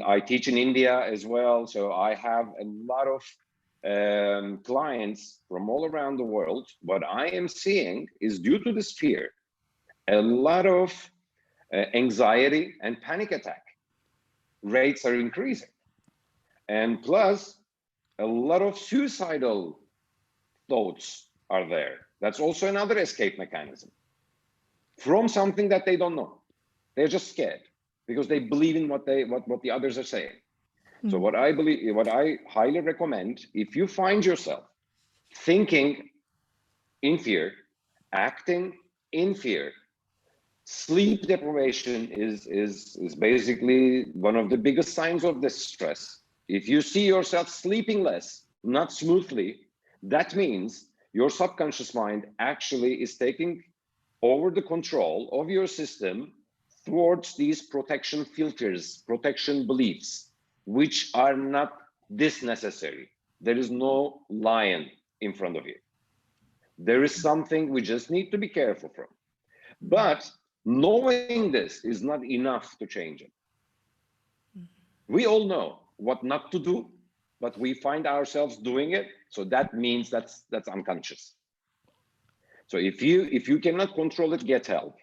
I teach in India as well. So I have a lot of clients from all around the world. What I am seeing is, due to this fear, a lot of anxiety and panic attack rates are increasing. And plus, a lot of suicidal thoughts are there. That's also another escape mechanism from something that they don't know. They're just scared because they believe in what the others are saying. So what I highly recommend, if you find yourself thinking in fear, acting in fear, sleep deprivation is basically one of the biggest signs of this stress. If you see yourself sleeping less, not smoothly, that means your subconscious mind actually is taking over the control of your system towards these protection filters, protection beliefs, which are not this necessary. There is no lion in front of you. There is something we just need to be careful from. But knowing this is not enough to change it. We all know what not to do, but we find ourselves doing it. So that means that's unconscious. So if you cannot control it, get help.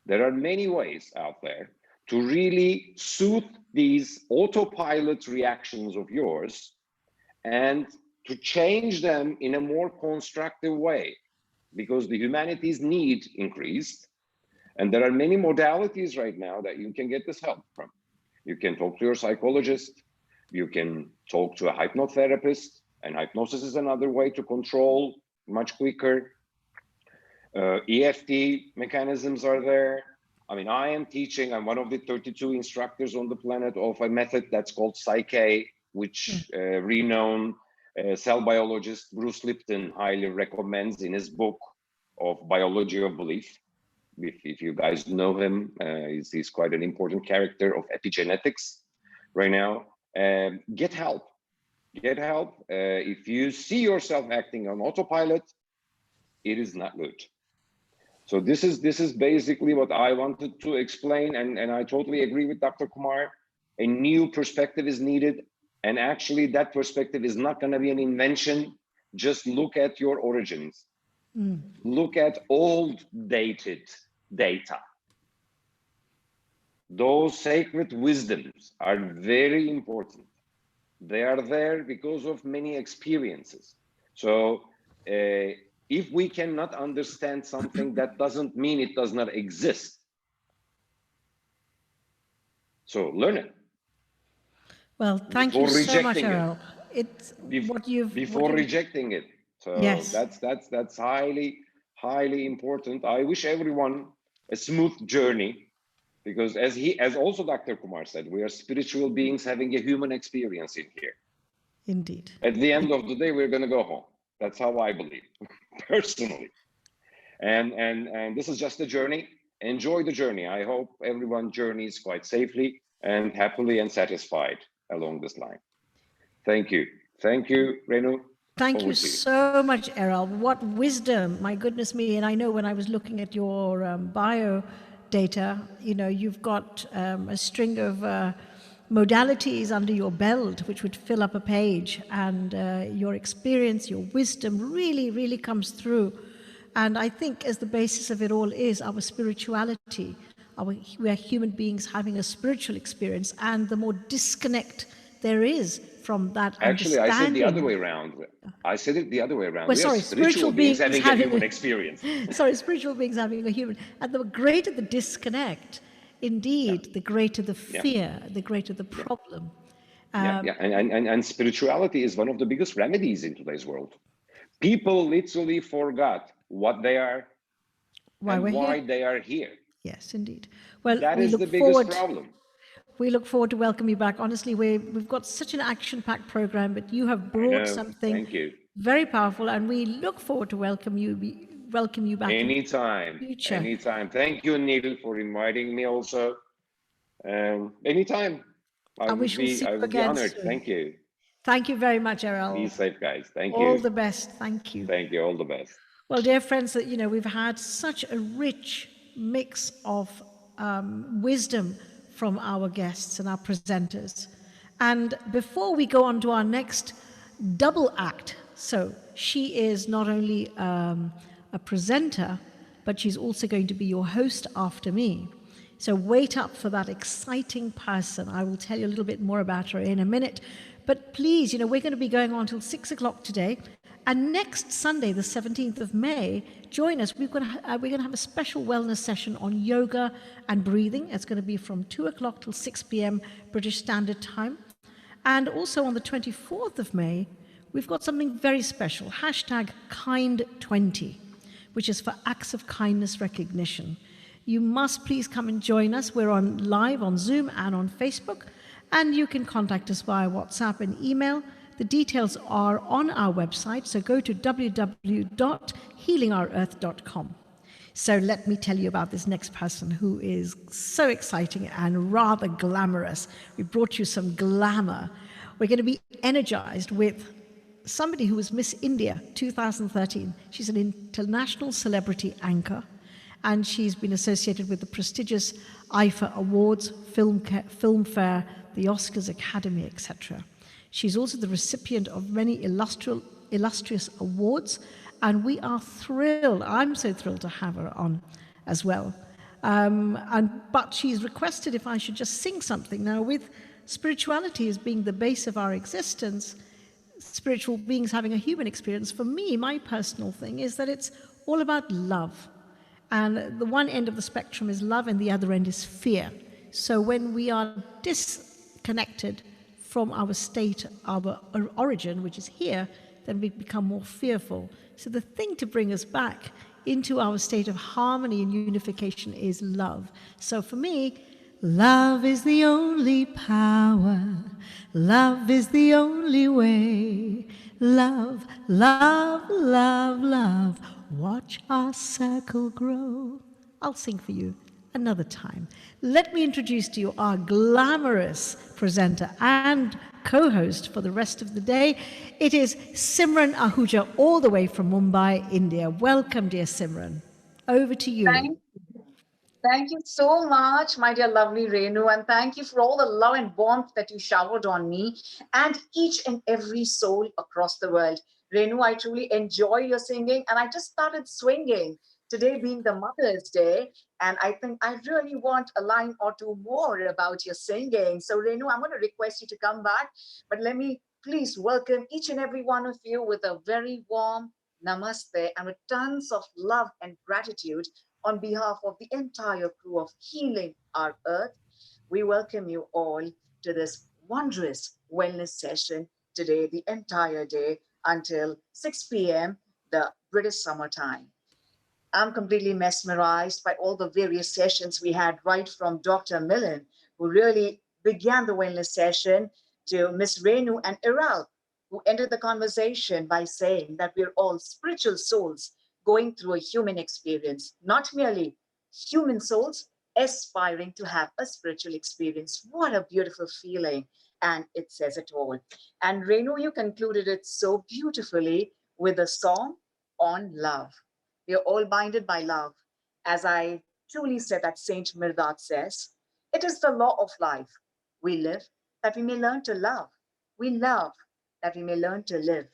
There are many ways out there to really soothe these autopilot reactions of yours and to change them in a more constructive way, because the humanity's need increased. And there are many modalities right now that you can get this help from. You can talk to your psychologist, you can talk to a hypnotherapist, and hypnosis is another way to control much quicker. EFT mechanisms are there. I mean, I'm one of the 32 instructors on the planet of a method that's called Psyche, which renowned cell biologist Bruce Lipton highly recommends in his book of Biology of Belief. If you guys know him, he's quite an important character of epigenetics right now. Get help. Get help. If you see yourself acting on autopilot, it is not good. So this is basically what I wanted to explain, and I totally agree with Dr. Kumar. A new perspective is needed, and actually that perspective is not going to be an invention. Just look at your origins. Look at old dated data. Those sacred wisdoms are very important. They are there because of many experiences. So if we cannot understand something, that doesn't mean it does not exist. So learn it. Well, thank you so much, Errol. Before rejecting it. So yes, that's highly important. I wish everyone a smooth journey, because as also Dr. Kumar said, we are spiritual beings having a human experience in here. Indeed. At the end of the day, we're going to go home. That's how I believe, personally. And this is just a journey. Enjoy the journey. I hope everyone journeys quite safely and happily and satisfied along this line. Thank you. Thank you, Renu. Thank you so much, Errol. What wisdom, my goodness me. And I know when I was looking at your bio data, you've got a string of modalities under your belt, which would fill up a page, and your experience, your wisdom really comes through. And I think as the basis of it all is our spirituality. We are human beings having a spiritual experience, and the more disconnect there is from that Actually, understanding. I said the other way around. I said it the other way around. Well, we sorry, are spiritual beings having a human experience. Sorry, spiritual beings having a human. And the greater the disconnect, indeed, the greater the fear, the greater the problem. And spirituality is one of the biggest remedies in today's world. People literally forgot what they are and why they are here. Yes, indeed. Well, that is the biggest problem. We look forward to welcome you back. Honestly, we've got such an action-packed program, but you have brought something very powerful, and we look forward to welcome you back anytime. In the future. Anytime. Thank you, Neil, for inviting me also. Anytime. I would be honored. Soon. Thank you. Thank you very much, Errol. Be safe, guys. Thank you. All the best. Thank you. Thank you. All the best. Well, dear friends, we've had such a rich mix of wisdom from our guests and our presenters. And before we go on to our next double act, so she is not only a presenter, but she's also going to be your host after me. So wait up for that exciting person. I will tell you a little bit more about her in a minute. But please, we're going to be going on till 6 o'clock today. And next Sunday, the 17th of May, join us. We're going to have a special wellness session on yoga and breathing. It's going to be from 2 o'clock till 6 p.m. British Standard Time. And also on the 24th of May, we've got something very special, #Kind20, which is for acts of kindness recognition. You must please come and join us. We're on live on Zoom and on Facebook, and you can contact us via WhatsApp and email. The details are on our website, so go to www.healingourearth.com. So let me tell you about this next person who is so exciting and rather glamorous. We brought you some glamour. We're going to be energized with somebody who was Miss India 2013. She's an international celebrity anchor, and she's been associated with the prestigious IFA Awards, Filmfare, the Oscars, Academy, etc. She's also the recipient of many illustrious awards, and we are thrilled. I'm so thrilled to have her on as well. But she's requested if I should just sing something. Now, with spirituality as being the base of our existence, spiritual beings having a human experience, for me, my personal thing is that it's all about love. And the one end of the spectrum is love and the other end is fear. So when we are disconnected from our state, our origin, which is here, then we become more fearful. So the thing to bring us back into our state of harmony and unification is love. So for me, love is the only power. Love is the only way. Love, love, love, love. Watch our circle grow. I'll sing for you another time. Let me introduce to you our glamorous presenter and co-host for the rest of the day. It is Simran Ahuja, all the way from Mumbai, India. Welcome, dear Simran. Over to you. Thank you so much, my dear lovely Renu, and thank you for all the love and warmth that you showered on me and each and every soul across the world. Renu, I truly enjoy your singing, and I just started swinging. Today being the Mother's Day, and I think I really want a line or two more about your singing. So Renu, I'm going to request you to come back, but let me please welcome each and every one of you with a very warm namaste and with tons of love and gratitude on behalf of the entire crew of Healing Our Earth. We welcome you all to this wondrous wellness session today, the entire day until 6 p.m., the British summertime. I'm completely mesmerized by all the various sessions we had, right from Dr. Millen, who really began the wellness session, to Miss Renu and Iral, who ended the conversation by saying that we're all spiritual souls going through a human experience, not merely human souls aspiring to have a spiritual experience. What a beautiful feeling. And it says it all. And Renu, you concluded it so beautifully with a song on love. We are all binded by love. As I truly said that Saint Mirdad says, it is the law of life. We live that we may learn to love. We love that we may learn to live.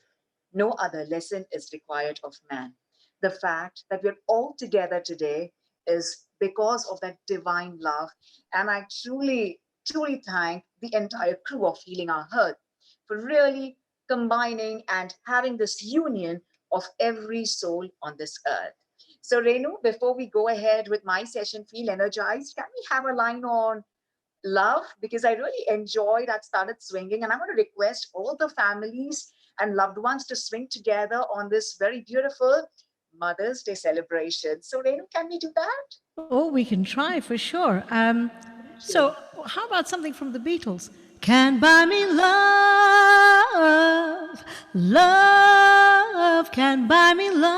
No other lesson is required of man. The fact that we're all together today is because of that divine love. And I truly, truly thank the entire crew of Healing Our Earth for really combining and having this union of every soul on this earth. So Renu, before we go ahead with my session, Feel Energized, can we have a line on love? Because I really enjoyed, I started swinging, and I'm going to request all the families and loved ones to swing together on this very beautiful Mother's Day celebration. So Renu, can we do that? Oh, we can try for sure. So how about something from the Beatles? Can't buy me love, love can't buy me love.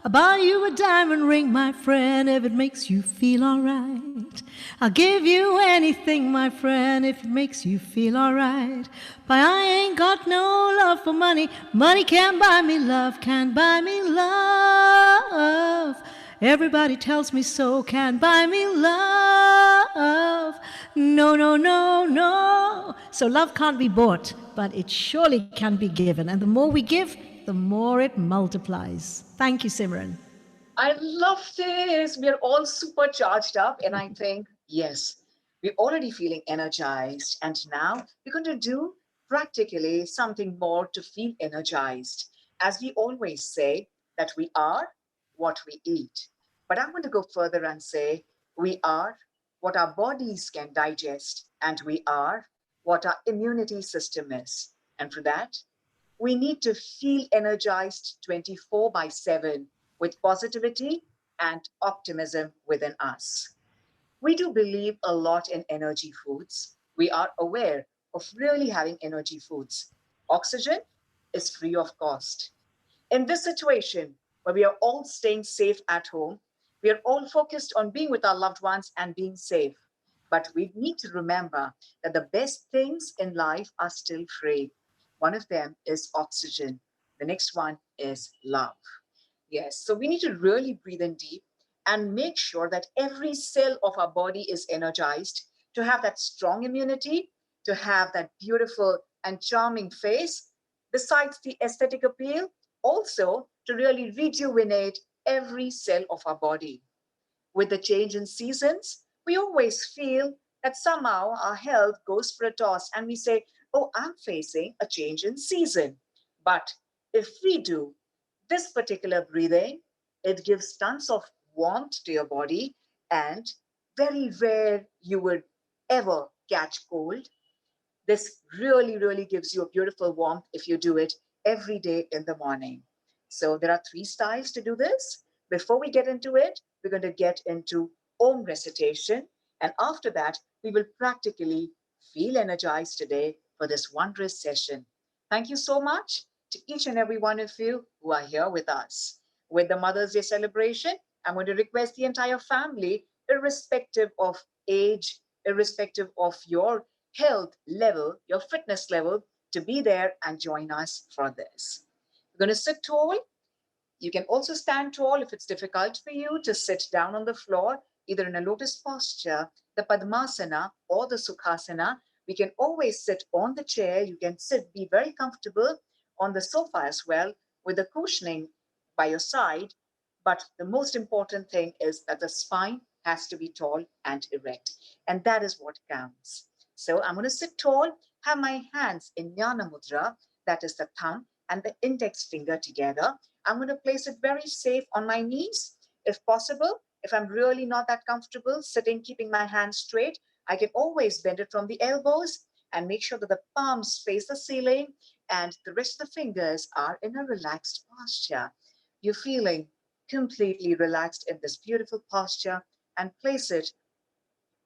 I'll buy you a diamond ring, my friend, if it makes you feel all right. I'll give you anything, my friend, if it makes you feel all right. But I ain't got no love for money. Money can't buy me love, can't buy me love. Everybody tells me so, can't buy me love. No, no, no, no. So love can't be bought, but it surely can be given. And the more we give, the more it multiplies. Thank you, Simran. I love this. We are all super charged up. And I think, yes, we're already feeling energized. And now we're going to do practically something more to feel energized. As we always say, that we are what we eat. But I'm going to go further and say, we are what our bodies can digest, and we are what our immunity system is. And for that, we need to feel energized 24/7 with positivity and optimism within us. We do believe a lot in energy foods. We are aware of really having energy foods. Oxygen is free of cost. In this situation, where we are all staying safe at home, we are all focused on being with our loved ones and being safe. But we need to remember that the best things in life are still free. One of them is oxygen. The next one is love. Yes, so we need to really breathe in deep and make sure that every cell of our body is energized to have that strong immunity, to have that beautiful and charming face, besides the aesthetic appeal, also to really rejuvenate every cell of our body. With the change in seasons, we always feel that somehow our health goes for a toss and we say, oh, I'm facing a change in season. But if we do this particular breathing, it gives tons of warmth to your body, and very rare you would ever catch cold. This really, really gives you a beautiful warmth if you do it every day in the morning. So there are three styles to do this. Before we get into it, we're going to get into Om recitation. And after that, we will practically feel energized today for this wondrous session. Thank you so much to each and every one of you who are here with us. With the Mother's Day celebration, I'm going to request the entire family, irrespective of age, irrespective of your health level, your fitness level, to be there and join us for this. We're going to sit tall. You can also stand tall if it's difficult for you to sit down on the floor, either in a lotus posture, the Padmasana, or the Sukhasana. We can always sit on the chair. You can sit, be very comfortable on the sofa as well, with the cushioning by your side. But the most important thing is that the spine has to be tall and erect. And that is what counts. So I'm going to sit tall, have my hands in Jnana Mudra, that is the thumb and the index finger together. I'm going to place it very safe on my knees. If possible, if I'm really not that comfortable sitting, keeping my hands straight, I can always bend it from the elbows and make sure that the palms face the ceiling and the rest of the fingers are in a relaxed posture. You're feeling completely relaxed in this beautiful posture, and place it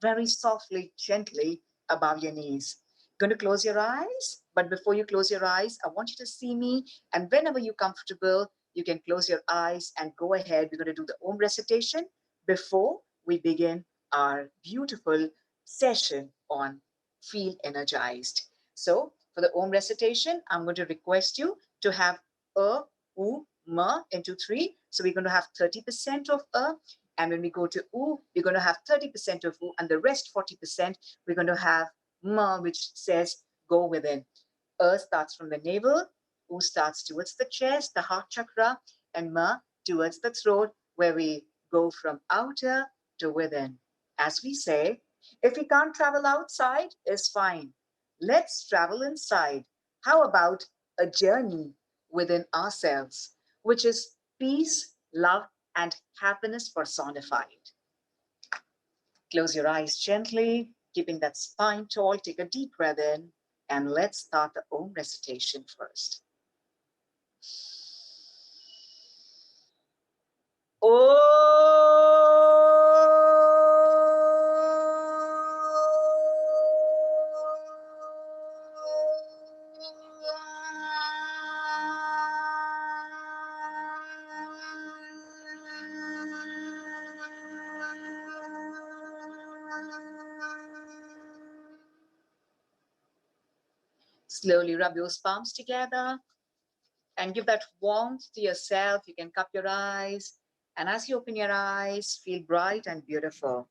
very softly, gently above your knees. Going to close your eyes, but before you close your eyes, I want you to see me. And whenever you're comfortable, you can close your eyes and go ahead. We're going to do the Om recitation before we begin our beautiful session on Feel Energized. So, for the Om recitation, I'm going to request you to have a, u, ma into three. So, we're going to have 30% of a. And when we go to U, we're going to have 30% of U, and the rest 40%, we're going to have Ma, which says go within. Starts from the navel, U starts towards the chest, the heart chakra, and Ma towards the throat, where we go from outer to within. As we say, if we can't travel outside, it's fine. Let's travel inside. How about a journey within ourselves, which is peace, love, and happiness personified? Close your eyes gently, keeping that spine tall. Take a deep breath in, and let's start the Om recitation first. Slowly rub those palms together and give that warmth to yourself. You can cup your eyes And as you open your eyes, feel bright and beautiful.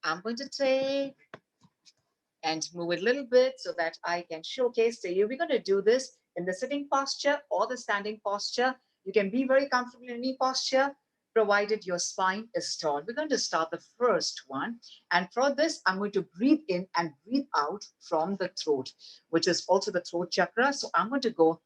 I'm going to take and move it a little bit so that I can showcase to you. We're going to do this in the sitting posture or the standing posture. You can be very comfortable in any posture, provided your spine is tall. We're going to start the first one. And for this, I'm going to breathe in and breathe out from the throat, which is also the throat chakra. So I'm going to go.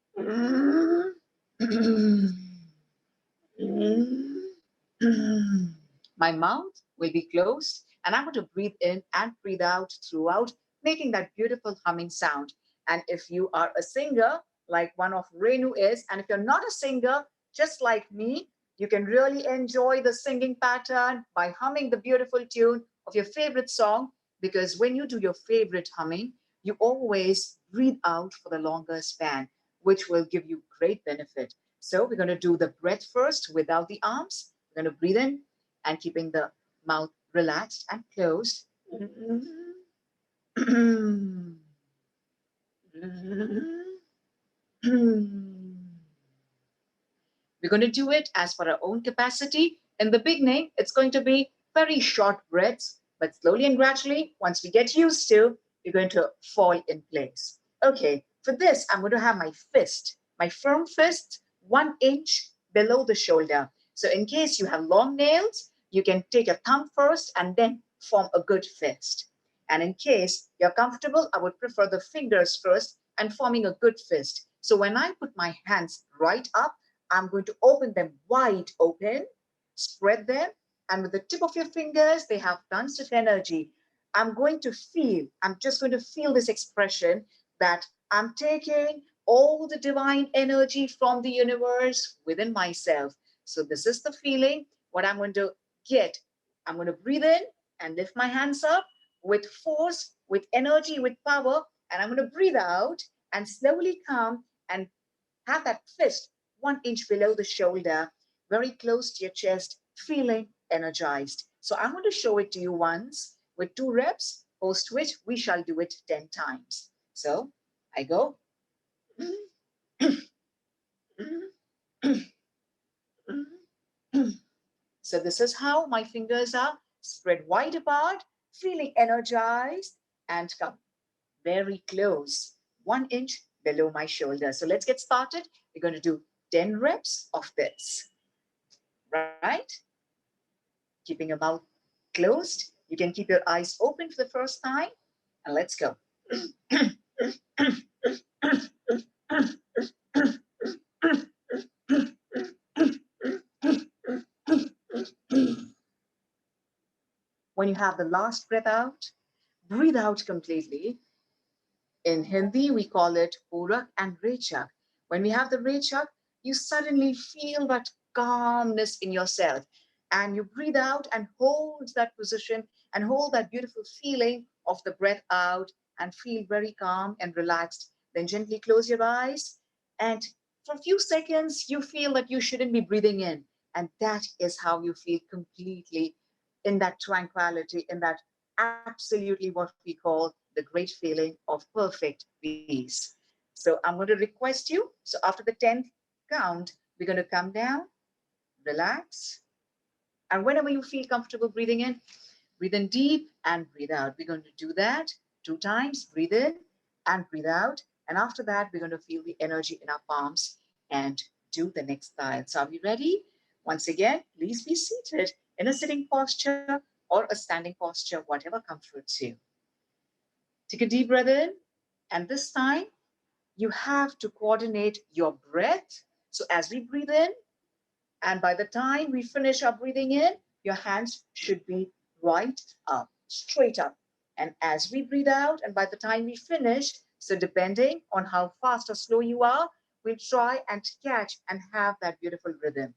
My mouth will be closed, and I'm going to breathe in and breathe out throughout, making that beautiful humming sound. And if you are a singer, like one of Renu is, and if you're not a singer, just like me, you can really enjoy the singing pattern by humming the beautiful tune of your favorite song, because when you do your favorite humming, you always breathe out for the longer span, which will give you great benefit. So we're going to do the breath first without the arms. We're going to breathe in and keeping the mouth relaxed and closed. We're going to do it as per our own capacity. In the beginning, it's going to be very short breaths, but slowly and gradually, once we get used to, you're going to fall in place. Okay, for this, I'm going to have my fist, my firm fist, 1 inch below the shoulder. So in case you have long nails, you can take a thumb first and then form a good fist. And in case you're comfortable, I would prefer the fingers first and forming a good fist. So when I put my hands right up, I'm going to open them wide open, spread them, and with the tip of your fingers, they have tons of energy. I'm just going to feel this expression that I'm taking all the divine energy from the universe within myself. So this is the feeling, what I'm going to get. I'm going to breathe in and lift my hands up with force, with energy, with power, and I'm going to breathe out and slowly come and have that fist 1 inch below the shoulder, very close to your chest, feeling energized. So I'm going to show it to you once with 2 reps, post which we shall do it 10 times. So I go. So this is how my fingers are spread wide apart, feeling energized, and come very close, 1 inch below my shoulder. So let's get started. We're going to do 10 reps of this, right? Keeping your mouth closed. You can keep your eyes open for the first time, and let's go. When you have the last breath out, breathe out completely. In Hindi, we call it Urak and Rechak. When we have the Rechak, you suddenly feel that calmness in yourself. And you breathe out and hold that position and hold that beautiful feeling of the breath out and feel very calm and relaxed. Then gently close your eyes. And for a few seconds, you feel that you shouldn't be breathing in. And that is how you feel completely in that tranquility, in that absolutely what we call the great feeling of perfect peace. So I'm going to request you. So after the 10th count, we're going to come down, relax. And whenever you feel comfortable breathing in, breathe in deep and breathe out. We're going to do that 2 times. Breathe in and breathe out. And after that, we're going to feel the energy in our palms and do the next style. So are we ready? Once again, please be seated in a sitting posture or a standing posture, whatever comforts you. Take a deep breath in. And this time, you have to coordinate your breath. So as we breathe in, and by the time we finish our breathing in, your hands should be right up, straight up. And as we breathe out, and by the time we finish, so depending on how fast or slow you are, we'll try and catch and have that beautiful rhythm.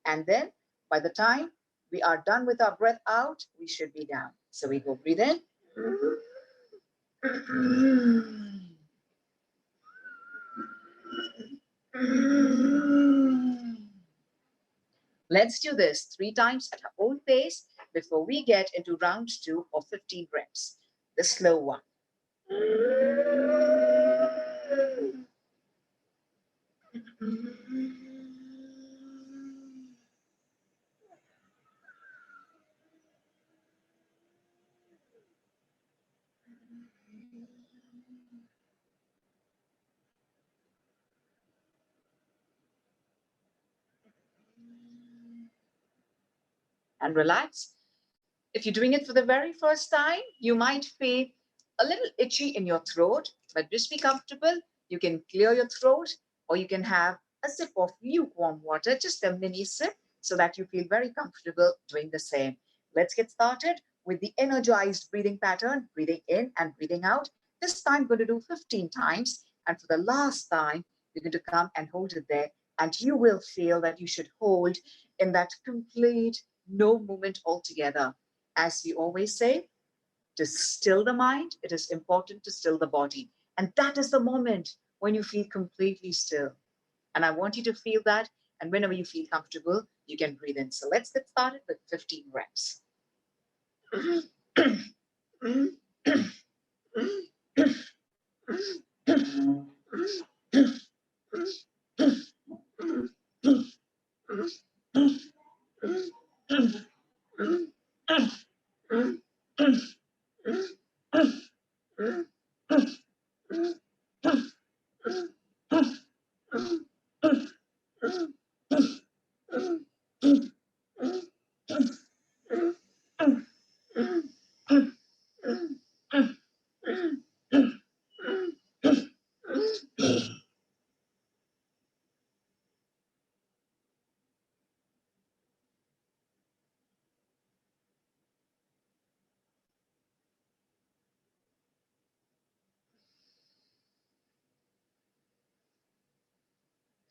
And then by the time we are done with our breath out, we should be down. So we go breathe in. Let's do this 3 times at our own pace before we get into round 2 of 15 reps. The slow one. and relax. If you're doing it for the very first time, you might feel a little itchy in your throat, but just be comfortable. You can clear your throat, or you can have a sip of lukewarm water, just a mini sip, so that you feel very comfortable doing the same. Let's get started with the energized breathing pattern, breathing in and breathing out. This time, we're going to do 15 times. And for the last time, you're going to come and hold it there. And you will feel that you should hold in that complete no movement altogether. As we always say, to still the mind, it is important to still the body. And that is the moment when you feel completely still. And I want you to feel that. And whenever you feel comfortable, you can breathe in. So let's get started with 15 reps.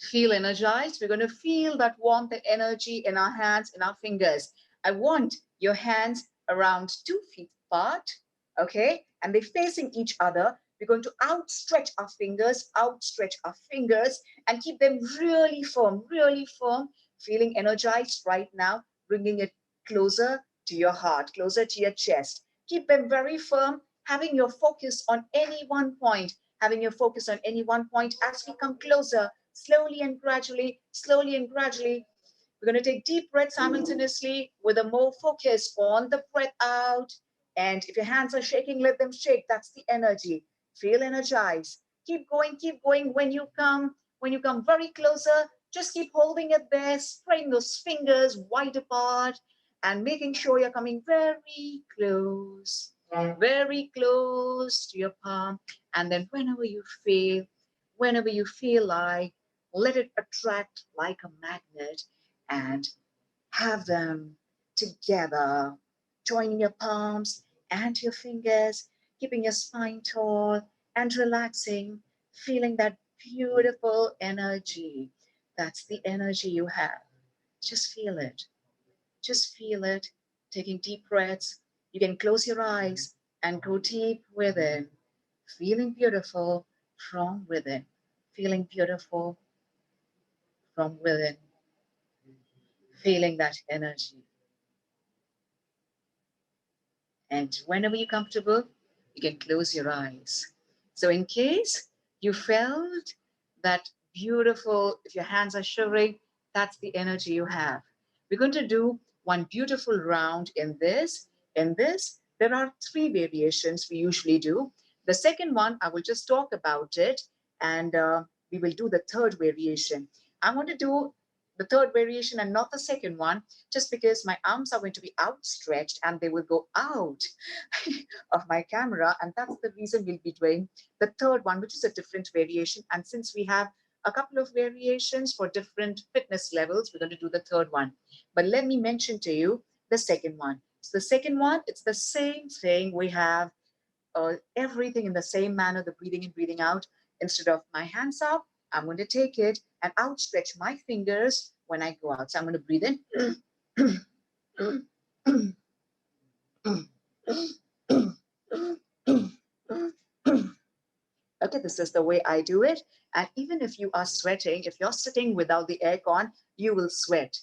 Feel energized. We're going to feel that warmth and energy in our hands, in our fingers. I want your hands around 2 feet apart, okay? And they're facing each other. We're going to outstretch our fingers, and keep them really firm, feeling energized right now, bringing it closer to your heart, closer to your chest. Keep them very firm, having your focus on any one point, as we come closer. Slowly and gradually, we're going to take deep breaths simultaneously with a more focus on the breath out. And if your hands are shaking, let them shake. That's the energy. Feel energized. Keep going. When you come very closer, just keep holding it there, spreading those fingers wide apart and making sure you're coming very close to your palm. And then whenever you feel like, let it attract like a magnet and have them together, joining your palms and your fingers, keeping your spine tall and relaxing, feeling that beautiful energy. That's the energy you have. Just feel it. Taking deep breaths. You can close your eyes and go deep within, feeling beautiful from within, feeling that energy. And whenever you're comfortable, you can close your eyes. So in case you felt that beautiful, if your hands are shivering, that's the energy you have. We're going to do one beautiful round in this. There are 3 variations we usually do. The second one, I will just talk about it, and we will do the third variation. I want to do the third variation and not the second one, just because my arms are going to be outstretched and they will go out of my camera. And that's the reason we'll be doing the third one, which is a different variation. And since we have a couple of variations for different fitness levels, we're going to do the third one. But let me mention to you the second one. So the second one, it's the same thing. We have everything in the same manner, the breathing in, breathing out. Instead of my hands up, I'm going to take it and outstretch my fingers when I go out. So I'm going to breathe in. Okay, this is the way I do it. And even if you are sweating, if you're sitting without the aircon, you will sweat.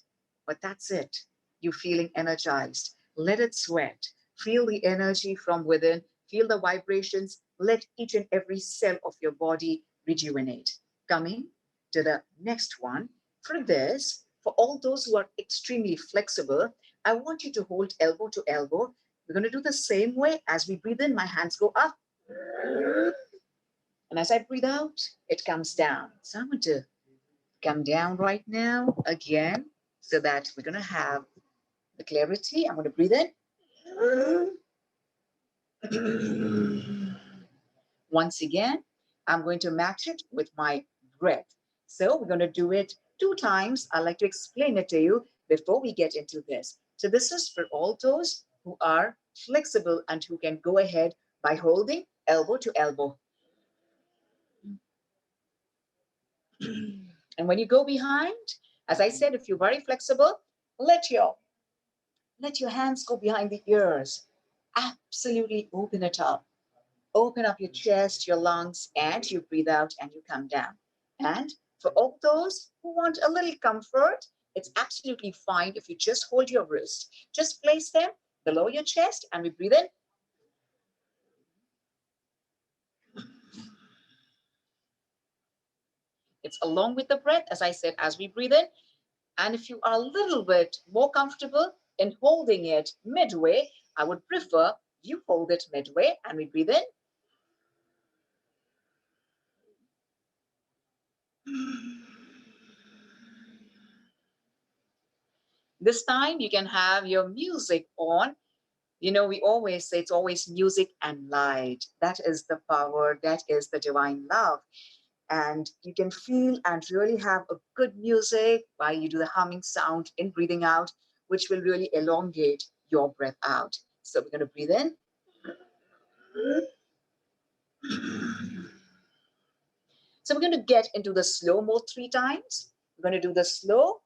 But that's it. You're feeling energized. Let it sweat. Feel the energy from within. Feel the vibrations. Let each and every cell of your body rejuvenate. Coming to the next one. For this, for all those who are extremely flexible, I want you to hold elbow to elbow. We're going to do the same way. As we breathe in, my hands go up. And as I breathe out, it comes down. So I'm going to come down right now again, so that we're going to have the clarity. I'm going to breathe in. Once again, I'm going to match it with my breath. So we're going to do it 2 times. I'd like to explain it to you before we get into this. So this is for all those who are flexible and who can go ahead by holding elbow to elbow. And when you go behind, as I said, if you're very flexible, let your hands go behind the ears. Absolutely open it up. Open up your chest, your lungs, and you breathe out and you come down. And for all those who want a little comfort, it's absolutely fine if you just hold your wrist. Just place them below your chest and we breathe in. It's along with the breath, as I said, as we breathe in. And if you are a little bit more comfortable in holding it midway, I would prefer you hold it midway and we breathe in. This time you can have your music on. You know, we always say it's always music and light. That is the power, that is the divine love. And you can feel and really have a good music while you do the humming sound in breathing out, which will really elongate your breath out. So we're going to breathe in. So we're going to get into the slow mode 3 times. We're going to do the slow.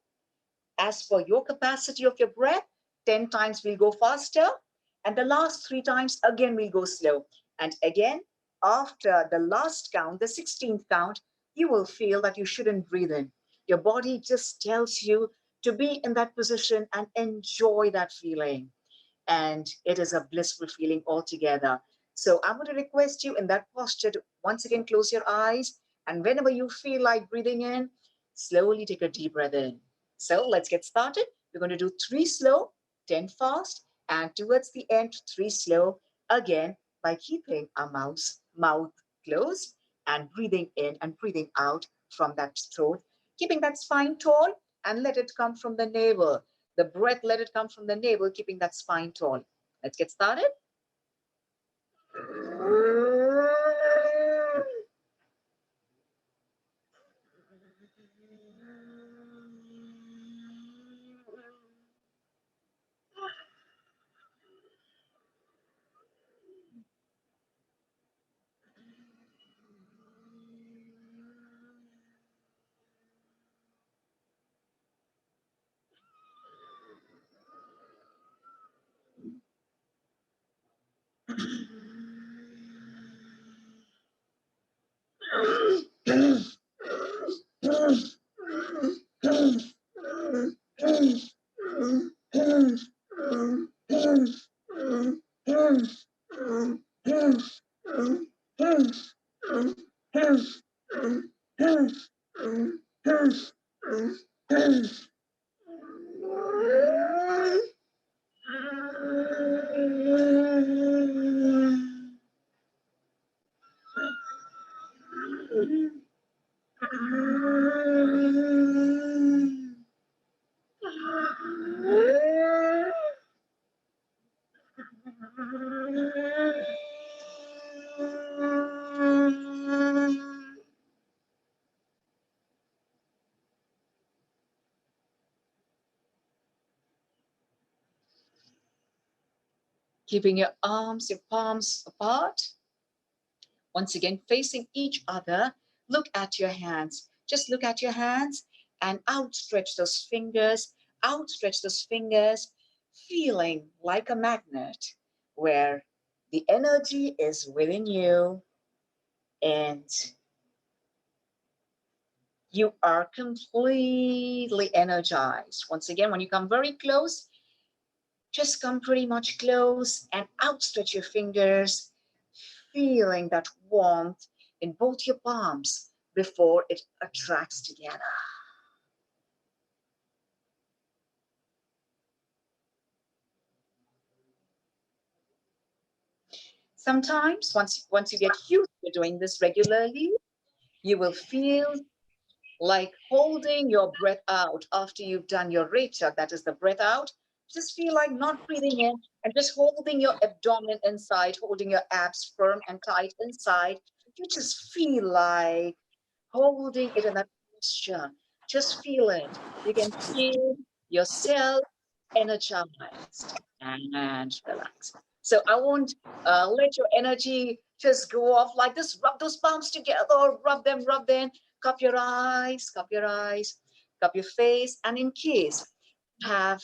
As per your capacity of your breath, 10 times we'll go faster. And the last 3 times, again, we'll go slow. And again, after the last count, the 16th count, you will feel that you shouldn't breathe in. Your body just tells you to be in that position and enjoy that feeling. And it is a blissful feeling altogether. So I'm going to request you in that posture to once again close your eyes. And whenever you feel like breathing in, slowly take a deep breath in. So let's get started. We're going to do 3 slow, 10 fast, and towards the end, 3 slow, again, by keeping our mouth closed and breathing in and breathing out from that throat, keeping that spine tall and let it come from the navel. The breath, let it come from the navel, keeping that spine tall. Let's get started. Keeping your arms, your palms apart. Once again, facing each other. Look at your hands. Just look at your hands and outstretch those fingers. Outstretch those fingers, feeling like a magnet where the energy is within you and you are completely energized. Once again, when you come very close, just come pretty much close and outstretch your fingers, feeling that warmth in both your palms before it attracts together. Sometimes, once you get used to doing this regularly, you will feel like holding your breath out after you've done your Recha, that is the breath out, Just feel like not breathing in and just holding your abdomen inside, holding your abs firm and tight inside. You just feel like holding it in that posture. Just feel it. You can feel yourself energized and relaxed. So I won't let your energy just go off like this. Rub those palms together, rub them, cup your eyes, cup your eyes, cup your face. And in case you have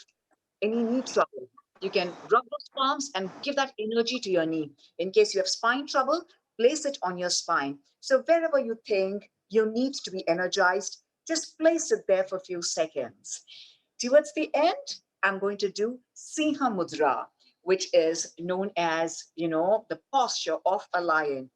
any knee trouble, you can rub those palms and give that energy to your knee. In case you have spine trouble, place it on your spine. So wherever you think you need to be energized, just place it there for a few seconds. Towards the end, I'm going to do Singha Mudra, which is known as, the posture of a lion.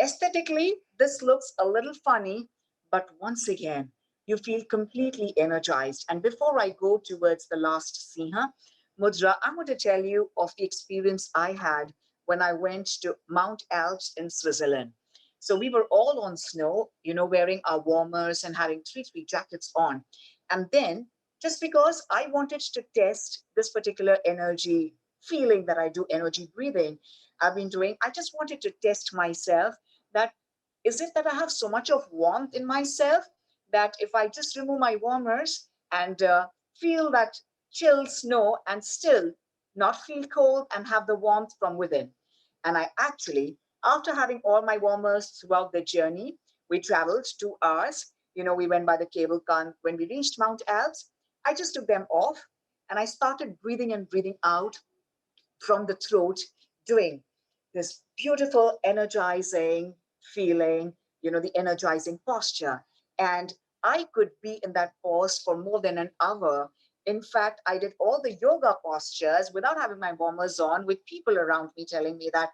Aesthetically, this looks a little funny, but once again, you feel completely energized. And before I go towards the last Singha Mudra, I'm going to tell you of the experience I had when I went to Mount Alps in Switzerland. So we were all on snow, wearing our warmers and having three jackets on. And then, just because I wanted to test this particular energy feeling that I do, energy breathing, I've been doing, I just wanted to test myself that is it that I have so much of warmth in myself that if I just remove my warmers and feel that chill snow and still not feel cold and have the warmth from within. And I actually, after having all my warmers throughout the journey, we traveled 2 hours. We went by the cable car. When we reached Mount Alps, I just took them off and I started breathing and breathing out from the throat, doing this beautiful, energizing feeling, the energizing posture. And I could be in that pose for more than an hour. In fact, I did all the yoga postures without having my warmers on, with people around me telling me that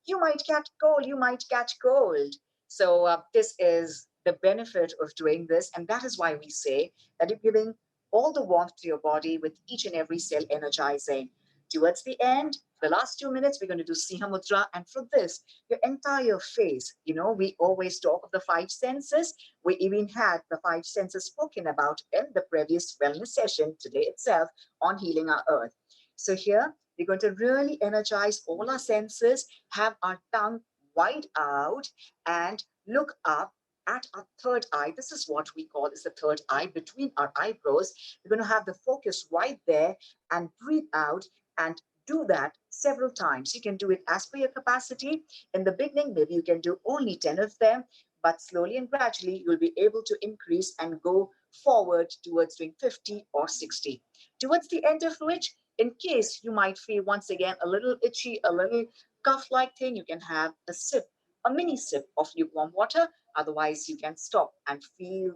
you might catch cold, you might catch cold. So this is the benefit of doing this. And that is why we say that you're giving all the warmth to your body with each and every cell energizing. Towards the end, the last 2 minutes, we're going to do Singha Mudra. And for this, your entire face, we always talk of the five senses. We even had the five senses spoken about in the previous wellness session today itself on healing our earth. So here, we're going to really energize all our senses, have our tongue wide out and look up at our third eye. This is what we call is the third eye between our eyebrows. We're going to have the focus right there and breathe out and do that several times. You can do it as per your capacity. In the beginning, maybe you can do only 10 of them, but slowly and gradually, you'll be able to increase and go forward towards doing 50 or 60. Towards the end of which, in case you might feel once again a little itchy, a little cough-like thing, you can have a sip, a mini sip of lukewarm water. Otherwise, you can stop and feel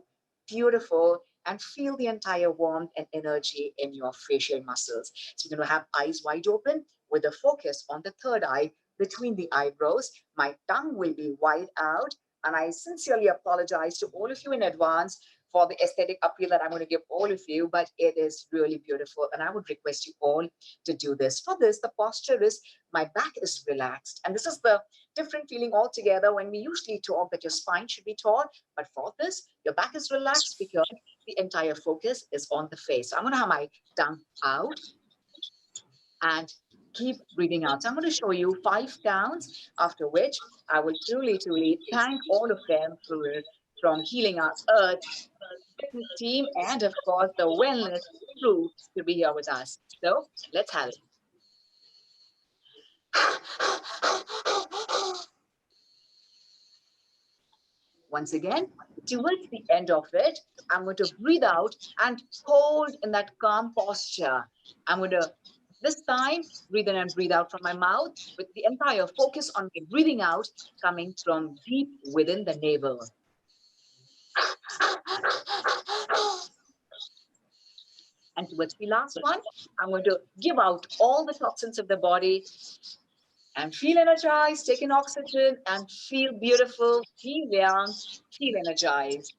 beautiful and feel the entire warmth and energy in your facial muscles. So you're going to have eyes wide open with a focus on the third eye between the eyebrows. My tongue will be wide out. And I sincerely apologize to all of you in advance for the aesthetic appeal that I'm going to give all of you, but it is really beautiful. And I would request you all to do this. For this, the posture is my back is relaxed. And this is the different feeling altogether when we usually talk that your spine should be taut. But for this, your back is relaxed because the entire focus is on the face. So I'm going to have my tongue out and keep breathing out. So I'm going to show you 5 counts, after which I will truly thank all of them from Healing Our Earth fitness team and of course the wellness crew to be here with us. So let's have it. Once again, towards the end of it, I'm going to breathe out and hold in that calm posture. I'm going to, this time, breathe in and breathe out from my mouth with the entire focus on my breathing out coming from deep within the navel. And towards the last one, I'm going to give out all the toxins of the body and feel energized, take in oxygen and feel beautiful, feel young, feel energized.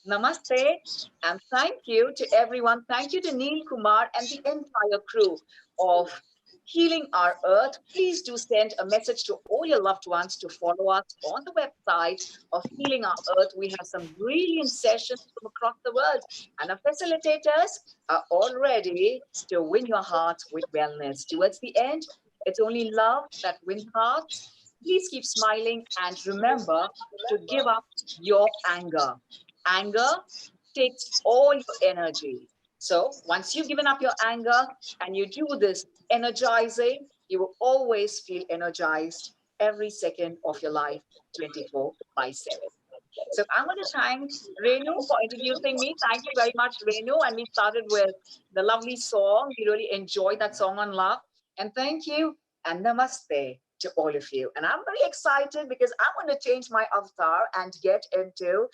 Namaste and thank you to everyone. Thank you to Neil Kumar and the entire crew of Healing Our Earth, please do send a message to all your loved ones to follow us on the website of Healing Our Earth. We have some brilliant sessions from across the world, and our facilitators are all ready to win your heart with wellness. Towards the end, it's only love that wins hearts. Please keep smiling and remember to give up your anger. Anger takes all your energy. So once you've given up your anger and you do this energizing, you will always feel energized every second of your life, 24/7. So I'm going to thank Renu for introducing me. Thank you very much, Renu. And we started with the lovely song. We really enjoyed that song on love. And thank you and namaste to all of you. And I'm very excited because I want to change my avatar and get into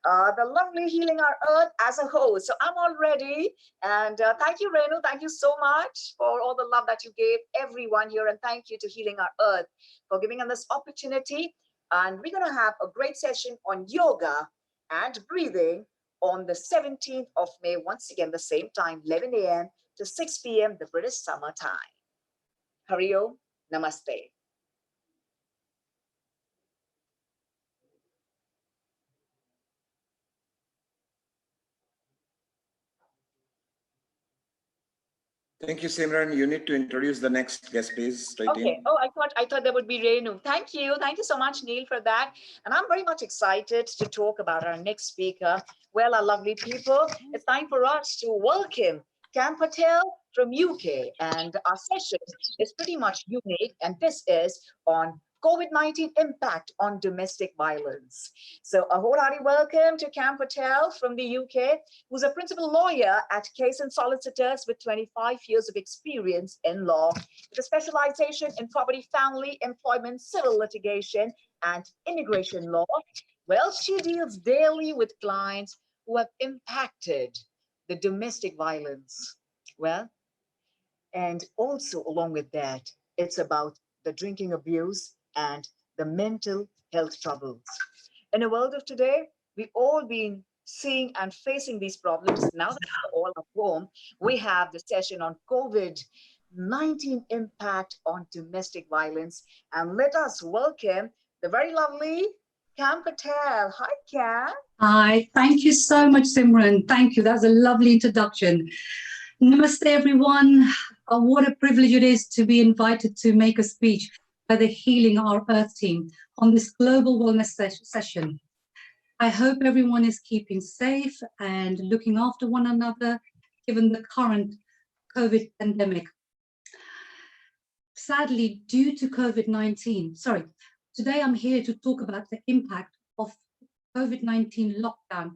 the lovely Healing Our Earth as a whole. So I'm all ready. And thank you, Renu. Thank you so much for all the love that you gave everyone here. And thank you to Healing Our Earth for giving us this opportunity. And we're going to have a great session on yoga and breathing on the 17th of May. Once again, the same time, 11 a.m. to 6 p.m. the British summer time. Hari Om, namaste. Thank you, Simran. You need to introduce the next guest, please. Straight Okay. in. Oh, I thought that would be Renu. Thank you. Thank you so much, Neil, for that. And I'm very much excited to talk about our next speaker. Well, our lovely people, it's time for us to welcome Cam Patel from UK. And our session is pretty much unique. And this is on COVID-19 impact on domestic violence. So a wholehearty welcome to Cam Patel from the UK, who's a principal lawyer at Case and Solicitors with 25 years of experience in law, with a specialization in property, family, employment, civil litigation, and immigration law. Well, she deals daily with clients who have impacted the domestic violence. Well, and also along with that, it's about the drinking abuse and the mental health troubles. In a world of today, we've all been seeing and facing these problems. Now that we're all at home, we have the session on COVID-19 impact on domestic violence. And let us welcome the very lovely Cam Patel. Hi, Cam. Hi, thank you so much, Simran. Thank you. That was a lovely introduction. Namaste, everyone. What a privilege it is to be invited to make a speech by the Healing Our Earth team on this global wellness session. I hope everyone is keeping safe and looking after one another, given the current COVID pandemic. Sadly, due to COVID-19, today I'm here to talk about the impact of COVID-19 lockdown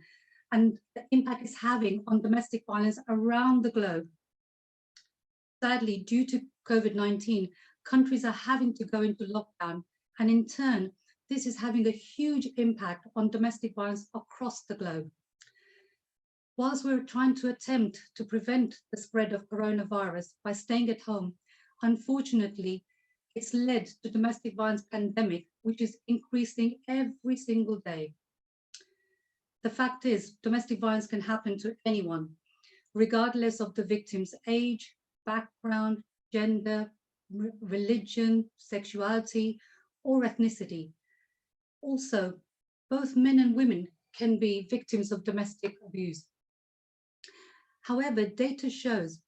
and the impact it's having on domestic violence around the globe. Sadly, due to COVID-19, countries are having to go into lockdown, and in turn, this is having a huge impact on domestic violence across the globe. Whilst we're trying to attempt to prevent the spread of coronavirus by staying at home, unfortunately, it's led to domestic violence pandemic, which is increasing every single day. The fact is, domestic violence can happen to anyone, regardless of the victim's age, background, gender, religion, sexuality, or ethnicity. Also, both men and women can be victims of domestic abuse. However, data shows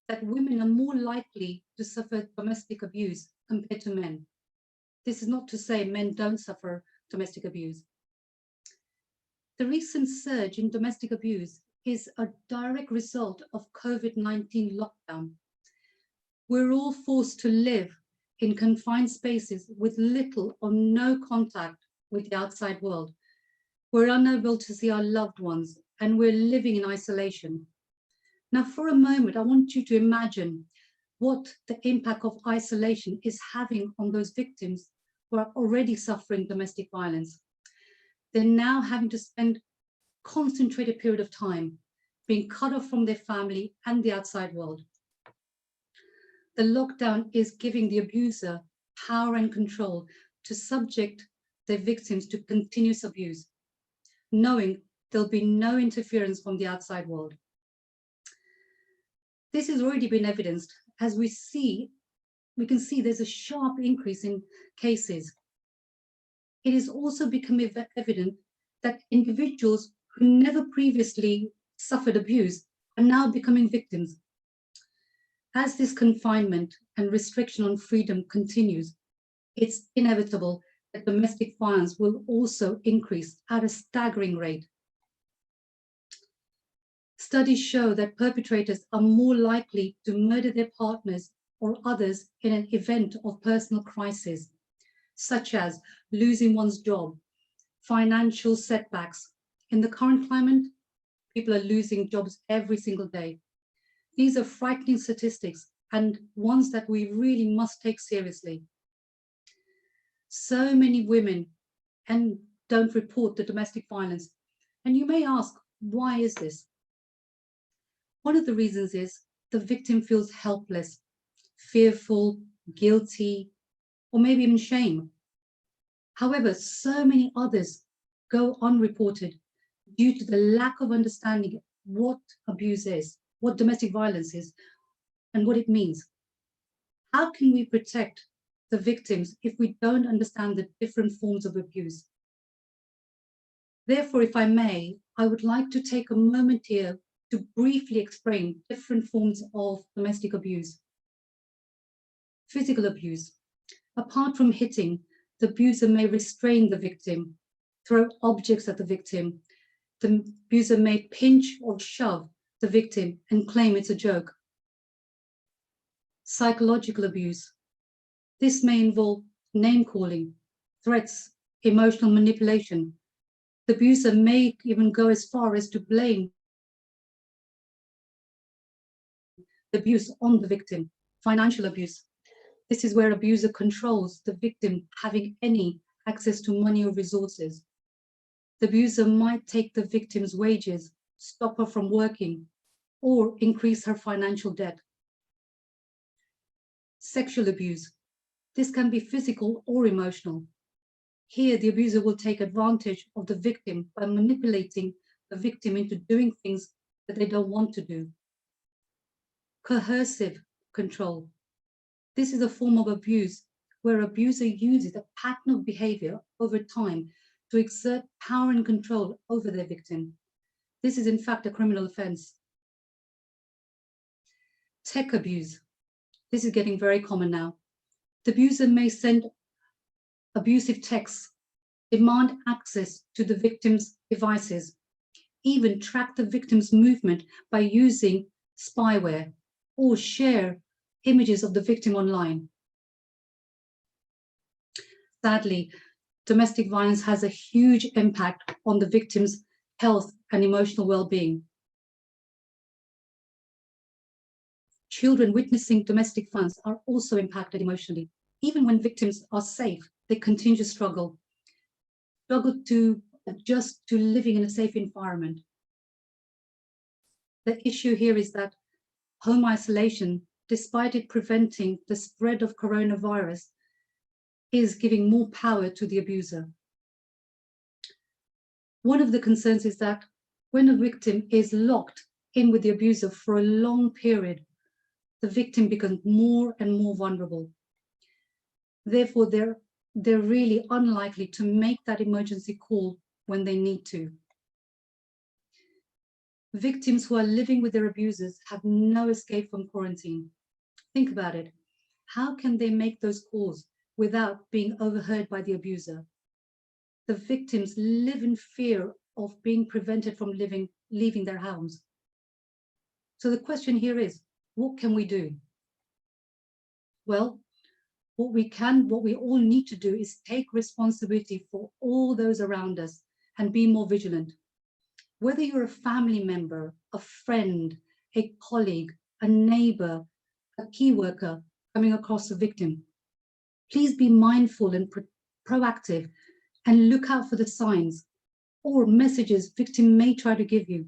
that women are more likely to suffer domestic abuse compared to men. This is not to say men don't suffer domestic abuse. The recent surge in domestic abuse is a direct result of COVID-19 lockdown. We're all forced to live in confined spaces with little or no contact with the outside world. We're unable to see our loved ones and we're living in isolation. Now, for a moment, I want you to imagine what the impact of isolation is having on those victims who are already suffering domestic violence. They're now having to spend a concentrated period of time being cut off from their family and the outside world. The lockdown is giving the abuser power and control to subject their victims to continuous abuse, knowing there'll be no interference from the outside world. This has already been evidenced as we see we can see there's a sharp increase in cases. It is also becoming evident that individuals who never previously suffered abuse are now becoming victims. As this confinement and restriction on freedom continues, it's inevitable that domestic violence will also increase at a staggering rate. Studies show that perpetrators are more likely to murder their partners or others in an event of personal crisis, such as losing one's job, financial setbacks. In the current climate, people are losing jobs every single day. These are frightening statistics and ones that we really must take seriously. So many women don't report the domestic violence. And you may ask, why is this? One of the reasons is the victim feels helpless, fearful, guilty, or maybe even shame. However, so many others go unreported due to the lack of understanding what abuse is, what domestic violence is, and what it means. How can we protect the victims if we don't understand the different forms of abuse? Therefore, if I may, I would like to take a moment here to briefly explain different forms of domestic abuse. Physical abuse. Apart from hitting, the abuser may restrain the victim, throw objects at the victim. The abuser may pinch or shove the victim and claim it's a joke. Psychological abuse. This may involve name-calling, threats, emotional manipulation. The abuser may even go as far as to blame the abuse on the victim. Financial abuse. This is where abuser controls the victim having any access to money or resources. The abuser might take the victim's wages, stop her from working, or increase her financial debt. Sexual abuse. This can be physical or emotional. Here, the abuser will take advantage of the victim by manipulating the victim into doing things that they don't want to do. Coercive control. This is a form of abuse where abuser uses a pattern of behavior over time to exert power and control over their victim. This is in fact a criminal offense. Tech abuse. This is getting very common now. The abuser may send abusive texts, demand access to the victim's devices, even track the victim's movement by using spyware, or share images of the victim online. Sadly, domestic violence has a huge impact on the victim's health and emotional well-being. Children witnessing domestic violence are also impacted emotionally. Even when victims are safe, they continue to struggle to adjust to living in a safe environment. The issue here is that home isolation, despite it preventing the spread of coronavirus, is giving more power to the abuser. One of the concerns is that when a victim is locked in with the abuser for a long period, the victim becomes more and more vulnerable. Therefore, they're really unlikely to make that emergency call when they need to. Victims who are living with their abusers have no escape from quarantine. Think about it. How can they make those calls without being overheard by the abuser? The victims live in fear of being prevented from leaving their homes. So the question here is, what can we do? Well, what we all need to do is take responsibility for all those around us and be more vigilant. Whether you're a family member, a friend, a colleague, a neighbor, a key worker coming across a victim, please be mindful and proactive and look out for the signs or messages victim may try to give you.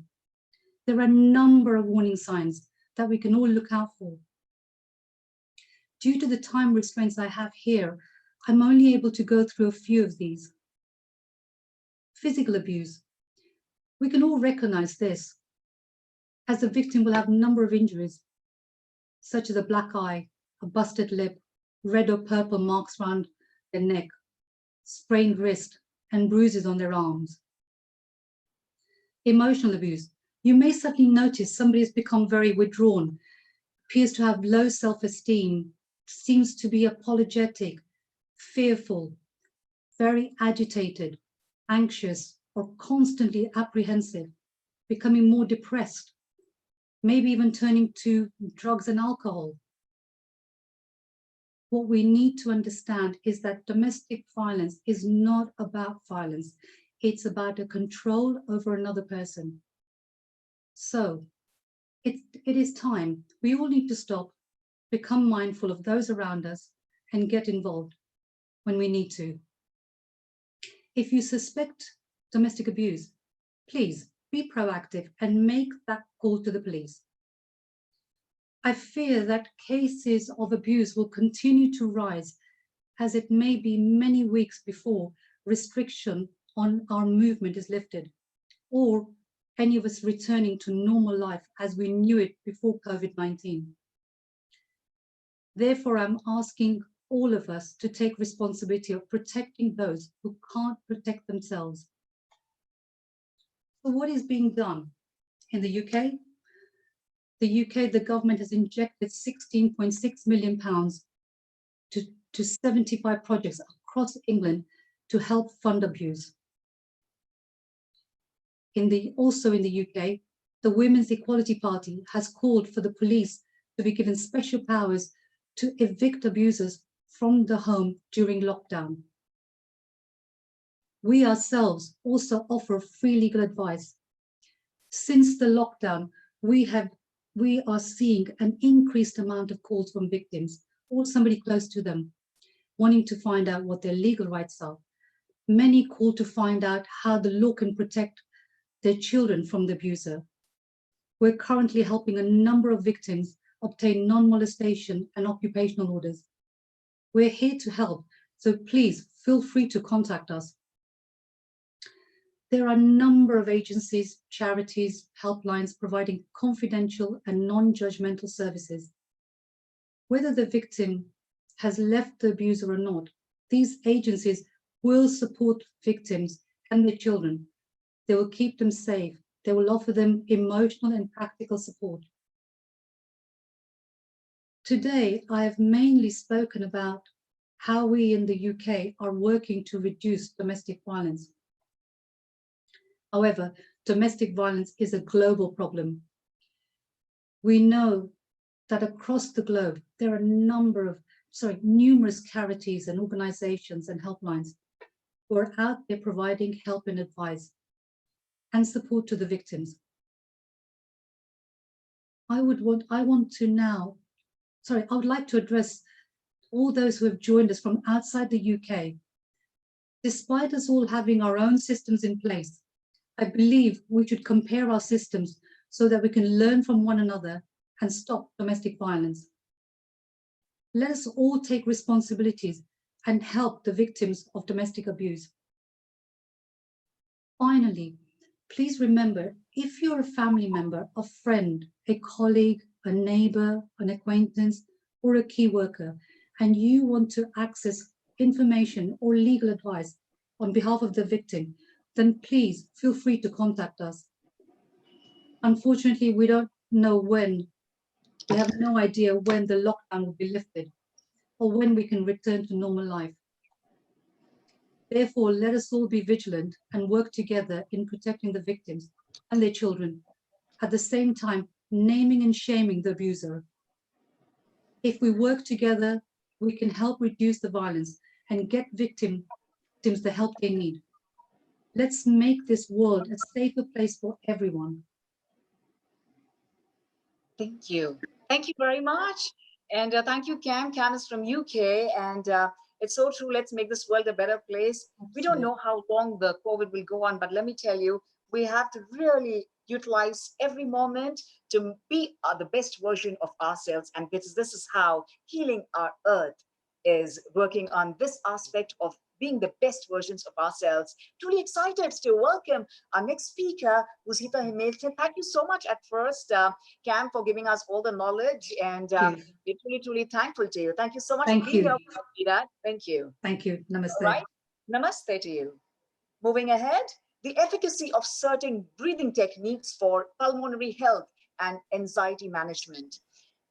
There are a number of warning signs that we can all look out for. Due to the time restraints I have here, I'm only able to go through a few of these. Physical abuse. We can all recognize this, as the victim will have a number of injuries, such as a black eye, a busted lip, red or purple marks around their neck, sprained wrist, and bruises on their arms. Emotional abuse. You may suddenly notice somebody has become very withdrawn, appears to have low self-esteem, seems to be apologetic, fearful, very agitated, anxious, or constantly apprehensive, becoming more depressed, maybe even turning to drugs and alcohol. What we need to understand is that domestic violence is not about violence. It's about a control over another person. So it is time. We all need to stop, become mindful of those around us, and get involved when we need to. If you suspect domestic abuse, please be proactive and make that call to the police. I fear that cases of abuse will continue to rise, as it may be many weeks before restriction on our movement is lifted, or any of us returning to normal life as we knew it before COVID-19. Therefore, I'm asking all of us to take responsibility of protecting those who can't protect themselves. So what is being done in the UK? The government has injected £16.6 million to 75 projects across England to help fund abuse. Also in the UK, the Women's Equality Party has called for the police to be given special powers to evict abusers from the home during lockdown. We ourselves also offer free legal advice. Since the lockdown, we are seeing an increased amount of calls from victims or somebody close to them, wanting to find out what their legal rights are. Many call to find out how the law can protect their children from the abuser. We're currently helping a number of victims obtain non-molestation and occupational orders. We're here to help, so please feel free to contact us. There are a number of agencies, charities, helplines providing confidential and non-judgmental services. Whether the victim has left the abuser or not, these agencies will support victims and their children. They will keep them safe. They will offer them emotional and practical support. Today, I have mainly spoken about how we in the UK are working to reduce domestic violence. However, domestic violence is a global problem. We know that across the globe, there are numerous charities and organizations and helplines who are out there providing help and advice and support to the victims. I would like to address all those who have joined us from outside the UK. Despite us all having our own systems in place, I believe we should compare our systems so that we can learn from one another and stop domestic violence. Let us all take responsibilities and help the victims of domestic abuse. Finally, please remember, if you're a family member, a friend, a colleague, a neighbor, an acquaintance, or a key worker, and you want to access information or legal advice on behalf of the victim, then please feel free to contact us. Unfortunately, we don't know when. We have no idea when the lockdown will be lifted or when we can return to normal life. Therefore, let us all be vigilant and work together in protecting the victims and their children, at the same time naming and shaming the abuser. If we work together, we can help reduce the violence and get victims the help they need. Let's make this world a safer place for everyone. Thank you. Thank you very much. And thank you, Cam. Cam is from UK. And it's so true. Let's make this world a better place. Absolutely. We don't know how long the COVID will go on, but let me tell you, we have to really utilize every moment to be the best version of ourselves. And this is how healing our earth is working on this aspect of being the best versions of ourselves. Truly excited to welcome our next speaker, who's Hita Himmelton. Thank you so much at first, Cam, for giving us all the knowledge, and we're truly, truly thankful to you. Thank you so much for being here, Hita. Thank you. Thank you. Namaste. All right. Namaste to you. Moving ahead, the efficacy of certain breathing techniques for pulmonary health and anxiety management.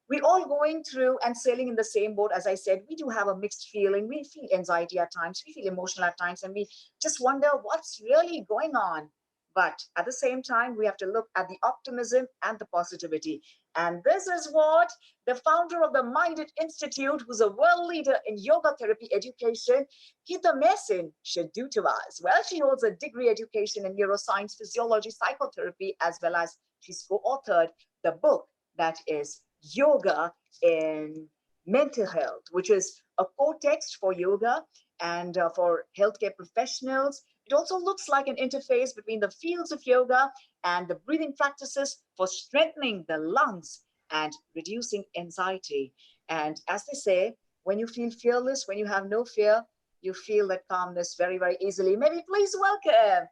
We're all going through and sailing in the same boat. As I said, we do have a mixed feeling. We feel anxiety at times, we feel emotional at times, and we just wonder what's really going on. But at the same time, we have to look at the optimism and the positivity. And this is what the founder of the Minded Institute, who's a world leader in yoga therapy education, Hita Himmelton, should do to us. Well, she holds a degree education in neuroscience, physiology, psychotherapy, as well as she's co-authored the book that is Yoga in Mental Health, which is a core text for yoga and for healthcare professionals. It also looks like an interface between the fields of yoga and the breathing practices for strengthening the lungs and reducing anxiety. And as they say, when you feel fearless, when you have no fear, you feel that calmness very, very easily. May we please welcome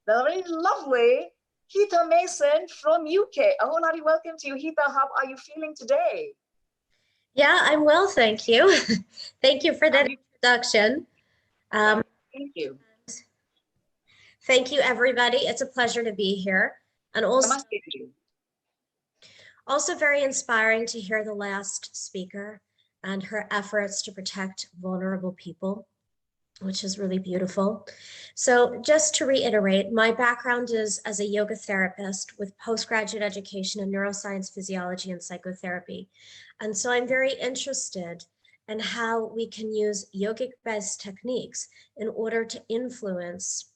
the very lovely Hita Himmelton from UK. A whole hearty welcome to you, Hita. How are you feeling today? Yeah, I'm well, thank you. Thank you for that introduction. Thank you. Thank you, everybody. It's a pleasure to be here. And also very inspiring to hear the last speaker and her efforts to protect vulnerable people, which is really beautiful. So just to reiterate, my background is as a yoga therapist with postgraduate education in neuroscience, physiology, and psychotherapy. And so I'm very interested in how we can use yogic-based techniques in order to influence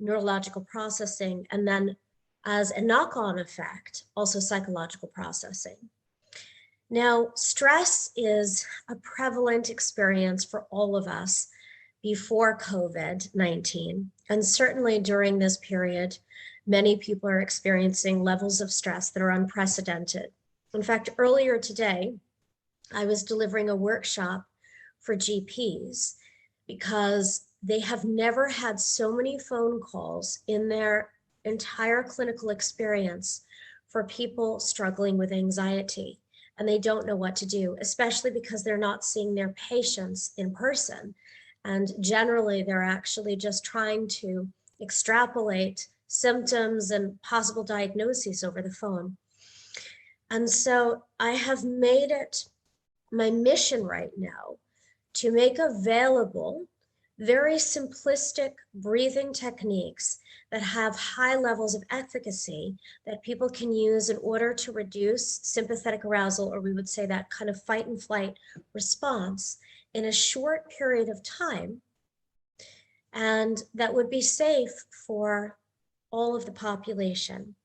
neurological processing, and then as a knock-on effect, also psychological processing. Now, stress is a prevalent experience for all of us before COVID-19, and certainly during this period, many people are experiencing levels of stress that are unprecedented. In fact, earlier today, I was delivering a workshop for GPs because they have never had so many phone calls in their entire clinical experience for people struggling with anxiety, and they don't know what to do, especially because they're not seeing their patients in person. And generally, they're actually just trying to extrapolate symptoms and possible diagnoses over the phone. And so I have made it my mission right now to make available very simplistic breathing techniques that have high levels of efficacy that people can use in order to reduce sympathetic arousal, or we would say that kind of fight and flight response, in a short period of time, and that would be safe for all of the population.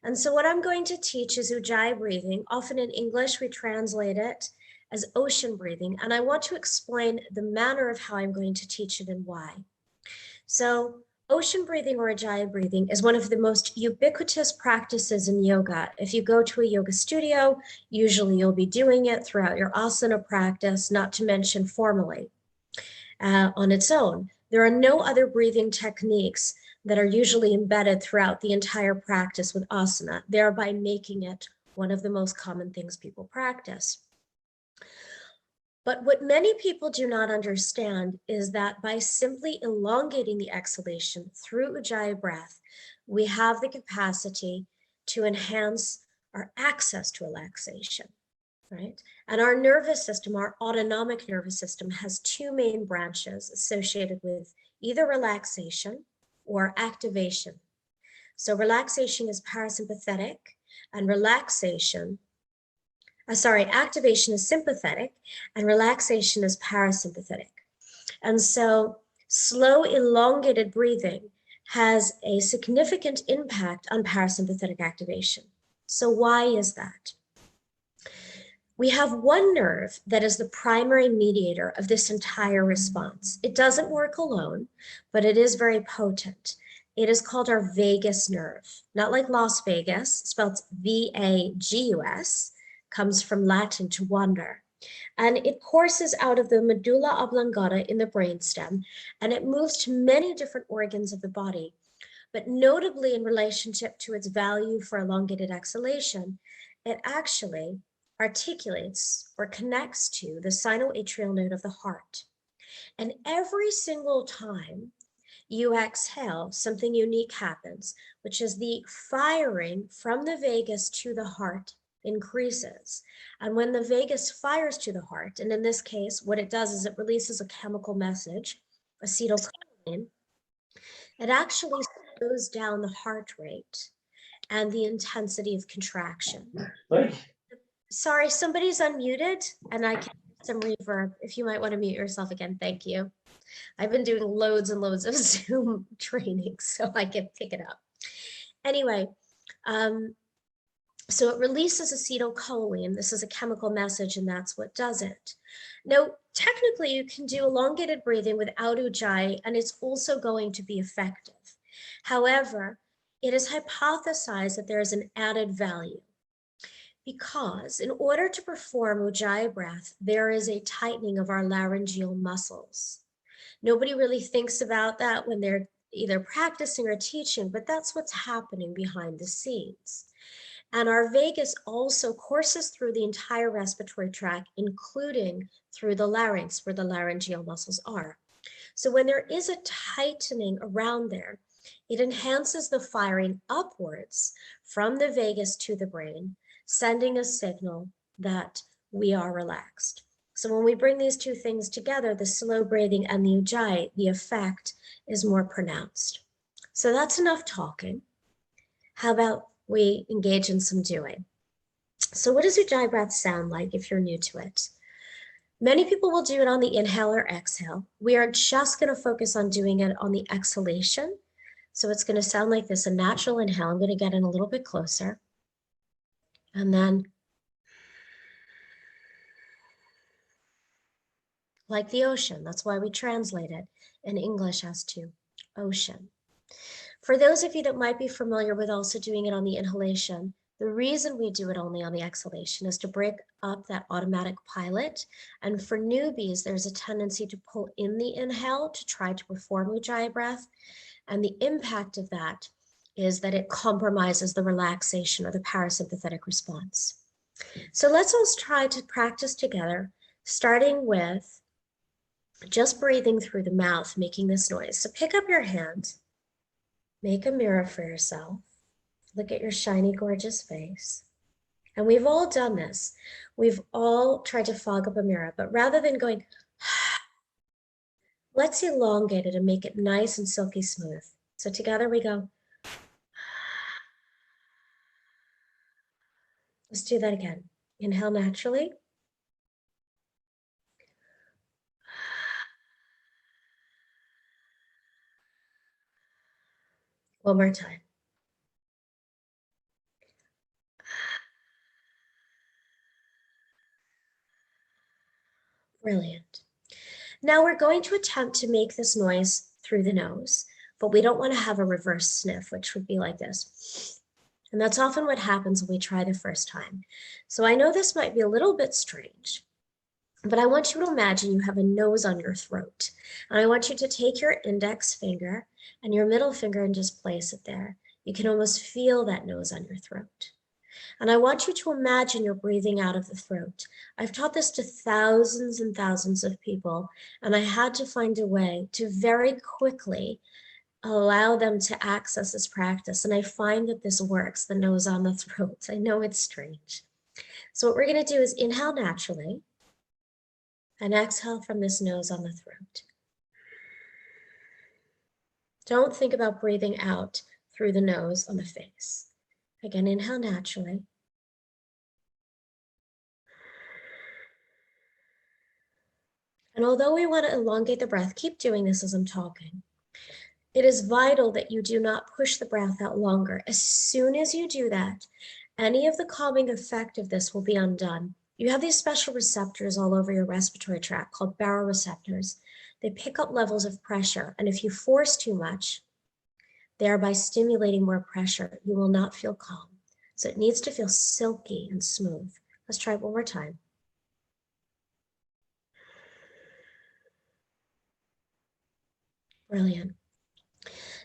And so what I'm going to teach is Ujjayi breathing. Often in English, we translate it as ocean breathing, and I want to explain the manner of how I'm going to teach it and why. So ocean breathing or Ujjayi breathing is one of the most ubiquitous practices in yoga. If you go to a yoga studio, usually you'll be doing it throughout your asana practice, not to mention formally on its own. There are no other breathing techniques that are usually embedded throughout the entire practice with asana, thereby making it one of the most common things people practice. But what many people do not understand is that by simply elongating the exhalation through Ujjayi breath, we have the capacity to enhance our access to relaxation, right? And our nervous system, our autonomic nervous system, has two main branches associated with either relaxation or activation. So relaxation is parasympathetic, and activation is sympathetic and relaxation is parasympathetic. And so slow, elongated breathing has a significant impact on parasympathetic activation. So why is that? We have one nerve that is the primary mediator of this entire response. It doesn't work alone, but it is very potent. It is called our vagus nerve, not like Las Vegas, spelled V-A-G-U-S, comes from Latin to wander. And it courses out of the medulla oblongata in the brainstem, and it moves to many different organs of the body. But notably in relationship to its value for elongated exhalation, it actually articulates or connects to the sinoatrial node of the heart. And every single time you exhale, something unique happens, which is the firing from the vagus to the heart increases. And when the vagus fires to the heart, and in this case, what it does is it releases a chemical message, acetylcholine, it actually slows down the heart rate and the intensity of contraction. Sorry, somebody's unmuted and I can hear some reverb. If you might want to mute yourself again, thank you. I've been doing loads and loads of Zoom training, so I can pick it up. Anyway, so it releases acetylcholine. This is a chemical message, and that's what does it. Now, technically, you can do elongated breathing without Ujjayi, and it's also going to be effective. However, it is hypothesized that there is an added value, because in order to perform Ujjayi breath, there is a tightening of our laryngeal muscles. Nobody really thinks about that when they're either practicing or teaching, but that's what's happening behind the scenes. And our vagus also courses through the entire respiratory tract, including through the larynx, where the laryngeal muscles are. So when there is a tightening around there, it enhances the firing upwards from the vagus to the brain, sending a signal that we are relaxed. So when we bring these two things together, the slow breathing and the Ujjayi, the effect is more pronounced. So that's enough talking. How about we engage in some doing? So what does Ujjayi breath sound like if you're new to it? Many people will do it on the inhale or exhale. We are just going to focus on doing it on the exhalation. So it's going to sound like this, a natural inhale. I'm going to get in a little bit closer. And then like the ocean. That's why we translate it in English as to ocean. For those of you that might be familiar with also doing it on the inhalation, the reason we do it only on the exhalation is to break up that automatic pilot. And for newbies, there's a tendency to pull in the inhale to try to perform Ujjayi breath. And the impact of that is that it compromises the relaxation or the parasympathetic response. So let's all try to practice together, starting with just breathing through the mouth, making this noise. So pick up your hand, make a mirror for yourself, look at your shiny, gorgeous face. And we've all done this. We've all tried to fog up a mirror, but rather than going, let's elongate it and make it nice and silky smooth. So together we go. Let's do that again. Inhale naturally. One more time. Brilliant. Now we're going to attempt to make this noise through the nose, but we don't want to have a reverse sniff, which would be like this. And that's often what happens when we try the first time. So I know this might be a little bit strange, but I want you to imagine you have a nose on your throat. And I want you to take your index finger and your middle finger and just place it there. You can almost feel that nose on your throat. And I want you to imagine you're breathing out of the throat. I've taught this to thousands and thousands of people, and I had to find a way to very quickly allow them to access this practice. And I find that this works, the nose on the throat. I know it's strange. So what we're going to do is inhale naturally and exhale from this nose on the throat. Don't think about breathing out through the nose on the face. Again, inhale naturally. And although we want to elongate the breath, keep doing this as I'm talking. It is vital that you do not push the breath out longer. As soon as you do that, any of the calming effect of this will be undone. You have these special receptors all over your respiratory tract called baroreceptors. They pick up levels of pressure, and if you force too much, thereby stimulating more pressure, you will not feel calm. So it needs to feel silky and smooth. Let's try it one more time. Brilliant.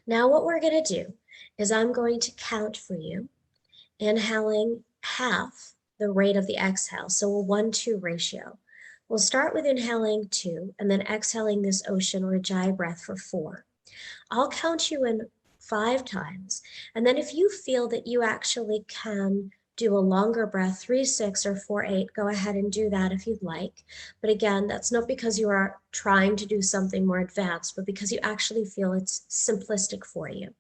Now what we're going to do is I'm going to count for you, inhaling half the rate of the exhale, so a 1-2 ratio. We'll start with inhaling 2 and then exhaling this ocean or Ujjayi breath for 4. I'll count you in 5 times, and then if you feel that you actually can do a longer breath, 3, 6, or 4, 8, go ahead and do that if you'd like. But again, that's not because you are trying to do something more advanced, but because you actually feel it's simplistic for you.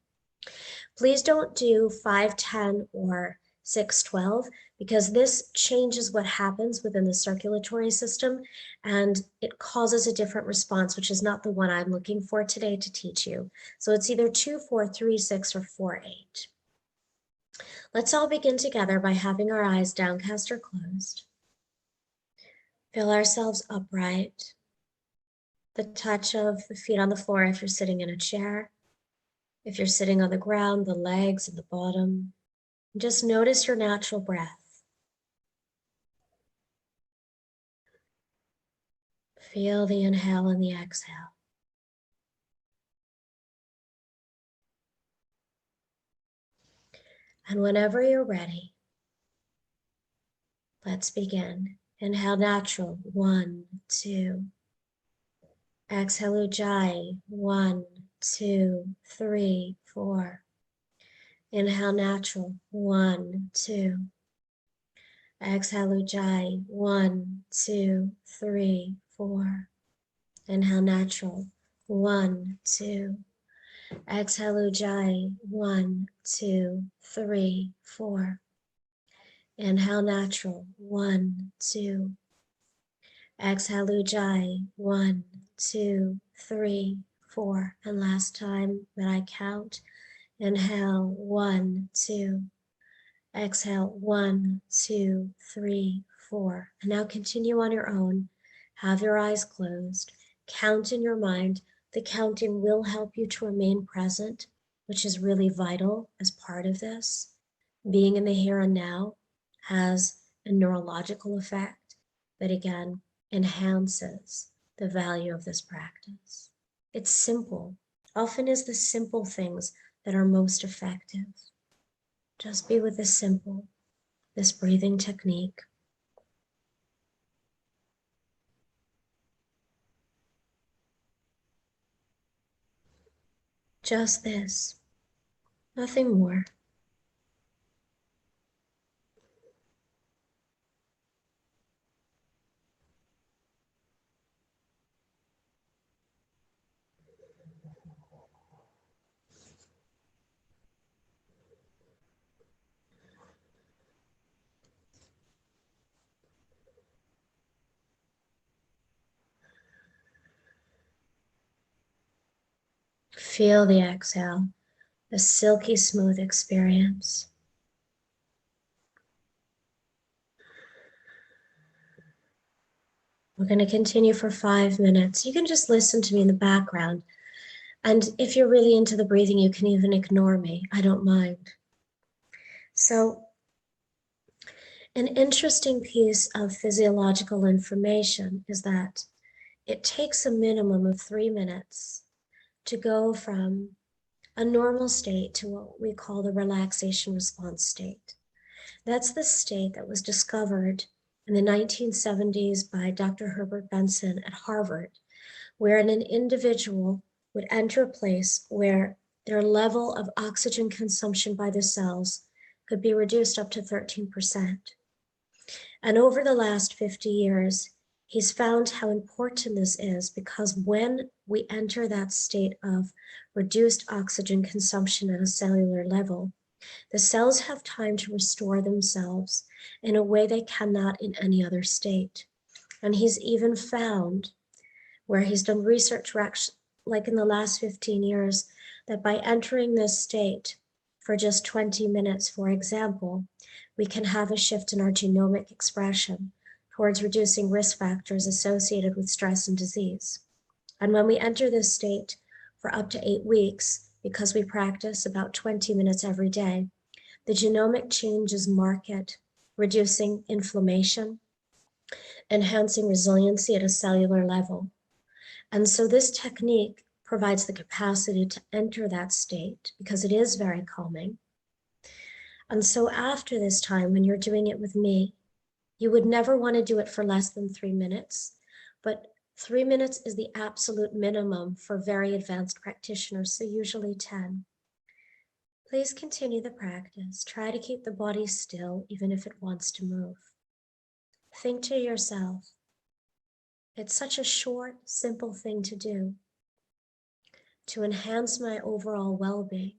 Please don't do 5, 10, or 6, 12, because this changes what happens within the circulatory system, and it causes a different response, which is not the one I'm looking for today to teach you. So it's either 2, 4, 3, 6, or 4, 8. Let's all begin together by having our eyes downcast or closed. Feel ourselves upright. The touch of the feet on the floor if you're sitting in a chair. If you're sitting on the ground, the legs and the bottom. Just notice your natural breath. Feel the inhale and the exhale. And whenever you're ready, let's begin. Inhale natural, 1, 2. Exhale Ujjayi, 1, 2, 3, 4. Inhale natural, 1, 2. Exhale Ujjayi, 1, 2, 3, 4. Inhale natural, 1, 2. Exhale Ujjayi, 1, 2, 3, 4. Inhale natural, 1, 2. Exhale Ujjayi, 1, 2, 3, 4. And last time that I count, inhale 1, 2. Exhale 1, 2, 3, 4. And now continue on your own. Have your eyes closed. Count in your mind. The counting will help you to remain present, which is really vital as part of this. Being in the here and now has a neurological effect, but again, enhances the value of this practice. It's simple. Often is the simple things that are most effective. Just be with the simple, this breathing technique. Just this, nothing more. Feel the exhale, the silky smooth experience. We're going to continue for 5 minutes. You can just listen to me in the background. And if you're really into the breathing, you can even ignore me. I don't mind. So, an interesting piece of physiological information is that it takes a minimum of 3 minutes to go from a normal state to what we call the relaxation response state. That's the state that was discovered in the 1970s by Dr. Herbert Benson at Harvard, where an individual would enter a place where their level of oxygen consumption by the cells could be reduced up to 13%. And over the last 50 years, he's found how important this is, because when we enter that state of reduced oxygen consumption at a cellular level, the cells have time to restore themselves in a way they cannot in any other state. And he's even found, where he's done research like in the last 15 years, that by entering this state for just 20 minutes, for example, we can have a shift in our genomic expression towards reducing risk factors associated with stress and disease. And when we enter this state for up to 8 weeks, because we practice about 20 minutes every day, the genomic change is marked, reducing inflammation, enhancing resiliency at a cellular level. And so this technique provides the capacity to enter that state because it is very calming. And so after this time, when you're doing it with me, you would never want to do it for less than 3 minutes, but 3 minutes is the absolute minimum for very advanced practitioners, so usually 10. Please continue the practice. Try to keep the body still, even if it wants to move. Think to yourself, it's such a short, simple thing to do to enhance my overall well-being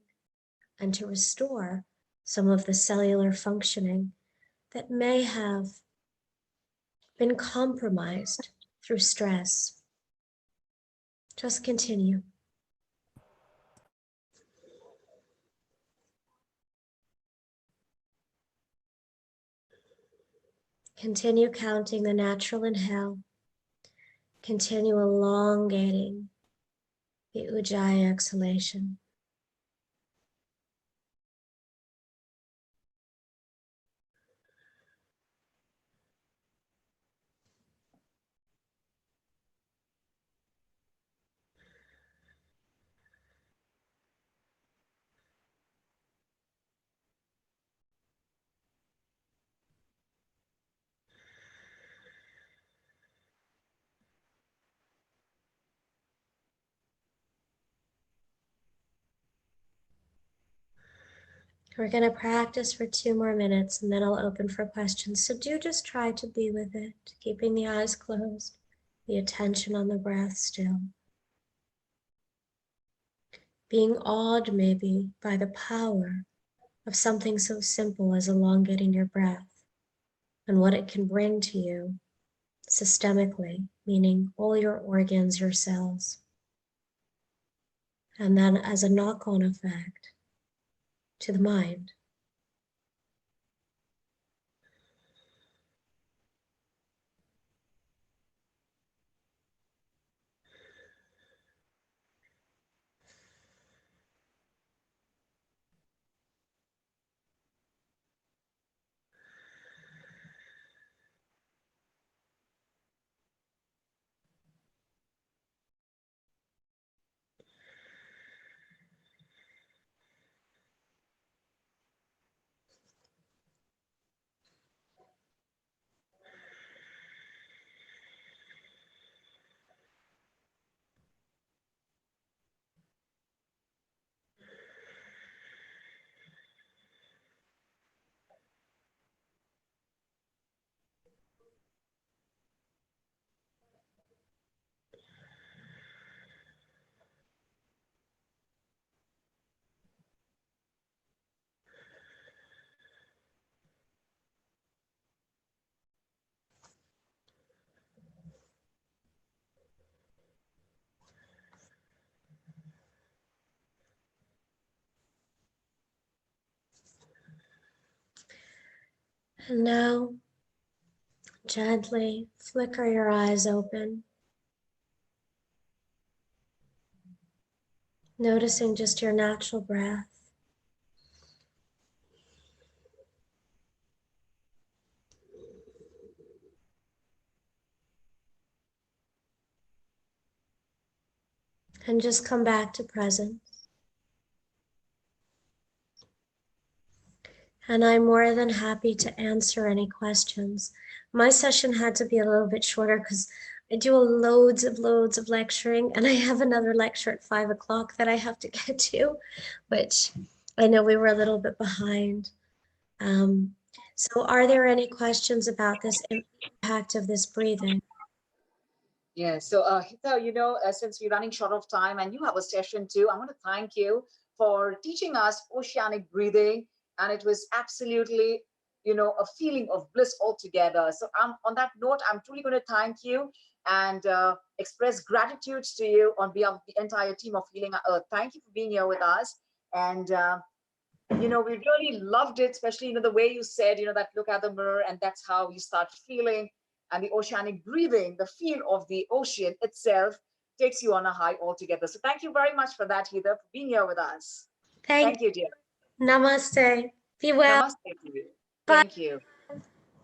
and to restore some of the cellular functioning that may have been compromised through stress. Just continue. Continue counting the natural inhale. Continue elongating the Ujjayi exhalation. We're going to practice for 2 more minutes and then I'll open for questions. So do just try to be with it, keeping the eyes closed, the attention on the breath still. Being awed maybe by the power of something so simple as elongating your breath and what it can bring to you systemically, meaning all your organs, your cells. And then as a knock-on effect to the mind. And now, gently flicker your eyes open, noticing just your natural breath. And just come back to presence. And I'm more than happy to answer any questions. My session had to be a little bit shorter because I do loads of lecturing, and I have another lecture at 5 o'clock that I have to get to, which I know we were a little bit behind. So are there any questions about this impact of this breathing? Yeah, so Hita, since we're running short of time and you have a session too, I want to thank you for teaching us oceanic breathing. And it was absolutely, a feeling of bliss altogether. So on that note, I'm truly going to thank you and express gratitude to you on behalf of the entire team of Healing Our Earth. Thank you for being here with us. And, we really loved it, especially, the way you said, that look at the mirror and that's how you start feeling. And the oceanic breathing, the feel of the ocean itself takes you on a high altogether. So thank you very much for that, Heather, for being here with us. Thank you, dear. Namaste. Be well. Namaste to you. Thank you.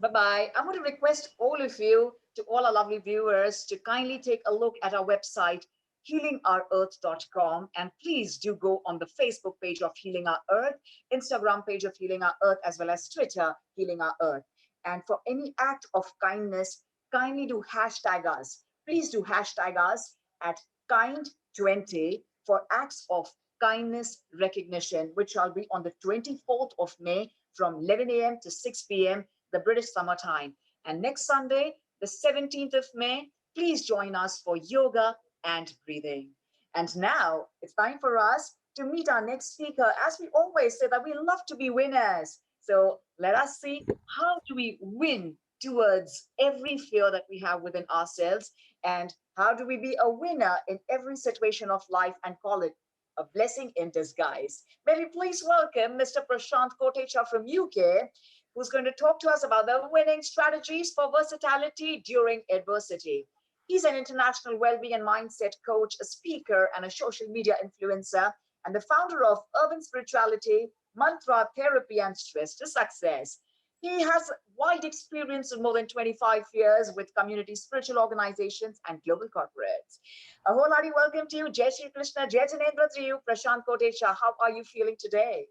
Bye-bye. I'm going to request all of you, to all our lovely viewers, to kindly take a look at our website, healingourearth.com. And please do go on the Facebook page of Healing Our Earth, Instagram page of Healing Our Earth, as well as Twitter, Healing Our Earth. And for any act of kindness, kindly do hashtag us. Please do hashtag us at kind20 for acts of kindness recognition, which shall be on the 24th of May from 11 a.m. to 6 p.m., the British summer time. And next Sunday, the 17th of May, please join us for yoga and breathing. And now it's time for us to meet our next speaker. As we always say that we love to be winners. So let us see, how do we win towards every fear that we have within ourselves? And how do we be a winner in every situation of life and call it a blessing in disguise? May we please welcome Mr. Prashant Kotecha from UK, who's going to talk to us about the winning strategies for versatility during adversity. He's an international well-being and mindset coach, a speaker, and a social media influencer, and the founder of Urban Spirituality, Mantra Therapy, and Stress to Success. He has wide experience of more than 25 years with community spiritual organizations and global corporates. A wholehearty welcome to you, Jai Shri Krishna, Jai Jinendra to you, Prashant Kotecha. How are you feeling today?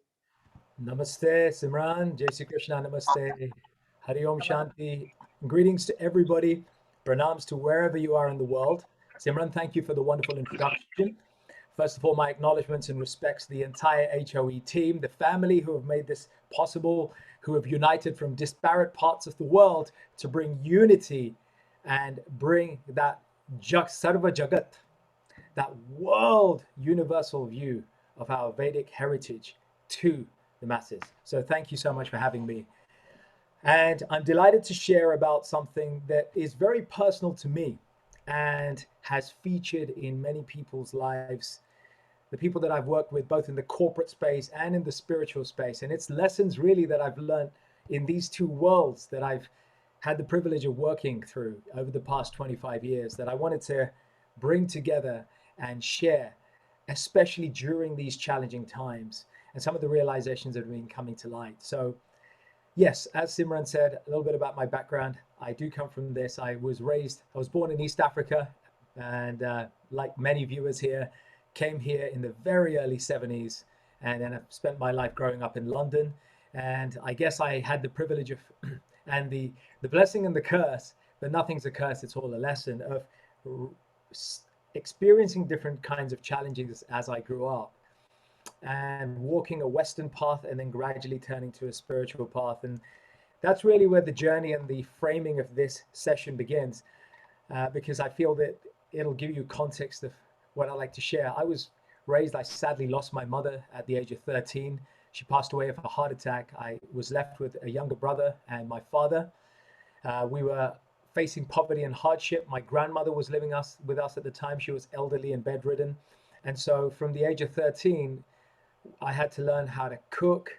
Namaste, Simran. Jai Shri Krishna, namaste. Hari Om Shanti. Greetings to everybody. Pranams to wherever you are in the world. Simran, thank you for the wonderful introduction. First of all, my acknowledgements and respects to the entire HOE team, the family who have made this possible, who have united from disparate parts of the world to bring unity and bring that Sarva Jagat, that world universal view of our Vedic heritage to the masses. So thank you so much for having me. And I'm delighted to share about something that is very personal to me and has featured in many people's lives, the people that I've worked with, both in the corporate space and in the spiritual space. And it's lessons really that I've learned in these two worlds that I've had the privilege of working through over the past 25 years that I wanted to bring together and share, especially during these challenging times, and some of the realizations that have been coming to light. So yes, as Simran said, a little bit about my background. I do come from this. I was born in East Africa, and like many viewers here, came here in the very early 70s, and then I've spent my life growing up in London. And I guess I had the privilege of, and the blessing and the curse, but nothing's a curse, it's all a lesson, of experiencing different kinds of challenges as I grew up, and walking a Western path and then gradually turning to a spiritual path. And that's really where the journey and the framing of this session begins, because I feel that it'll give you context of what I like to share. I was raised, I sadly lost my mother at the age of 13. She passed away of a heart attack. I was left with a younger brother and my father. We were facing poverty and hardship. My grandmother was living with us at the time. She was elderly and bedridden. And so from the age of 13, I had to learn how to cook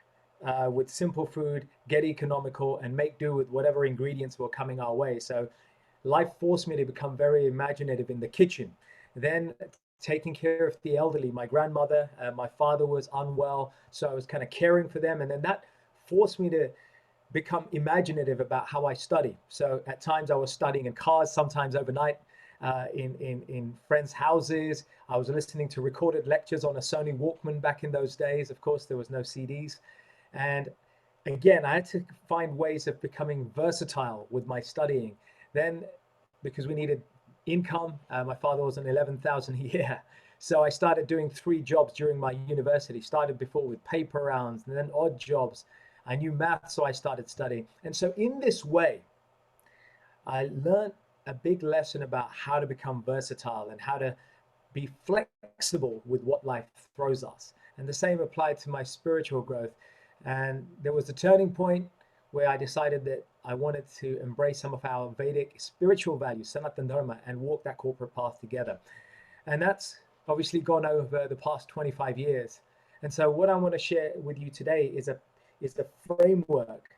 with simple food, get economical, and make do with whatever ingredients were coming our way. So life forced me to become very imaginative in the kitchen. Then taking care of the elderly, my grandmother, my father was unwell, so I was kind of caring for them. And then that forced me to become imaginative about how I study. So at times I was studying in cars, sometimes overnight in friends' houses. I was listening to recorded lectures on a Sony Walkman back in those days. Of course, there was no CDs. And again, I had to find ways of becoming versatile with my studying. Then, because we needed income, my father was on 11,000 a year. So I started doing 3 jobs during my university. Started before with paper rounds and then odd jobs. I knew math, so I started studying. And so in this way, I learned a big lesson about how to become versatile and how to be flexible with what life throws us. And the same applied to my spiritual growth. And there was a turning point where I decided that I wanted to embrace some of our Vedic spiritual values, Sanatana Dharma, and walk that corporate path together. And that's obviously gone over the past 25 years. And so what I want to share with you today is the framework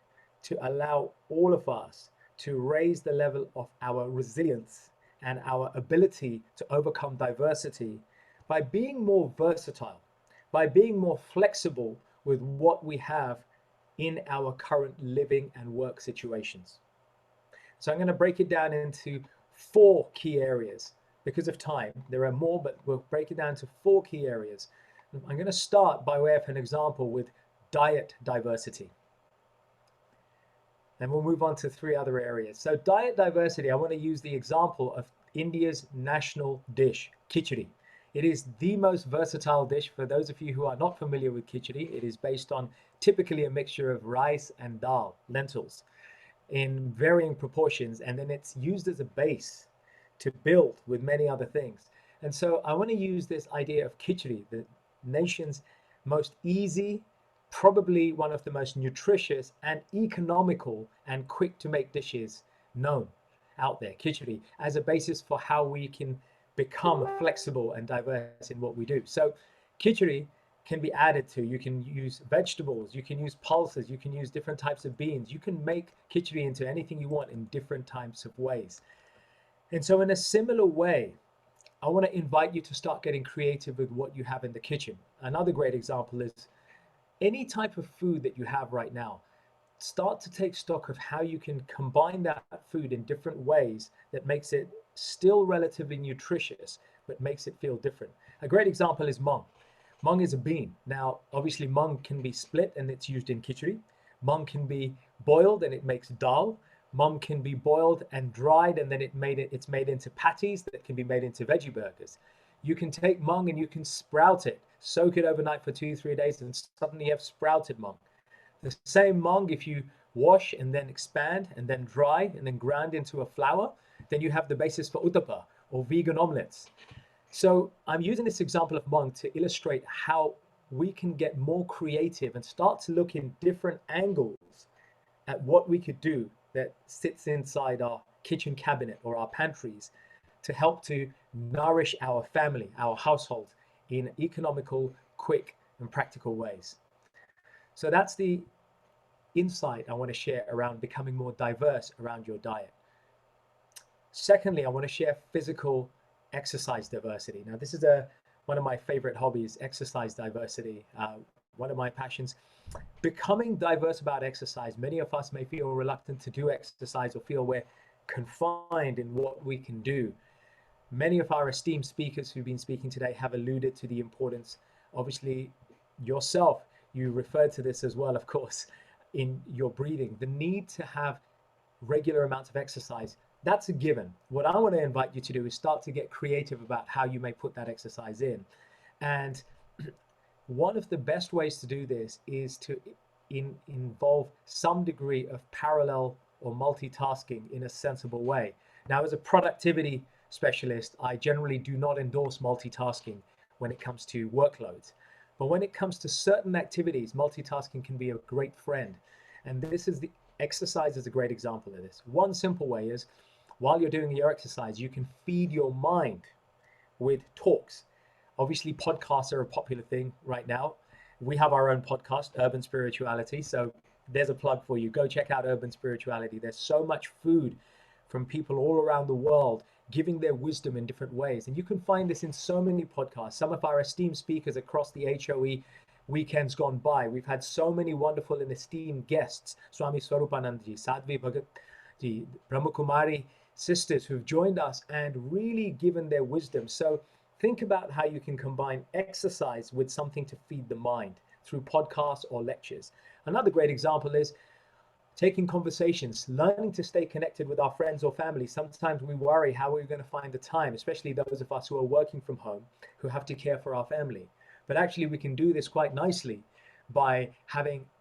to allow all of us to raise the level of our resilience and our ability to overcome diversity by being more versatile, by being more flexible with what we have in our current living and work situations. So I'm going to break it down into 4 key areas, because of time. There are more, but we'll break it down to 4 key areas. I'm going to start by way of an example with diet diversity. Then we'll move on to 3 other areas. So diet diversity, I want to use the example of India's national dish, khichdi. It is the most versatile dish. For those of you who are not familiar with khichdi, it is based on typically a mixture of rice and dal, lentils, in varying proportions, and then it's used as a base to build with many other things. And so I want to use this idea of khichdi, the nation's most easy, probably one of the most nutritious and economical and quick to make dishes known out there, khichdi, as a basis for how we can become flexible and diverse in what we do. So khichdi can be added to, you can use vegetables, you can use pulses, you can use different types of beans, you can make khichdi into anything you want in different types of ways. And so in a similar way, I want to invite you to start getting creative with what you have in the kitchen. Another great example is any type of food that you have right now. Start to take stock of how you can combine that food in different ways that makes it still relatively nutritious, but makes it feel different. A great example is mung. Mung is a bean. Now, obviously mung can be split and it's used in khichdi. Mung can be boiled and it makes dal. Mung can be boiled and dried and then it's made into patties that can be made into veggie burgers. You can take mung and you can sprout it, soak it overnight for 2-3 days, and suddenly you have sprouted mung. The same mung, if you wash and then expand and then dry and then grind into a flour, then you have the basis for uttapa or vegan omelets. So I'm using this example of mung to illustrate how we can get more creative and start to look in different angles at what we could do that sits inside our kitchen cabinet or our pantries to help to nourish our family, our household in economical, quick, and practical ways. So that's the insight I want to share around becoming more diverse around your diet. Secondly, I want to share physical exercise diversity. Now, this is one of my favorite hobbies, exercise diversity, one of my passions. Becoming diverse about exercise. Many of us may feel reluctant to do exercise or feel we're confined in what we can do. Many of our esteemed speakers who've been speaking today have alluded to the importance, obviously yourself, you referred to this as well, of course, in your breathing, the need to have regular amounts of exercise. That's a given. What I want to invite you to do is start to get creative about how you may put that exercise in. And one of the best ways to do this is to involve some degree of parallel or multitasking in a sensible way. Now, as a productivity specialist, I generally do not endorse multitasking when it comes to workloads. But when it comes to certain activities, multitasking can be a great friend. And exercise is a great example of this. One simple way is, while you're doing your exercise, you can feed your mind with talks. Obviously, podcasts are a popular thing right now. We have our own podcast, Urban Spirituality. So there's a plug for you. Go check out Urban Spirituality. There's so much food from people all around the world giving their wisdom in different ways. And you can find this in so many podcasts. Some of our esteemed speakers across the HOE weekends gone by, we've had so many wonderful and esteemed guests. Swami Swarupanandaji, Sadhvi Bhagatji, Brahmakumari sisters who've joined us and really given their wisdom. So think about how you can combine exercise with something to feed the mind through podcasts or lectures. Another great example is taking conversations, learning to stay connected with our friends or family. Sometimes we worry how we're going to find the time, especially those of us who are working from home, who have to care for our family. But actually we can do this quite nicely by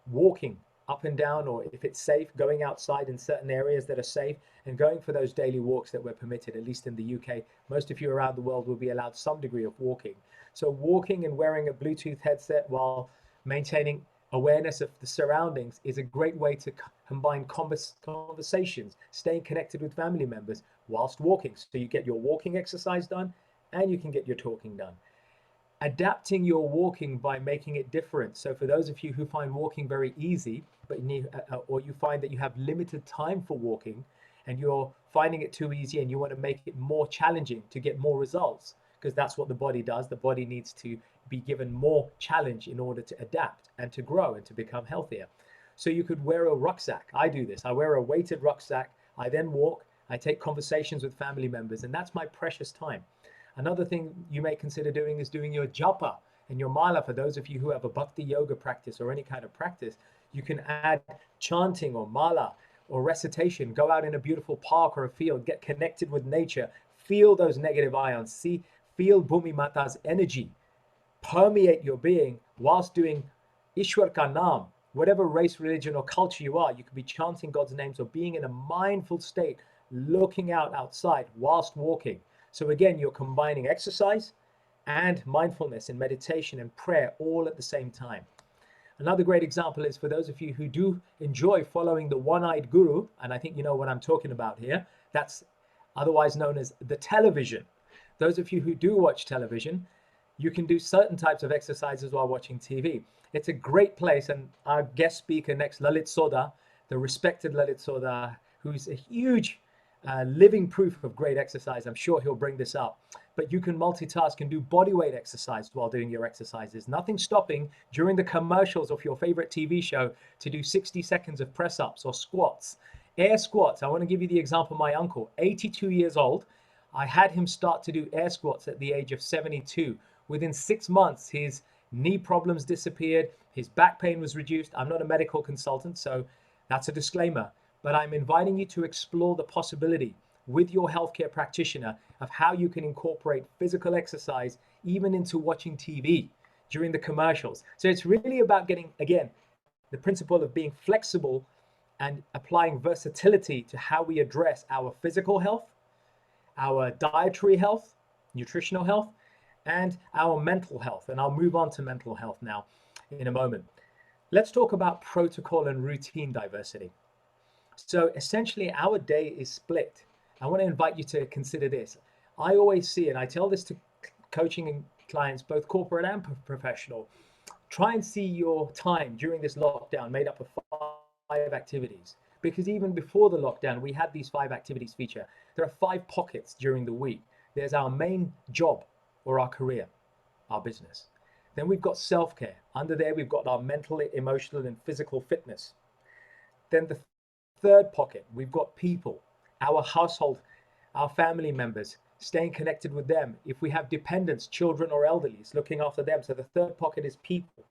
walking up and down, or if it's safe, going outside in certain areas that are safe and going for those daily walks that we're permitted, at least in the UK. Most of you around the world will be allowed some degree of walking. So walking and wearing a Bluetooth headset while maintaining awareness of the surroundings is a great way to combine conversations, staying connected with family members whilst walking. So you get your walking exercise done and you can get your talking done. Adapting your walking by making it different. So for those of you who find walking very easy, but or you find that you have limited time for walking and you're finding it too easy and you want to make it more challenging to get more results, because that's what the body does. The body needs to be given more challenge in order to adapt and to grow and to become healthier. So you could wear a rucksack. I do this. I wear a weighted rucksack. I then walk. I take conversations with family members, and that's my precious time. Another thing you may consider doing is doing your japa and your mala. For those of you who have a bhakti yoga practice or any kind of practice, you can add chanting or mala or recitation. Go out in a beautiful park or a field, get connected with nature, feel those negative ions, feel Bhumi Mata's energy permeate your being whilst doing Ishwar Ka Naam. Whatever race, religion, or culture you are, you could be chanting God's names or being in a mindful state, looking out outside whilst walking. So again, you're combining exercise and mindfulness and meditation and prayer all at the same time. Another great example is for those of you who do enjoy following the one-eyed guru, and I think you know what I'm talking about here, that's otherwise known as the television. Those of you who do watch television, you can do certain types of exercises while watching TV. It's a great place, and our guest speaker next, Lalit Soda, the respected Lalit Soda, who's a huge living proof of great exercise. I'm sure he'll bring this up. But you can multitask and do body weight exercise while doing your exercises. Nothing stopping during the commercials of your favorite TV show to do 60 seconds of press-ups or squats. Air squats. I want to give you the example of my uncle, 82 years old. I had him start to do air squats at the age of 72. Within 6 months, his knee problems disappeared. His back pain was reduced. I'm not a medical consultant, so that's a disclaimer. But I'm inviting you to explore the possibility with your healthcare practitioner of how you can incorporate physical exercise even into watching TV during the commercials. So it's really about getting, again, the principle of being flexible and applying versatility to how we address our physical health, our dietary health, nutritional health, and our mental health. And I'll move on to mental health now in a moment. Let's talk about protocol and routine diversity. So essentially our day is split. I want to invite you to consider this. I always see, and I tell this to coaching clients, both corporate and professional, try and see your time during this lockdown made up of 5 activities. Because even before the lockdown, we had these 5 activities feature. There are 5 pockets during the week. There's our main job or our career, our business. Then we've got self-care. Under there, we've got our mental, emotional, and physical fitness. Then the third pocket, we've got people, our household, our family members, staying connected with them. If we have dependents, children or elderlies, looking after them. So the third pocket is people.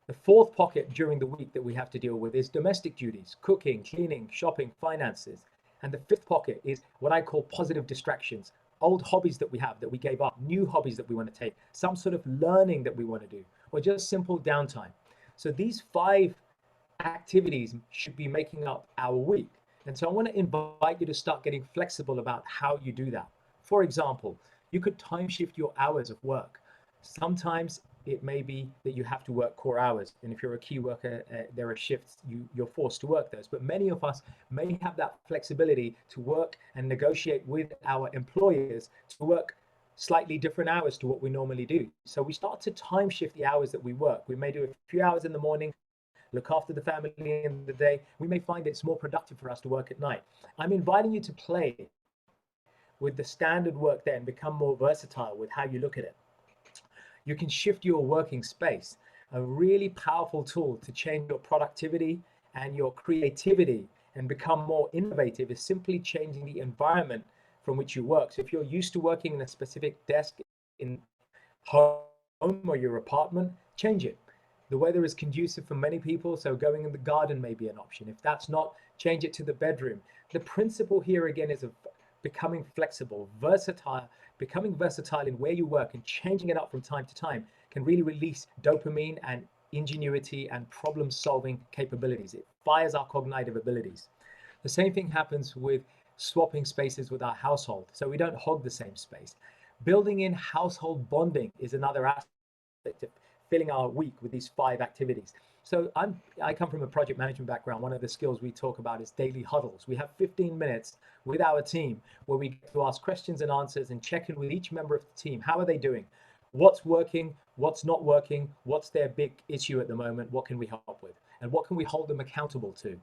The fourth pocket during the week that we have to deal with is domestic duties, cooking, cleaning, shopping, finances. And the fifth pocket is what I call positive distractions, old hobbies that we have that we gave up, new hobbies that we want to take, some sort of learning that we want to do, or just simple downtime. So these 5 activities should be making up our week. And so I want to invite you to start getting flexible about how you do that. For example, you could time shift your hours of work. Sometimes it may be that you have to work core hours. And if you're a key worker, there are shifts, you're forced to work those. But many of us may have that flexibility to work and negotiate with our employers to work slightly different hours to what we normally do. So we start to time shift the hours that we work. We may do a few hours in the morning, look after the family in the day. We may find it's more productive for us to work at night. I'm inviting you to play with the standard work there and become more versatile with how you look at it. You can shift your working space. A really powerful tool to change your productivity and your creativity and become more innovative is simply changing the environment from which you work. So if you're used to working in a specific desk in home or your apartment, change it. The weather is conducive for many people, so going in the garden may be an option. If that's not, change it to the bedroom. The principle here again is of becoming flexible, versatile, becoming versatile in where you work and changing it up from time to time can really release dopamine and ingenuity and problem-solving capabilities. It fires our cognitive abilities. The same thing happens with swapping spaces with our household, so we don't hog the same space. Building in household bonding is another aspect of filling our week with these 5 activities. So I come from a project management background. One of the skills we talk about is daily huddles. We have 15 minutes with our team where we get to ask questions and answers and check in with each member of the team. How are they doing? What's working? What's not working? What's their big issue at the moment? What can we help with? And what can we hold them accountable to?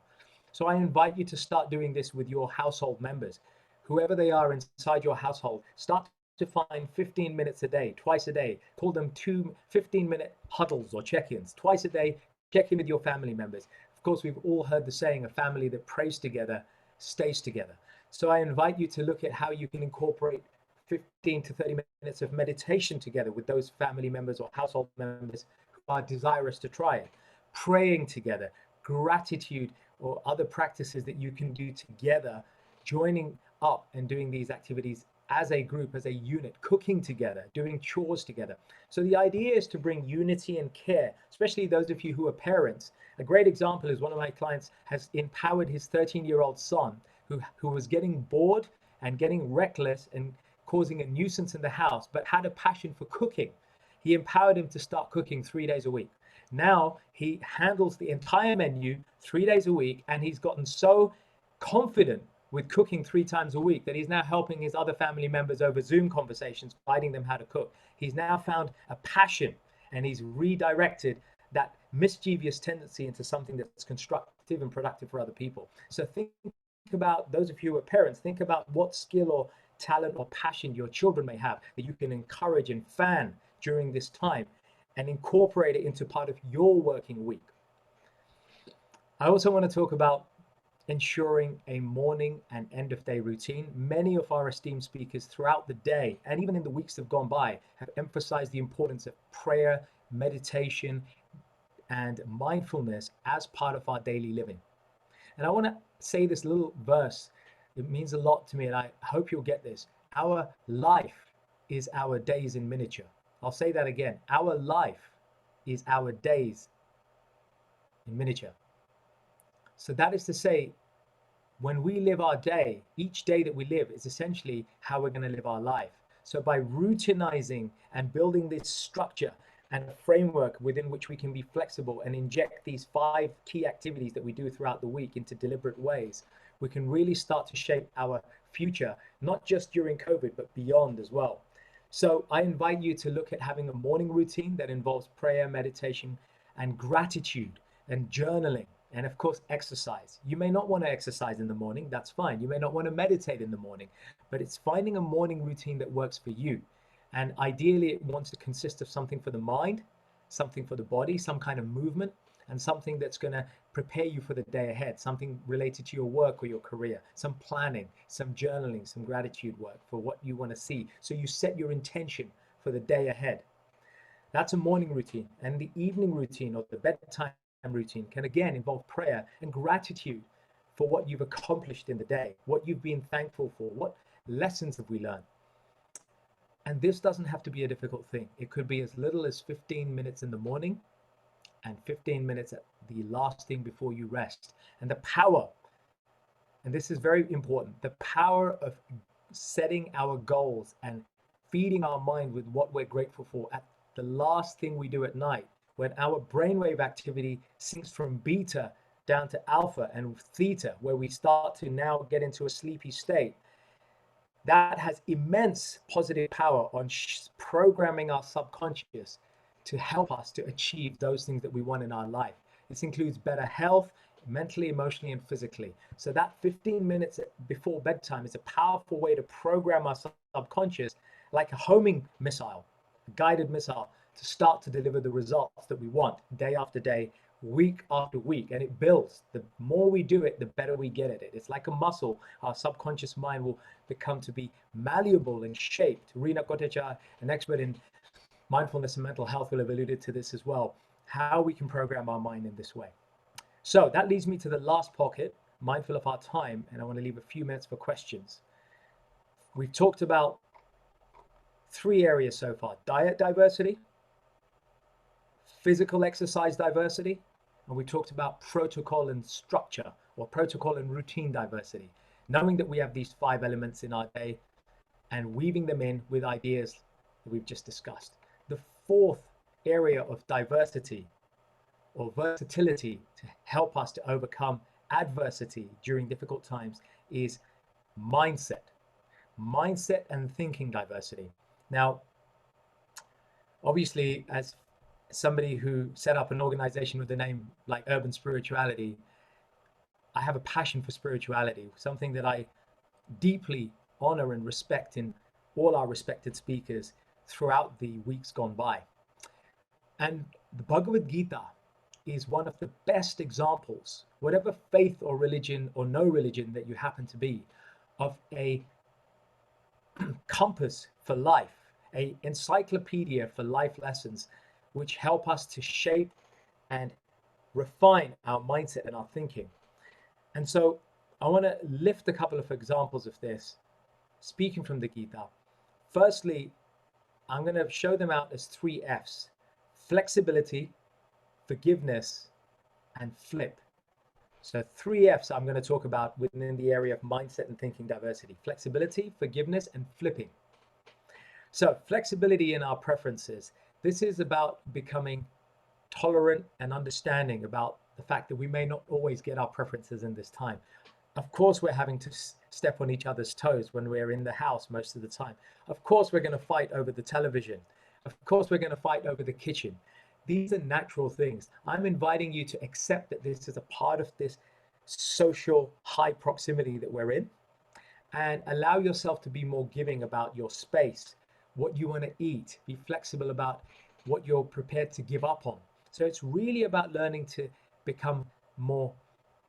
So I invite you to start doing this with your household members. Whoever they are inside your household, start to find 15 minutes a day, twice a day. Call them 2 15-minute huddles or check-ins. Twice a day, check in with your family members. Of course, we've all heard the saying, a family that prays together stays together. So I invite you to look at how you can incorporate 15 to 30 minutes of meditation together with those family members or household members who are desirous to try it. Praying together, gratitude, or other practices that you can do together, joining up and doing these activities as a group, as a unit, cooking together, doing chores together. So the idea is to bring unity and care, especially those of you who are parents. A great example is one of my clients has empowered his 13-year-old son who was getting bored and getting reckless and causing a nuisance in the house, but had a passion for cooking. He empowered him to start cooking 3 days a week. Now he handles the entire menu 3 days a week, and he's gotten so confident with cooking 3 times a week that he's now helping his other family members over Zoom conversations, guiding them how to cook. He's now found a passion, and he's redirected that mischievous tendency into something that's constructive and productive for other people. So think about, those of you who are parents, think about what skill or talent or passion your children may have that you can encourage and fan during this time and incorporate it into part of your working week. I also want to talk about ensuring a morning and end of day routine. Many of our esteemed speakers throughout the day and even in the weeks that have gone by have emphasized the importance of prayer, meditation, and mindfulness as part of our daily living. And I want to say this little verse. It means a lot to me, and I hope you'll get this. Our life is our days in miniature. I'll say that again. Our life is our days in miniature. So that is to say, when we live our day, each day that we live is essentially how we're going to live our life. So by routinizing and building this structure and a framework within which we can be flexible and inject these 5 key activities that we do throughout the week into deliberate ways, we can really start to shape our future, not just during COVID, but beyond as well. So I invite you to look at having a morning routine that involves prayer, meditation, and gratitude, and journaling, and of course, exercise. You may not want to exercise in the morning, that's fine. You may not want to meditate in the morning, but it's finding a morning routine that works for you. And ideally, it wants to consist of something for the mind, something for the body, some kind of movement, and something that's going to prepare you for the day ahead, something related to your work or your career, some planning, some journaling, some gratitude work for what you want to see. So you set your intention for the day ahead. That's a morning routine. And the evening routine or the bedtime routine can again involve prayer and gratitude for what you've accomplished in the day, what you've been thankful for, what lessons have we learned. And this doesn't have to be a difficult thing. It could be as little as 15 minutes in the morning and 15 minutes at the last thing before you rest. And the power, and this is very important, the power of setting our goals and feeding our mind with what we're grateful for at the last thing we do at night, when our brainwave activity sinks from beta down to alpha and theta, where we start to now get into a sleepy state. That has immense positive power on programming our subconscious to help us to achieve those things that we want in our life. This includes better health, mentally, emotionally, and physically. So that 15 minutes before bedtime is a powerful way to program our subconscious like a homing missile, a guided missile, to start to deliver the results that we want day after day, week after week, and it builds. The more we do it, the better we get at it. It's like a muscle. Our subconscious mind will become to be malleable and shaped. Rina Kotecha, an expert in mindfulness and mental health, will have alluded to this as well, how we can program our mind in this way. So that leads me to the last pocket, mindful of our time, and I want to leave a few minutes for questions. We've talked about 3 areas so far: diet diversity, physical exercise diversity, and we talked about protocol and structure, or protocol and routine diversity, knowing that we have these 5 elements in our day and weaving them in with ideas that we've just discussed. The 4th area of diversity or versatility to help us to overcome adversity during difficult times is mindset and thinking diversity. Now, obviously, as somebody who set up an organization with a name like Urban Spirituality, I have a passion for spirituality, something that I deeply honor and respect in all our respected speakers throughout the weeks gone by. And the Bhagavad Gita is one of the best examples, whatever faith or religion or no religion that you happen to be, of a compass for life, a encyclopedia for life lessons, which help us to shape and refine our mindset and our thinking. And so I want to lift a couple of examples of this, speaking from the Gita. Firstly, I'm going to show them out as 3 F's: flexibility, forgiveness, and flip. So 3 F's I'm going to talk about within the area of mindset and thinking diversity: flexibility, forgiveness, and flipping. So flexibility in our preferences. This is about becoming tolerant and understanding about the fact that we may not always get our preferences in this time. Of course, we're having to step on each other's toes when we're in the house most of the time. Of course, we're going to fight over the television. Of course, we're going to fight over the kitchen. These are natural things. I'm inviting you to accept that this is a part of this social high proximity that we're in, and allow yourself to be more giving about your space, what you want to eat. Be flexible about what you're prepared to give up on. So it's really about learning to become more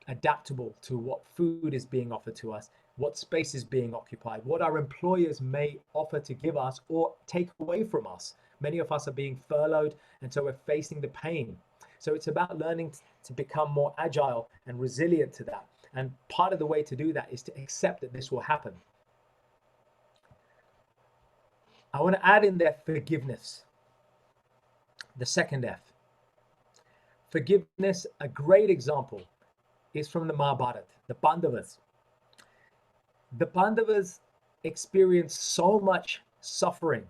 adaptable to what food is being offered to us, what space is being occupied, what our employers may offer to give us or take away from us. Many of us are being furloughed, and so we're facing the pain. So it's about learning to become more agile and resilient to that. And part of the way to do that is to accept that this will happen. I want to add in there forgiveness, the second F. Forgiveness, a great example, is from the Mahabharata, the Pandavas. The Pandavas experienced so much suffering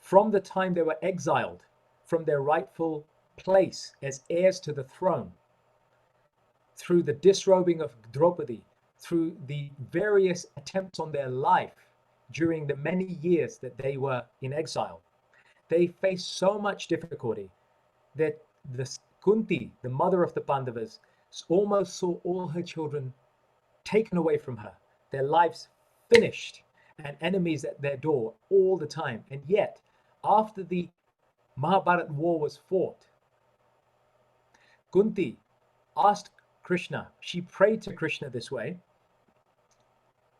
from the time they were exiled from their rightful place as heirs to the throne, through the disrobing of Draupadi, through the various attempts on their life during the many years that they were in exile. They faced so much difficulty that the Kunti, the mother of the Pandavas, almost saw all her children taken away from her, their lives finished, and enemies at their door all the time. And yet, after the Mahabharata war was fought, Kunti asked Krishna, she prayed to Krishna this way: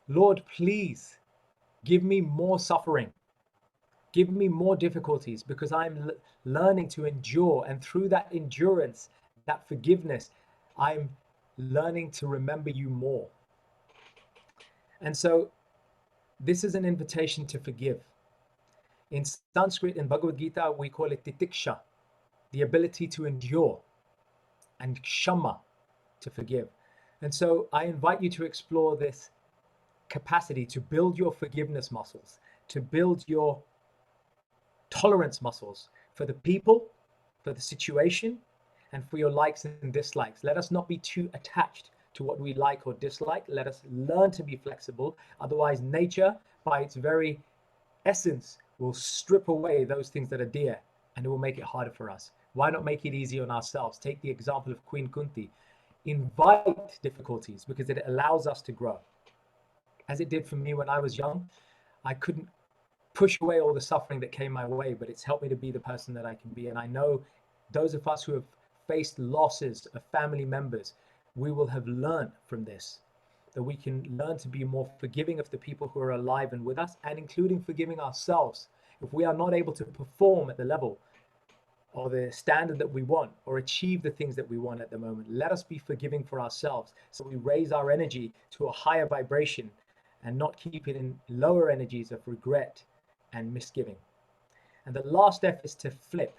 Lord, please give me more suffering, give me more difficulties, because I'm learning to endure. And through that endurance, that forgiveness, I'm learning to remember you more. And so this is an invitation to forgive. In Sanskrit, in Bhagavad Gita, we call it titiksha, the ability to endure, and kshama, to forgive. And so I invite you to explore this capacity to build your forgiveness muscles, to build your tolerance muscles for the people, for the situation, and for your likes and dislikes. Let us not be too attached to what we like or dislike. Let us learn to be flexible. Otherwise, nature, by its very essence, will strip away those things that are dear, and it will make it harder for us. Why not make it easy on ourselves? Take the example of Queen Kunti. Invite difficulties, because it allows us to grow. As it did for me when I was young, I couldn't push away all the suffering that came my way, but it's helped me to be the person that I can be. And I know those of us who have faced losses of family members, we will have learned from this, that we can learn to be more forgiving of the people who are alive and with us, and including forgiving ourselves. If we are not able to perform at the level or the standard that we want, or achieve the things that we want at the moment, let us be forgiving for ourselves, so we raise our energy to a higher vibration and not keep it in lower energies of regret and misgiving. And the last F is to flip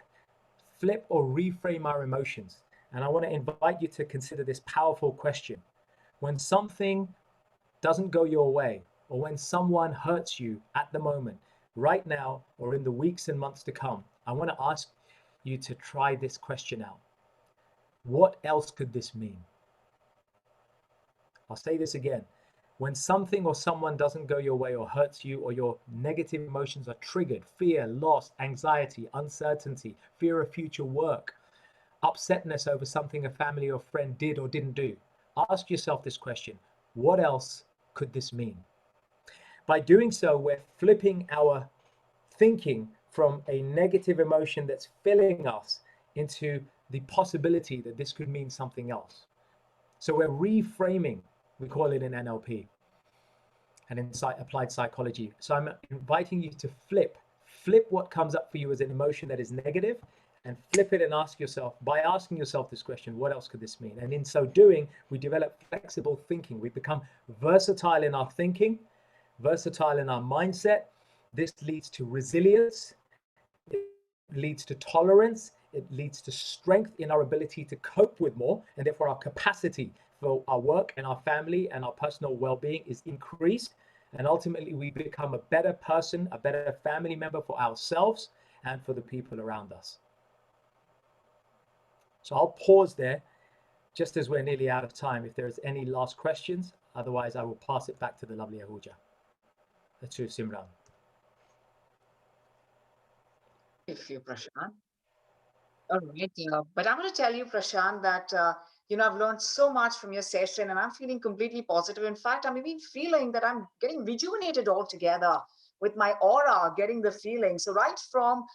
or reframe our emotions. And I want to invite you to consider this powerful question. When something doesn't go your way, or when someone hurts you at the moment, right now, or in the weeks and months to come, I want to ask you to try this question out. What else could this mean? I'll say this again. When something or someone doesn't go your way, or hurts you, or your negative emotions are triggered, fear, loss, anxiety, uncertainty, fear of future work, upsetness over something a family or friend did or didn't do, ask yourself this question: what else could this mean? By doing so, we're flipping our thinking from a negative emotion that's filling us into the possibility that this could mean something else. So we're reframing, we call it in NLP. and in applied psychology. So I'm inviting you to flip what comes up for you as an emotion that is negative, and flip it and ask yourself, by asking yourself this question, what else could this mean? And in so doing, we develop flexible thinking. We become versatile in our thinking, versatile in our mindset. This leads to resilience, it leads to tolerance, it leads to strength in our ability to cope with more, and therefore our capacity for our work and our family and our personal well-being is increased. And ultimately, we become a better person, a better family member for ourselves and for the people around us. So I'll pause there, just as we're nearly out of time, if there's any last questions. Otherwise, I will pass it back to the lovely Ahuja. To Simran. Thank you, Prashant. All right, but I'm going to tell you, Prashant, that I've learned so much from your session, and I'm feeling completely positive. In fact, I'm even feeling that I'm getting rejuvenated altogether with my aura, getting the feeling. So right from,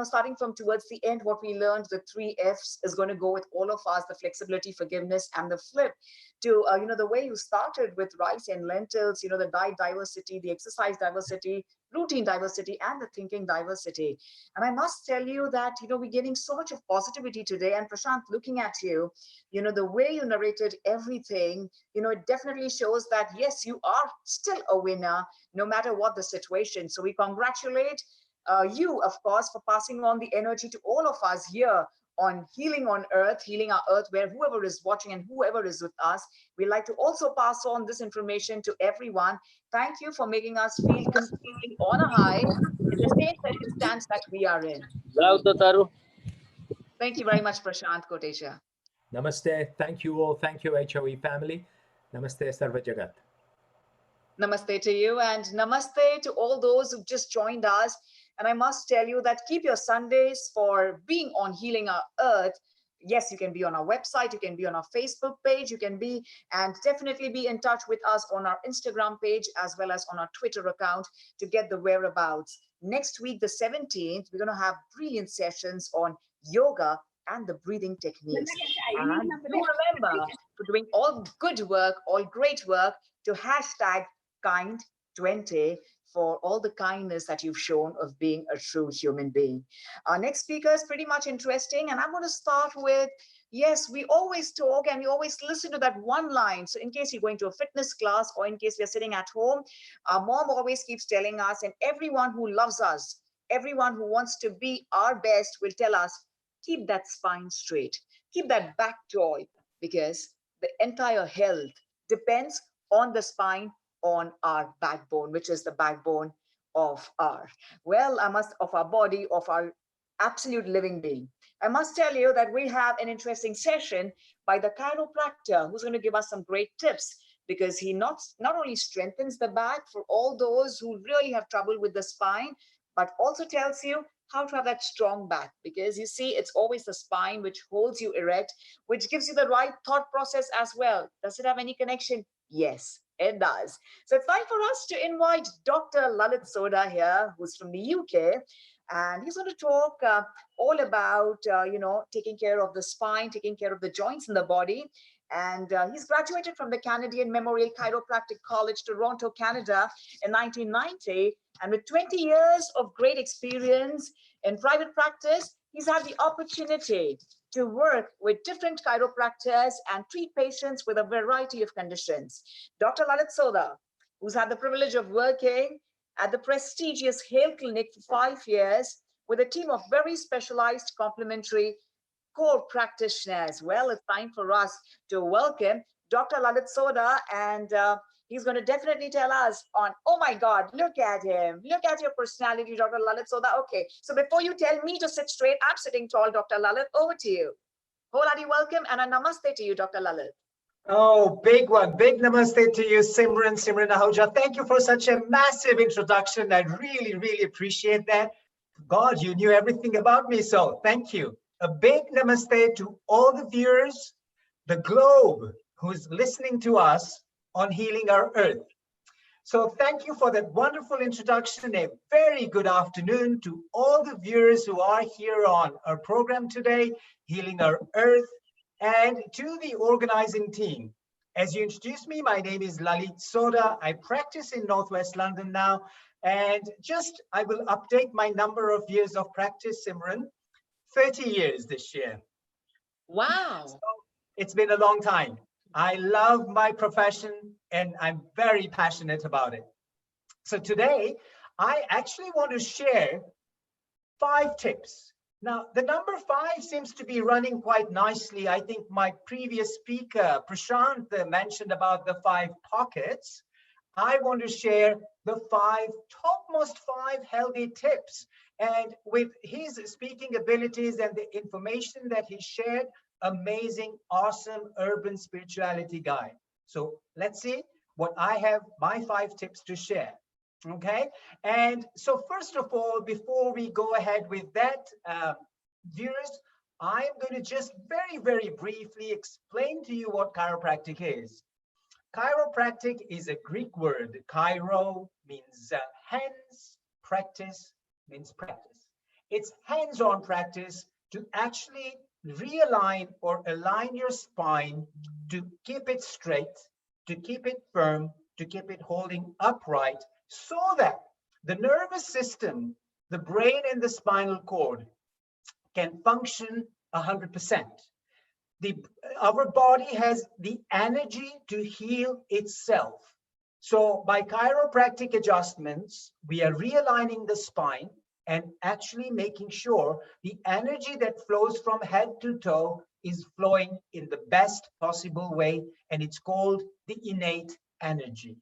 starting from towards the end, what we learned, the 3 Fs is going to go with all of us: the flexibility, forgiveness, and the flip. To the way you started with rice and lentils, the diet diversity, the exercise diversity, routine diversity, and the thinking diversity. And I must tell you that, we're getting so much of positivity today. And Prashant, looking at you, the way you narrated everything, it definitely shows that, yes, you are still a winner, no matter what the situation. So we congratulate you, of course, for passing on the energy to all of us here on Healing on Earth, healing our earth, where whoever is watching and whoever is with us. We like to also pass on this information to everyone. Thank you for making us feel completely on a high in the same circumstance that we are in. Thank you very much, Prashant Kotecha. Namaste. Thank you all. Thank you, HOE family. Namaste, Sarva Jagat. Namaste to you, and namaste to all those who've just joined us. And I must tell you that keep your Sundays for being on Healing Our Earth. Yes, you can be on our website, you can be on our Facebook page, you can be, and definitely be in touch with us on our Instagram page as well as on our Twitter account to get the whereabouts. Next week, the 17th, we're going to have brilliant sessions on yoga and the breathing techniques. And do remember, for doing all good work, all great work, to hashtag kind20 for all the kindness that you've shown of being a true human being. Our next speaker is pretty much interesting, and I'm going to start with, yes, we always talk and we always listen to that one line. So in case you're going to a fitness class or in case we're sitting at home, our mom always keeps telling us, and everyone who loves us, everyone who wants to be our best will tell us, keep that spine straight, keep that back taut, because the entire health depends on the spine, on our backbone, which is the backbone of our body, of our absolute living being. I must tell you that we have an interesting session by the chiropractor who's going to give us some great tips, because he not only strengthens the back for all those who really have trouble with the spine, but also tells you how to have that strong back, because you see, it's always the spine which holds you erect, which gives you the right thought process as well. Does it have any connection? Yes, it does. So it's time for us to invite Dr. Lalit Soda here, who's from the UK, and he's going to talk all about, taking care of the spine, taking care of the joints in the body. And he's graduated from the Canadian Memorial Chiropractic College, Toronto, Canada in 1990. And with 20 years of great experience in private practice, he's had the opportunity to work with different chiropractors and treat patients with a variety of conditions. Dr. Lalit Soda, who's had the privilege of working at the prestigious Hale Clinic for 5 years with a team of very specialized complementary core practitioners. Well, it's time for us to welcome Dr. Lalit Soda, and he's going to definitely tell us on, oh my God, look at him. Look at your personality, Dr. Lalit Soda. Okay, so before you tell me to sit straight, I'm sitting tall, Dr. Lalit, over to you. Wholehearty welcome and a namaste to you, Dr. Lalit. Oh, big one. Big namaste to you, Simran Ahuja. Thank you for such a massive introduction. I really, really appreciate that. God, you knew everything about me, so thank you. A big namaste to all the viewers, the globe, who's listening to us on Healing Our Earth. So thank you for that wonderful introduction. A very good afternoon to all the viewers who are here on our program today, Healing Our Earth, and to the organizing team. As you introduced me, my name is Lalit Soda. I practice in Northwest London now. And I will update my number of years of practice, Simran. 30 years this year. Wow. So it's been a long time. I love my profession and I'm very passionate about it. So today, I actually want to share 5 tips. Now, the number 5 seems to be running quite nicely. I think my previous speaker, Prashant, mentioned about the 5 pockets. I want to share the topmost 5 healthy tips. And with his speaking abilities and the information that he shared, amazing, awesome urban spirituality guy. So let's see what I have, my 5 tips to share. Okay. And so first of all, before we go ahead with that, viewers, I'm going to just very, very briefly explain to you what chiropractic is. Chiropractic is a Greek word. Chiro means hands, practice means practice. It's hands-on practice to actually realign or align your spine to keep it straight, to keep it firm, to keep it holding upright, so that the nervous system, the brain and the spinal cord can function 100%. Our body has the energy to heal itself. So by chiropractic adjustments, we are realigning the spine and actually making sure the energy that flows from head to toe is flowing in the best possible way, and it's called the innate energy.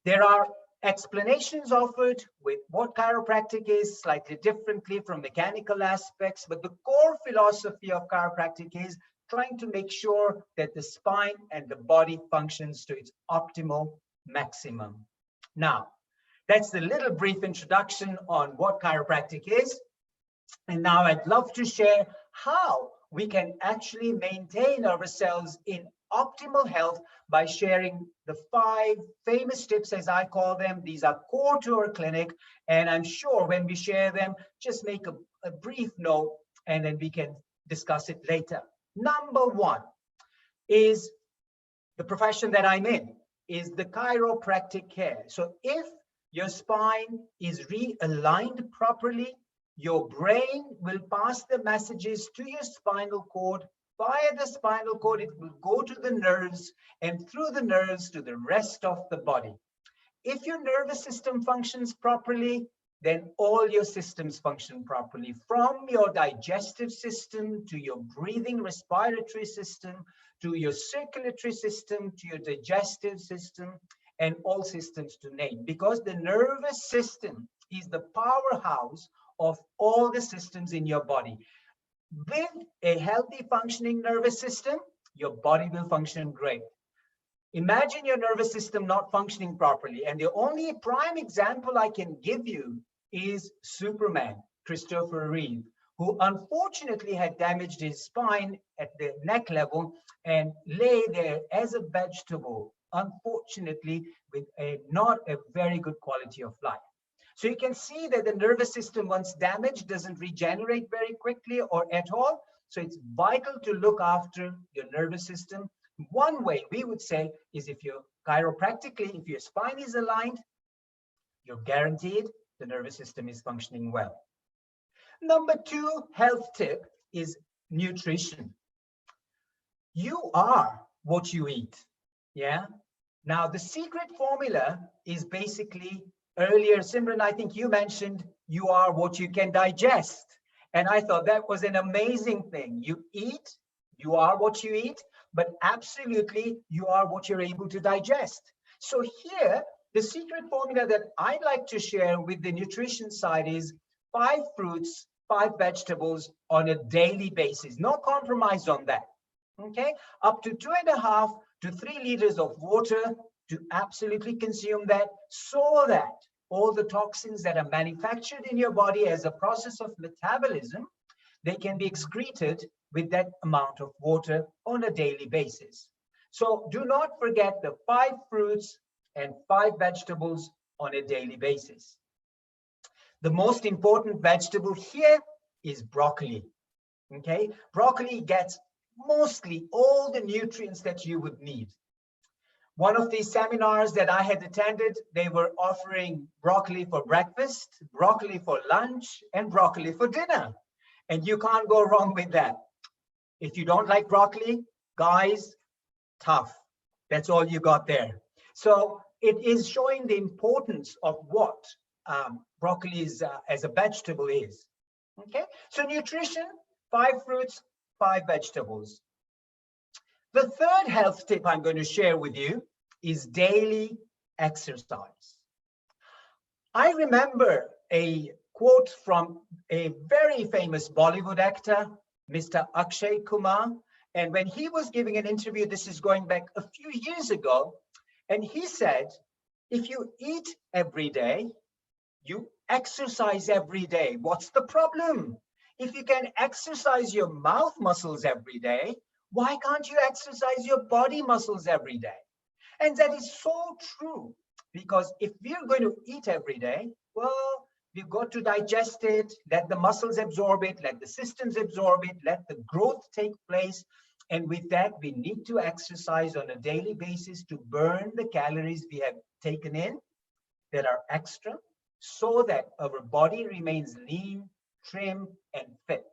There are explanations offered with what chiropractic is slightly differently from mechanical aspects, but the core philosophy of chiropractic is trying to make sure that the spine and the body functions to its optimal maximum. Now, that's the little brief introduction on what chiropractic is. And now I'd love to share how we can actually maintain ourselves in optimal health by sharing the 5 famous tips, as I call them. These are core to our clinic, and I'm sure when we share them, just make a brief note and then we can discuss it later. Number 1 is the profession that I'm in, is the chiropractic care. So if your spine is realigned properly, your brain will pass the messages to your spinal cord. Via the spinal cord, it will go to the nerves, and through the nerves to the rest of the body. If your nervous system functions properly, then all your systems function properly, from your digestive system to your breathing respiratory system, to your circulatory system, to your digestive system, and all systems to name, because the nervous system is the powerhouse of all the systems in your body. With a healthy functioning nervous system, your body will function great. Imagine your nervous system not functioning properly, and the only prime example I can give you is Superman, Christopher Reeve, who unfortunately had damaged his spine at the neck level and lay there as a vegetable, unfortunately, with not a very good quality of life. So you can see that the nervous system, once damaged, doesn't regenerate very quickly or at all. So it's vital to look after your nervous system. One way we would say is if your spine is aligned, you're guaranteed the nervous system is functioning well. Number 2 health tip is nutrition. You are what you eat. Yeah. Now, the secret formula is basically, earlier, Simran, I think you mentioned you are what you can digest. And I thought that was an amazing thing. You eat, you are what you eat, but absolutely you are what you're able to digest. So here, the secret formula that I'd like to share with the nutrition side is 5 fruits, 5 vegetables on a daily basis. No compromise on that. Okay, up to 2.5 to 3 liters of water to absolutely consume that, so that all the toxins that are manufactured in your body as a process of metabolism, they can be excreted with that amount of water on a daily basis. So do not forget the 5 fruits and 5 vegetables on a daily basis. The most important vegetable here is broccoli. Okay, broccoli gets mostly all the nutrients that you would need. One of these seminars that I had attended, they were offering broccoli for breakfast, broccoli for lunch, and broccoli for dinner. And you can't go wrong with that. If you don't like broccoli, guys, tough. That's all you got there. So it is showing the importance of what broccoli is, as a vegetable is. Okay, so nutrition, 5 fruits, 5 vegetables. The third health tip I'm going to share with you is daily exercise. I remember a quote from a very famous Bollywood actor, Mr. Akshay Kumar. And when he was giving an interview, this is going back a few years ago, and he said, if you eat every day, you exercise every day. What's the problem? If you can exercise your mouth muscles every day, why can't you exercise your body muscles every day? And that is so true, because if we're going to eat every day, well, we've got to digest it, let the muscles absorb it, let the systems absorb it, let the growth take place. And with that, we need to exercise on a daily basis to burn the calories we have taken in that are extra, so that our body remains lean, trim, and fit.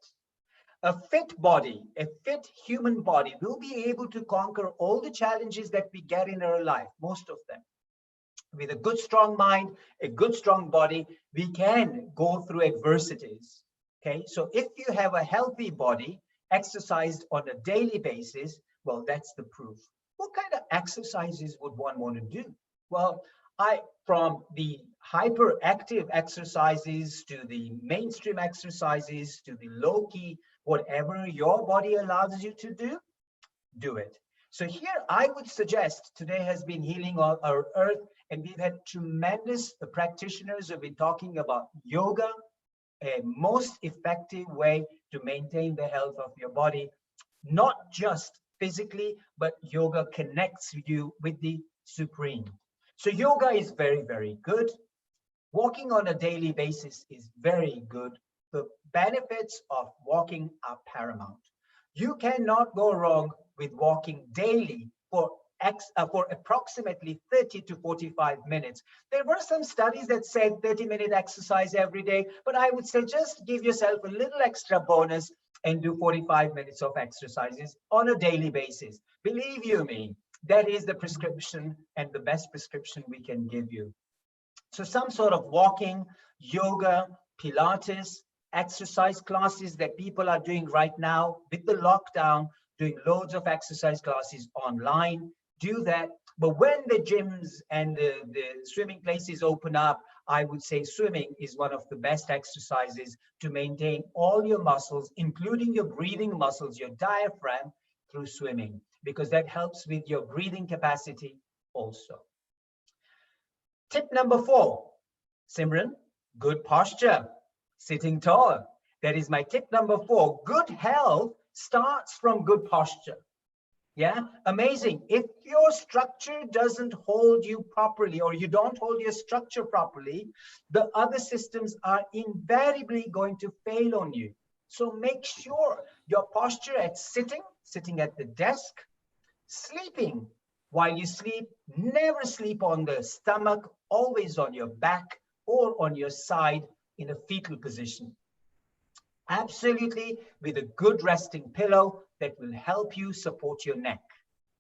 A fit body, a fit human body will be able to conquer all the challenges that we get in our life, most of them. With a good, strong mind, a good, strong body, we can go through adversities. Okay, so if you have a healthy body, exercised on a daily basis, well, that's the proof. What kind of exercises would one want to do? Well, from the hyperactive exercises to the mainstream exercises to the low-key, whatever your body allows you to do it. So here I would suggest, today has been Healing Our Earth, and we've had tremendous practitioners who have been talking about yoga, a most effective way to maintain the health of your body, not just physically, but yoga connects you with the supreme. So yoga is very, very good. Walking on a daily basis is very good. The benefits of walking are paramount. You cannot go wrong with walking daily for approximately 30 to 45 minutes. There were some studies that said 30-minute exercise every day, but I would say just give yourself a little extra bonus and do 45 minutes of exercises on a daily basis. Believe you me, that is the prescription and the best prescription we can give you. So some sort of walking, yoga, Pilates, exercise classes that people are doing right now with the lockdown, doing loads of exercise classes online, do that. But when the gyms and the swimming places open up, I would say swimming is one of the best exercises to maintain all your muscles, including your breathing muscles, your diaphragm, through swimming, because that helps with your breathing capacity also. Tip number 4, Simran, good posture, sitting tall. That is my tip number 4. Good health starts from good posture. Yeah, amazing. If your structure doesn't hold you properly, or you don't hold your structure properly, the other systems are invariably going to fail on you. So make sure your posture at sitting at the desk, sleeping. While you sleep, never sleep on the stomach, always on your back or on your side in a fetal position. Absolutely, with a good resting pillow that will help you support your neck.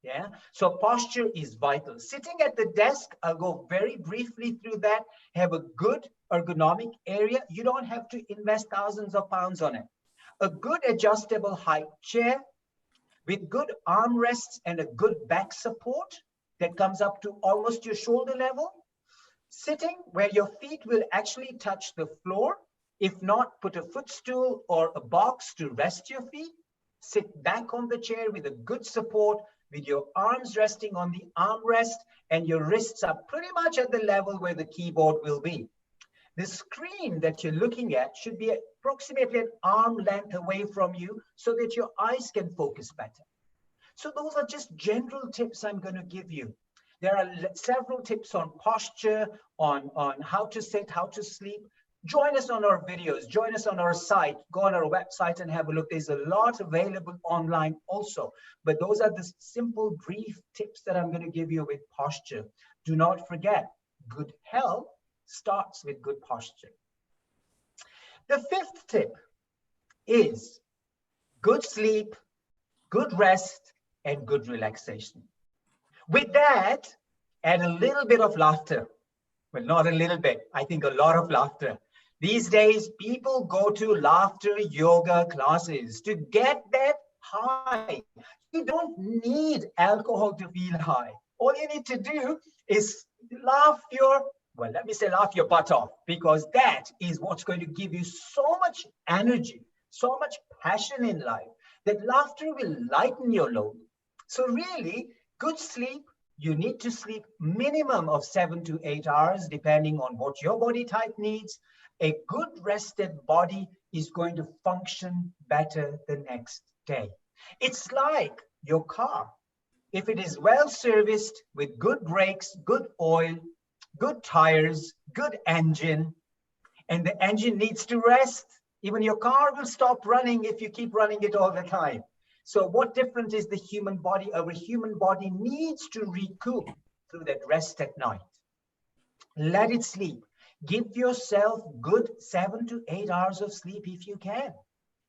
Yeah, so posture is vital. Sitting at the desk, I'll go very briefly through that. Have a good ergonomic area. You don't have to invest thousands of pounds on it. A good adjustable height chair with good armrests and a good back support that comes up to almost your shoulder level. Sitting where your feet will actually touch the floor. If not, put a footstool or a box to rest your feet. Sit back on the chair with a good support, with your arms resting on the armrest and your wrists are pretty much at the level where the keyboard will be. The screen that you're looking at should be approximately an arm length away from you so that your eyes can focus better. So those are just general tips I'm going to give you. There are several tips on posture, on how to sit, how to sleep. Join us on our videos, join us on our site, go on our website and have a look. There's a lot available online also. But those are the simple, brief tips that I'm going to give you with posture. Do not forget, good health starts with good posture. The fifth tip is good sleep, good rest, and good relaxation. With that, add a little bit of laughter. Well, not a little bit, I think a lot of laughter. These days, people go to laughter yoga classes to get that high. You don't need alcohol to feel high. All you need to do is laugh your butt off, because that is what's going to give you so much energy, so much passion in life, that laughter will lighten your load. So really, good sleep, you need to sleep minimum of 7 to 8 hours, depending on what your body type needs. A good rested body is going to function better the next day. It's like your car. If it is well serviced with good brakes, good oil, good tires, good engine, and the engine needs to rest, even your car will stop running if you keep running it all the time. So what different is the human body? Our human body needs to recoup through that rest at night. Let it sleep. Give yourself good 7 to 8 hours of sleep if you can.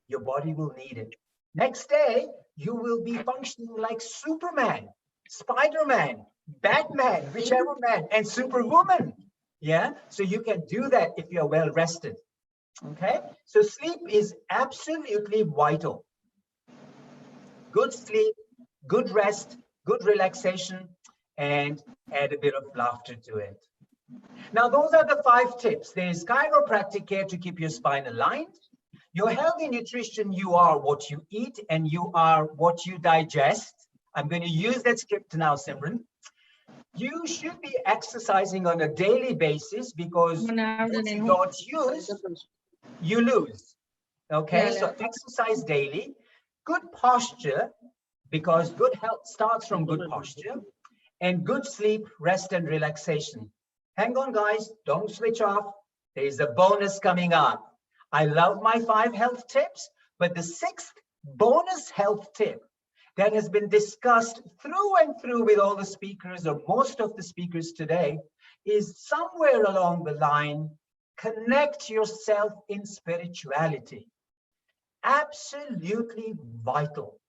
Your body will need it. Next day, you will be functioning like Superman, Spider-Man, Batman, whichever man, and Superwoman. Yeah, so you can do that if you're well rested. Okay, so sleep is absolutely vital. Good sleep, good rest, good relaxation, and add a bit of laughter to it. Now, those are the 5 tips. There's chiropractic care to keep your spine aligned. Your healthy nutrition, you are what you eat and you are what you digest. I'm going to use that script now, Simran. You should be exercising on a daily basis, because what you don't use, you lose. Okay, so exercise daily. Good posture, because good health starts from good posture, and good sleep, rest, and relaxation. Hang on, guys, don't switch off. There's a bonus coming up. I love my 5 health tips, but the 6th bonus health tip that has been discussed through and through with all the speakers, or most of the speakers today, is somewhere along the line, connect yourself in spirituality. Absolutely vital.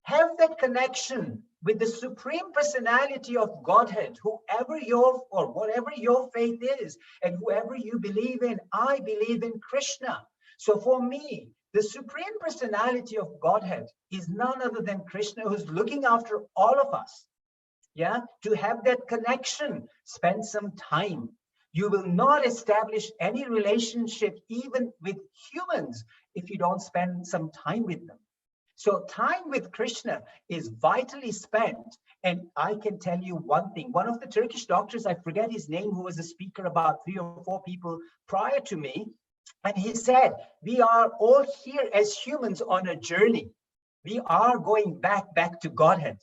Have that connection with the Supreme Personality of Godhead, whoever your or whatever your faith is, and whoever you believe in. I believe in Krishna. So for me, the Supreme Personality of Godhead is none other than Krishna, who's looking after all of us. Yeah, to have that connection, spend some time. You will not establish any relationship even with humans if you don't spend some time with them. So time with Krishna is vitally spent. And I can tell you one thing. One of the Turkish doctors, I forget his name, who was a speaker about 3 or 4 people prior to me, and he said, we are all here as humans on a journey. We are going back to Godhead.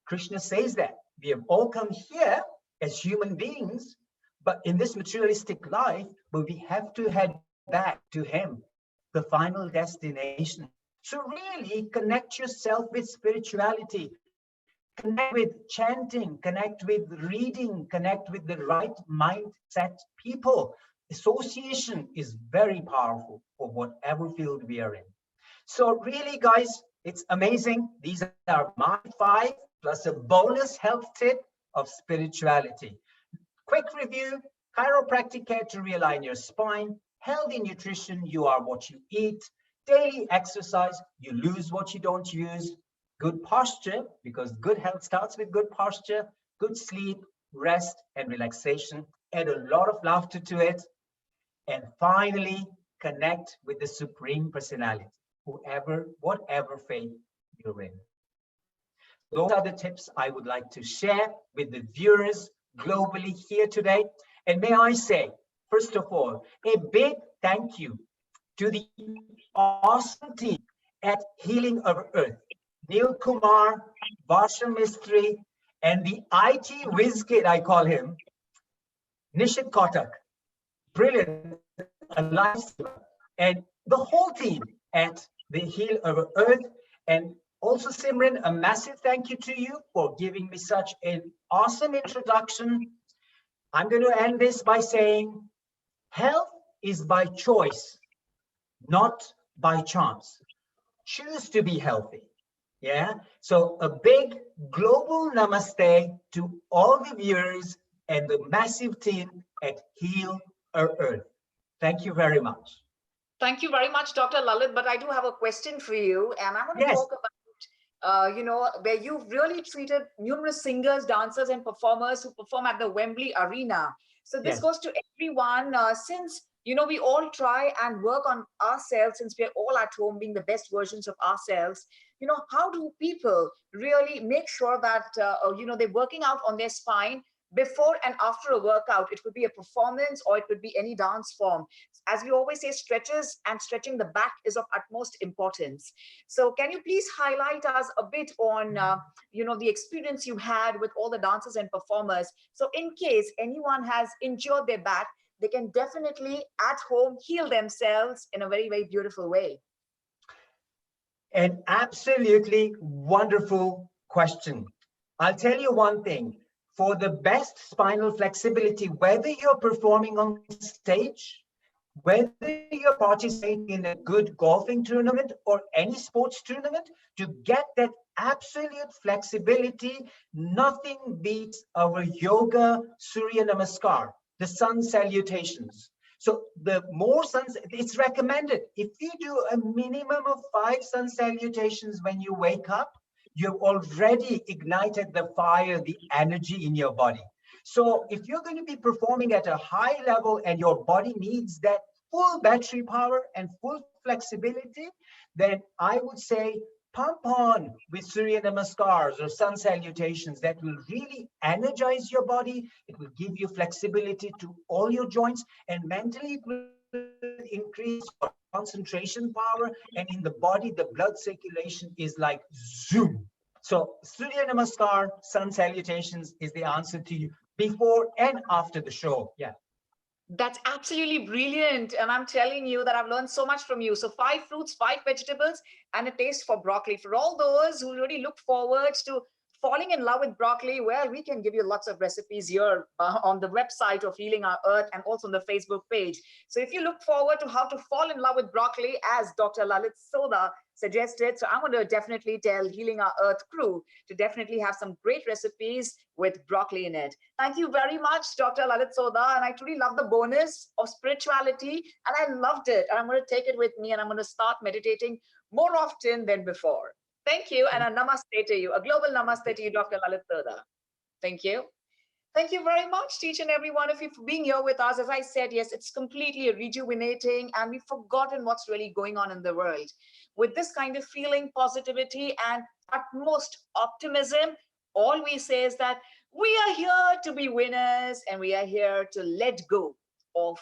Krishna says that. We have all come here as human beings, but in this materialistic life, but we have to head back to him, the final destination. So really connect yourself with spirituality, connect with chanting, connect with reading, connect with the right mindset people. Association is very powerful for whatever field we are in. So really, guys, it's amazing. These are my 5 plus a bonus health tip of spirituality. Quick review: chiropractic care to realign your spine, healthy nutrition, you are what you eat, daily exercise, you lose what you don't use, good posture, because good health starts with good posture, good sleep, rest, and relaxation, add a lot of laughter to it, and finally, connect with the Supreme Personality, whatever faith you're in. Those are the tips I would like to share with the viewers globally here today. And may I say, first of all, a big thank you to the awesome team at Healing Our Earth, Neil Kumar, Varsha Mistry, and the IT whiz kid, I call him, Nishit Kotak. Brilliant. a lifesaver. And the whole team at the Heal Our Earth, and also Simran, a massive thank you to you for giving me such an awesome introduction. I'm going to end this by saying, health is by choice, not by chance. Choose to be healthy. Yeah. So a big global namaste to all the viewers and the massive team at Heal Our Earth. Thank you very much. Thank you very much, Dr. Lalit. But I do have a question for you, and I want to talk about, where you've really treated numerous singers, dancers, and performers who perform at the Wembley Arena. So this goes to everyone, since, we all try and work on ourselves, since we're all at home being the best versions of ourselves. How do people really make sure that, they're working out on their spine before and after a workout? It could be a performance or it could be any dance form. As we always say, stretches and stretching the back is of utmost importance. So can you please highlight us a bit on, the experience you had with all the dancers and performers? So in case anyone has injured their back, they can definitely at home heal themselves in a very, very beautiful way. An absolutely wonderful question. I'll tell you one thing. For the best spinal flexibility, whether you're performing on stage, whether you're participating in a good golfing tournament or any sports tournament, to get that absolute flexibility, nothing beats our yoga Surya Namaskar, the sun salutations. So the more suns, it's recommended. If you do a minimum of 5 sun salutations when you wake up, you've already ignited the fire, the energy in your body. So if you're going to be performing at a high level and your body needs that full battery power and full flexibility, then I would say pump on with Surya Namaskars or sun salutations. That will really energize your body. It will give you flexibility to all your joints, and mentally it will increase your concentration power, and in the body the blood circulation is like zoom. So Surya Namaskar, sun salutations is the answer to you before and after the show. Yeah. That's absolutely brilliant. And I'm telling you that I've learned so much from you. So 5 fruits, 5 vegetables, and a taste for broccoli. For all those who really look forward to falling in love with broccoli, well, we can give you lots of recipes here on the website of Healing Our Earth and also on the Facebook page. So if you look forward to how to fall in love with broccoli, as Dr. Lalit Soda suggested, so I'm going to definitely tell Healing Our Earth crew to definitely have some great recipes with broccoli in it. Thank you very much, Dr. Lalit Soda. And I truly love the bonus of spirituality, and I loved it. And I'm going to take it with me, and I'm going to start meditating more often than before. Thank you, and a namaste to you, a global namaste to you, Dr. Lalit Soda. Thank you. Thank you very much to each and every one of you for being here with us. As I said, yes, it's completely rejuvenating, and we've forgotten what's really going on in the world. With this kind of feeling, positivity, and utmost optimism, all we say is that we are here to be winners, and we are here to let go of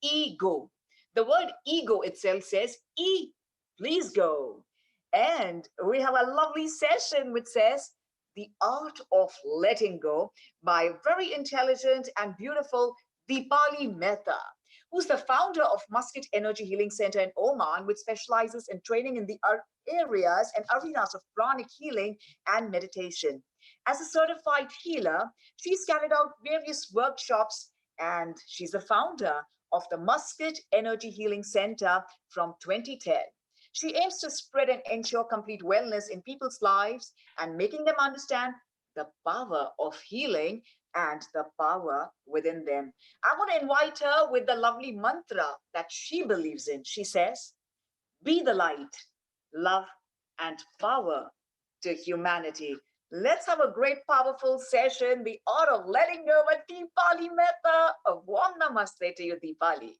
ego. The word ego itself says, please go. And we have a lovely session which says, The Art of Letting Go, by very intelligent and beautiful Deepali Mehta, who's the founder of Muscat Energy Healing Center in Oman, which specializes in training in the areas and arenas of pranic healing and meditation. As a certified healer, she's carried out various workshops, and she's the founder of the Muscat Energy Healing Center from 2010. She aims to spread and ensure complete wellness in people's lives and making them understand the power of healing and the power within them. I want to invite her with the lovely mantra that she believes in. She says, be the light, love, and power to humanity. Let's have a great, powerful session, The Art of Letting Go with Deepali Mehta. A warm namaste to you, Deepali.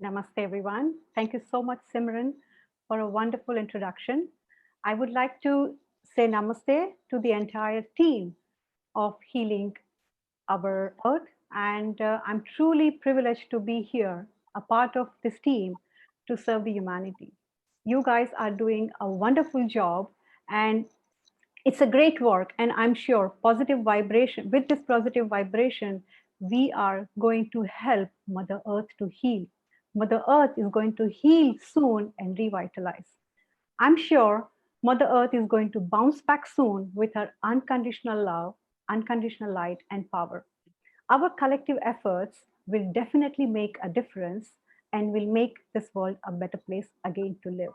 Namaste, everyone. Thank you so much, Simran, for a wonderful introduction. I would like to say namaste to the entire team of Healing Our Earth, and I'm truly privileged to be here, a part of this team to serve the humanity. You guys are doing a wonderful job, and it's a great work, and I'm sure positive vibration, with this positive vibration, we are going to help Mother Earth to heal Mother Earth is going to heal soon and revitalize. I'm sure Mother Earth is going to bounce back soon with her unconditional love, unconditional light, and power. Our collective efforts will definitely make a difference and will make this world a better place again to live.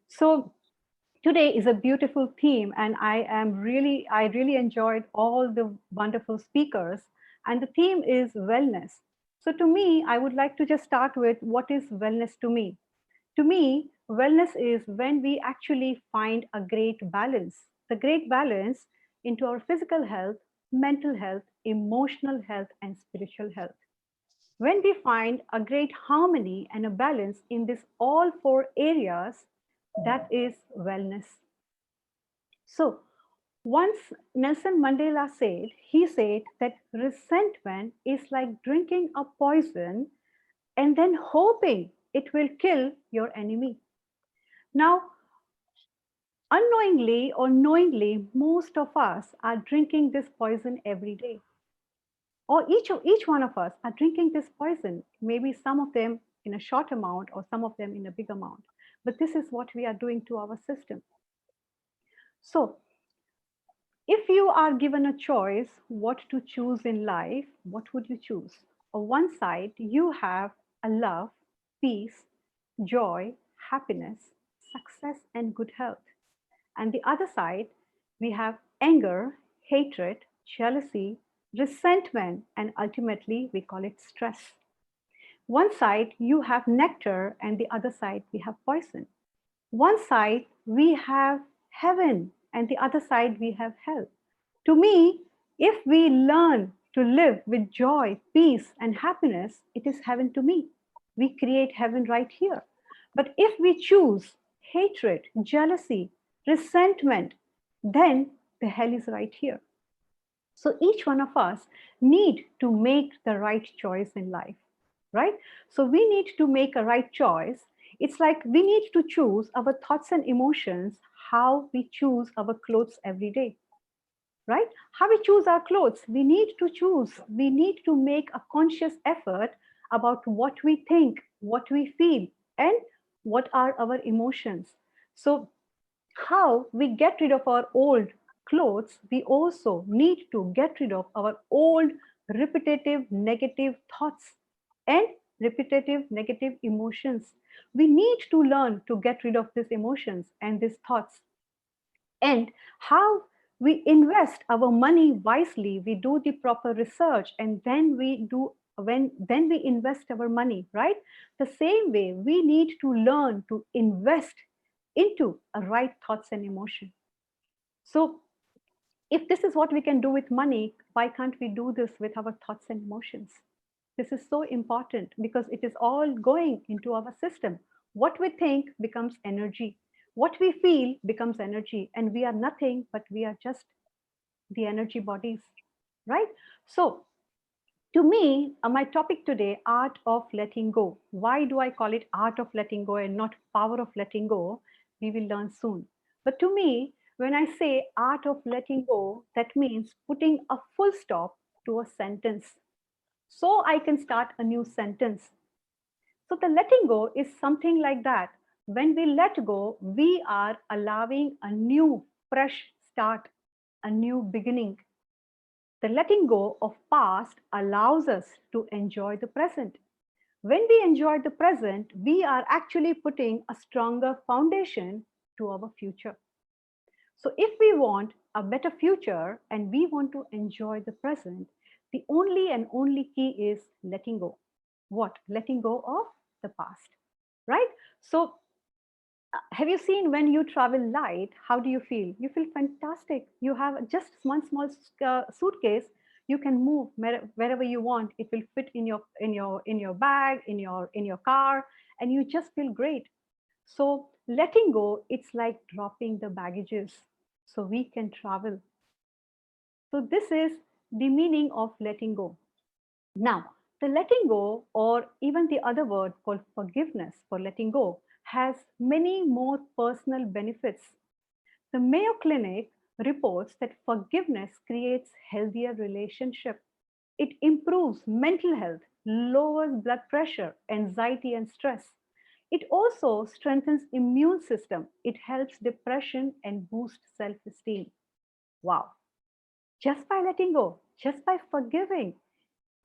So today is a beautiful theme, and I really enjoyed all the wonderful speakers, and the theme is wellness. So to me, I would like to just start with what is wellness to me. To me, wellness is when we actually find a great balance, the great balance into our physical health, mental health, emotional health, and spiritual health. When we find a great harmony and a balance in this all four areas, that is wellness. So once Nelson Mandela he said that resentment is like drinking a poison and then hoping it will kill your enemy. Now, unknowingly or knowingly, most of us are drinking this poison every day. Or each one of us are drinking this poison, maybe some of them in a short amount or some of them in a big amount. But this is what we are doing to our system. So if you are given a choice what to choose in life, what would you choose? On one side, you have a love, peace, joy, happiness, success, and good health. And the other side, we have anger, hatred, jealousy, resentment, and ultimately we call it stress. One side, you have nectar, and the other side, we have poison. One side, we have heaven, and the other side, we have hell. To me, if we learn to live with joy, peace, and happiness, it is heaven to me. We create heaven right here. But if we choose hatred, jealousy, resentment, then the hell is right here. So each one of us need to make the right choice in life, right? So we need to make a right choice. It's like we need to choose our thoughts and emotions, how we choose our clothes every day, right? How we choose our clothes, we need to choose. We need to make a conscious effort about what we think, what we feel, and what are our emotions. So how we get rid of our old clothes, we also need to get rid of our old repetitive negative thoughts and repetitive negative emotions. We need to learn to get rid of these emotions and these thoughts. And how we invest our money wisely, we do the proper research, and then we invest our money, right? The same way we need to learn to invest into a right thoughts and emotion. So if this is what we can do with money, why can't we do this with our thoughts and emotions? This is so important because it is all going into our system. What we think becomes energy. What we feel becomes energy, and we are nothing, but we are just the energy bodies, right? So to me, my topic today, art of letting go. Why do I call it art of letting go and not power of letting go? We will learn soon. But to me, when I say art of letting go, that means putting a full stop to a sentence so I can start a new sentence. So the letting go is something like that. When we let go, we are allowing a new, fresh start, a new beginning. The letting go of past allows us to enjoy the present. When we enjoy the present, we are actually putting a stronger foundation to our future. So if we want a better future and we want to enjoy the present, the only and only key is letting go. What? Letting go of the past, right? So have you seen when you travel light, how do you feel? You feel fantastic. You have just one small suitcase. You can move wherever you want. It will fit in your bag, in your car, and you just feel great. So letting go, it's like dropping the baggages so we can travel. So this is the meaning of letting go. Now, the letting go, or even the other word called forgiveness for letting go, has many more personal benefits. The Mayo Clinic reports that forgiveness creates healthier relationships. It improves mental health, lowers blood pressure, anxiety, and stress. It also strengthens immune system. It helps depression and boosts self-esteem. Wow. Just by letting go, just by forgiving,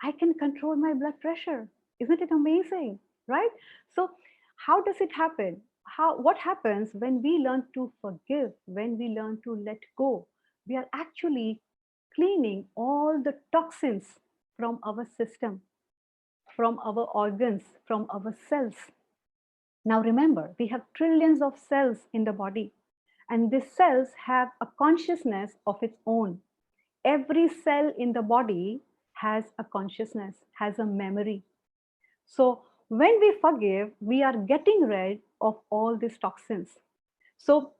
I can control my blood pressure. Isn't it amazing? Right? So how does it happen? What happens when we learn to forgive, when we learn to let go? We are actually cleaning all the toxins from our system, from our organs, from our cells. Now remember, we have trillions of cells in the body, and these cells have a consciousness of its own. Every cell in the body has a consciousness, has a memory. So when we forgive, we are getting rid of all these toxins. So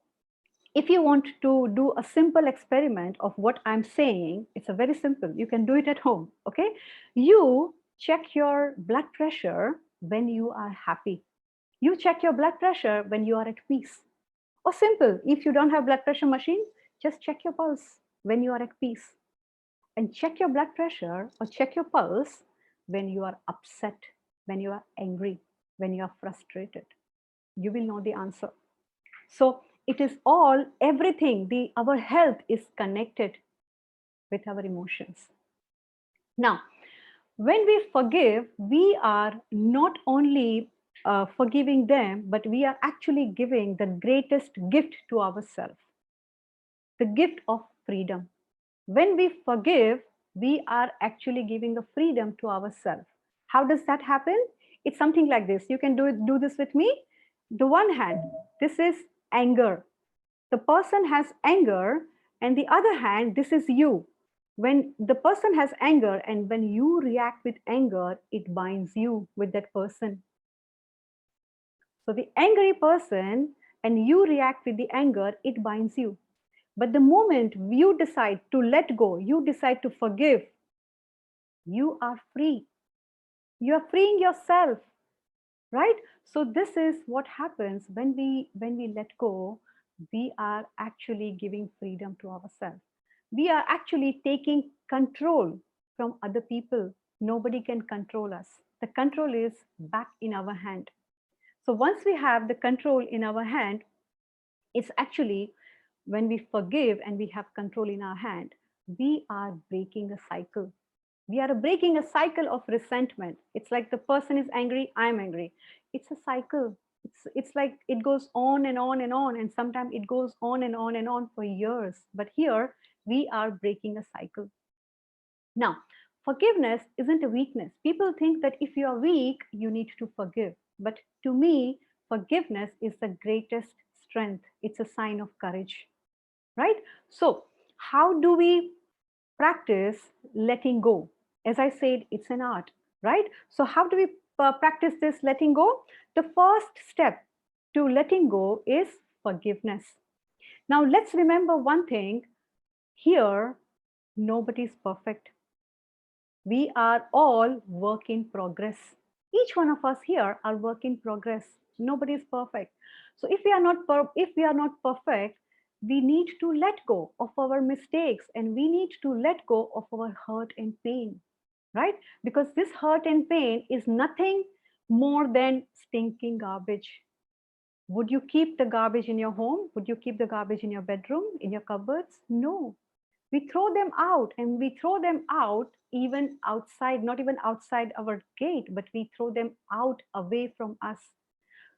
if you want to do a simple experiment of what I'm saying, it's a very simple. You can do it at home, okay? You check your blood pressure when you are happy. You check your blood pressure when you are at peace. Or simple, if you don't have blood pressure machine, just check your pulse when you are at peace. And check your blood pressure or check your pulse when you are upset, when you are angry, when you are frustrated. You will know the answer. So it is all, everything, our health is connected with our emotions. Now, when we forgive, we are not only forgiving them, but we are actually giving the greatest gift to ourselves, the gift of freedom. When we forgive, we are actually giving a freedom to ourselves. How does that happen? It's something like this. You can do this with me. The one hand, this is anger. The person has anger, and the other hand, this is you. When the person has anger and when you react with anger, it binds you with that person. So the angry person and you react with the anger, it binds you. But the moment you decide to let go, you decide to forgive, you are free. You are freeing yourself, right? So this is what happens when we let go. We are actually giving freedom to ourselves. We are actually taking control from other people. Nobody can control us. The control is back in our hand. So once we have the control in our hand, it's actually when we forgive and we have control in our hand, we are breaking a cycle. We are breaking a cycle of resentment. It's like the person is angry, I'm angry. It's a cycle. It's like it goes on and on and on, and sometimes it goes on and on and on for years. But here we are breaking a cycle. Now, forgiveness isn't a weakness. People think that if you are weak, you need to forgive. But to me, forgiveness is the greatest strength. It's a sign of courage, right? So how do we practice letting go? As I said, it's an art, right? So how do we practice this letting go? The first step to letting go is forgiveness. Now let's remember one thing. Here, nobody's perfect. We are all work in progress. Each one of us here are work in progress. Nobody is perfect. So if we are not perfect, we need to let go of our mistakes, and we need to let go of our hurt and pain, right? Because this hurt and pain is nothing more than stinking garbage. Would you keep the garbage in your home? Would you keep the garbage in your bedroom, in your cupboards? No. We throw them out, and we throw them out even outside, not even outside our gate, but we throw them out away from us.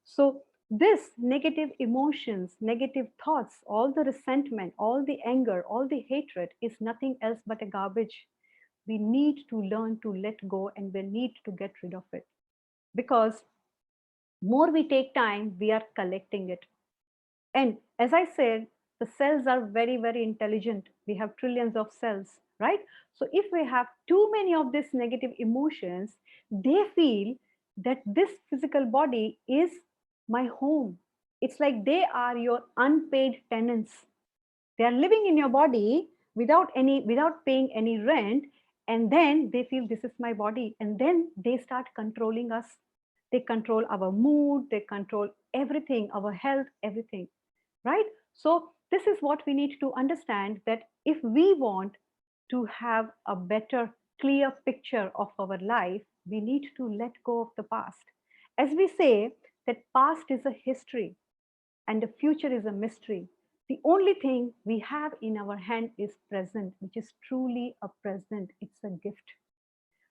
So this negative emotions, negative thoughts, all the resentment, all the anger, all the hatred is nothing else but a garbage. We need to learn to let go, and we need to get rid of it. Because more we take time, we are collecting it. And as I said, the cells are very, very intelligent. We have trillions of cells, right? So if we have too many of these negative emotions, they feel that this physical body is my home. It's like they are your unpaid tenants. They are living in your body without paying any rent, and then they feel this is my body, and then they start controlling us. They control our mood, they control everything, our health, everything, right? So this is what we need to understand, that if we want to have a better, clear picture of our life, We need to let go of the past. As we say that past is a history and the future is a mystery. The only thing we have in our hand is present, which is truly a present. It's a gift.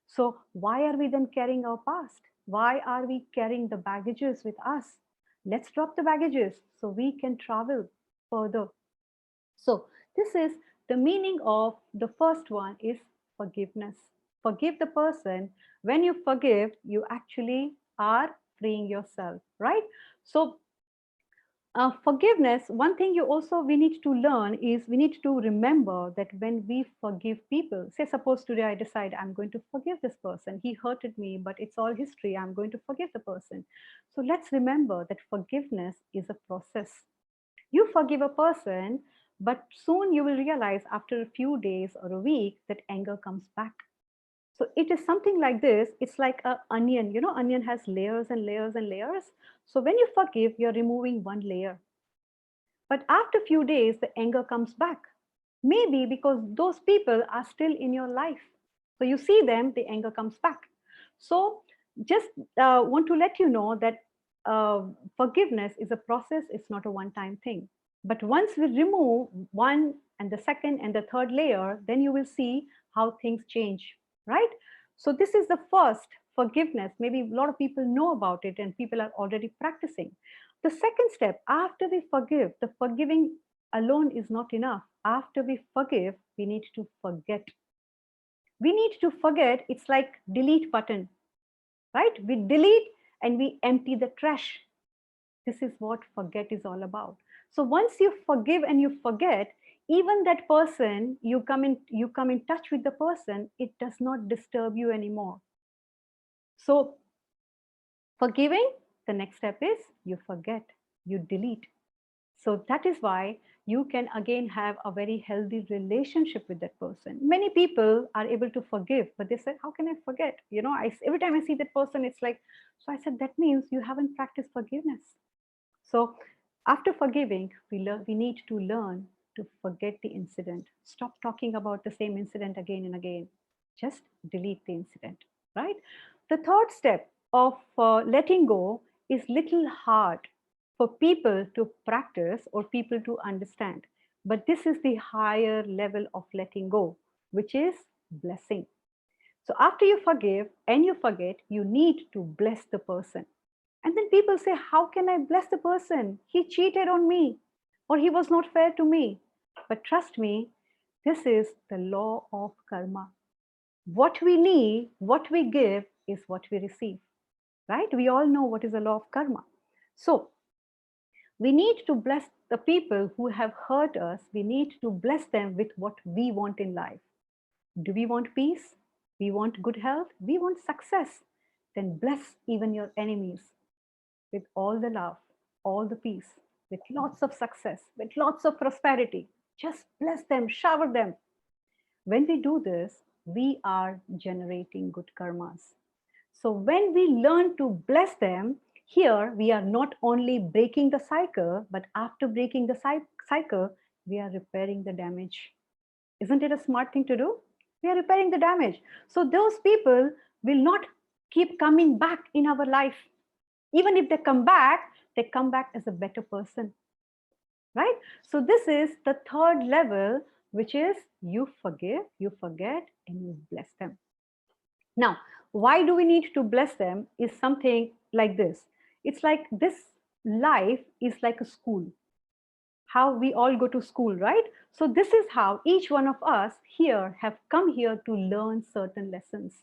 So why are we then carrying our past? Why are we carrying the baggages with us? Let's drop the baggages so we can travel further. So this is the meaning of the first one is forgiveness. Forgive the person. When you forgive, you actually are freeing yourself, right? So forgiveness, one thing we need to learn is we need to remember that when we forgive people, say suppose today I decide I'm going to forgive this person, he hurted me, but it's all history, I'm going to forgive the person. So let's remember that forgiveness is a process. You forgive a person, but soon you will realize after a few days or a week that anger comes back. So it is something like this. It's like an onion. You know, onion has layers and layers and layers. So when you forgive, you're removing one layer. But after a few days, the anger comes back. Maybe because those people are still in your life. So you see them, the anger comes back. So just want to let you know that forgiveness is a process. It's not a one-time thing. But once we remove one and the second and the third layer, then you will see how things change, right? So this is the first forgiveness. Maybe a lot of people know about it and people are already practicing. The second step, after we forgive, the forgiving alone is not enough. After we forgive, we need to forget. We need to forget. It's like delete button, right? We delete and we empty the trash. This is what forget is all about. So once you forgive and you forget, even that person, you come in touch with the person, it does not disturb you anymore. So forgiving, the next step is you forget, you delete. So that is why you can again have a very healthy relationship with that person. Many people are able to forgive, but they said, how can I forget? You know, every time I see that person, it's like, so I said, that means you haven't practiced forgiveness. So after forgiving, we need to learn to forget the incident. Stop talking about the same incident again and again. Just delete the incident, right? The third step of letting go is little hard for people to practice or people to understand. But this is the higher level of letting go, which is blessing. So after you forgive and you forget, you need to bless the person. And then people say, how can I bless the person? He cheated on me or he was not fair to me. But trust me, this is the law of karma. What we need, what we give is what we receive, right? We all know what is the law of karma. So we need to bless the people who have hurt us. We need to bless them with what we want in life. Do we want peace? We want good health? We want success? Then bless even your enemies with all the love, all the peace, with lots of success, with lots of prosperity. Just bless them, shower them. When we do this, we are generating good karmas. So when we learn to bless them, here we are not only breaking the cycle, but after breaking the cycle, we are repairing the damage. Isn't it a smart thing to do? We are repairing the damage. So those people will not keep coming back in our life. Even if they come back as a better person, right? So this is the third level, which is you forgive, you forget, and you bless them. Now, why do we need to bless them is something like this. It's like this life is like a school. How we all go to school, right? So this is how each one of us here have come here to learn certain lessons.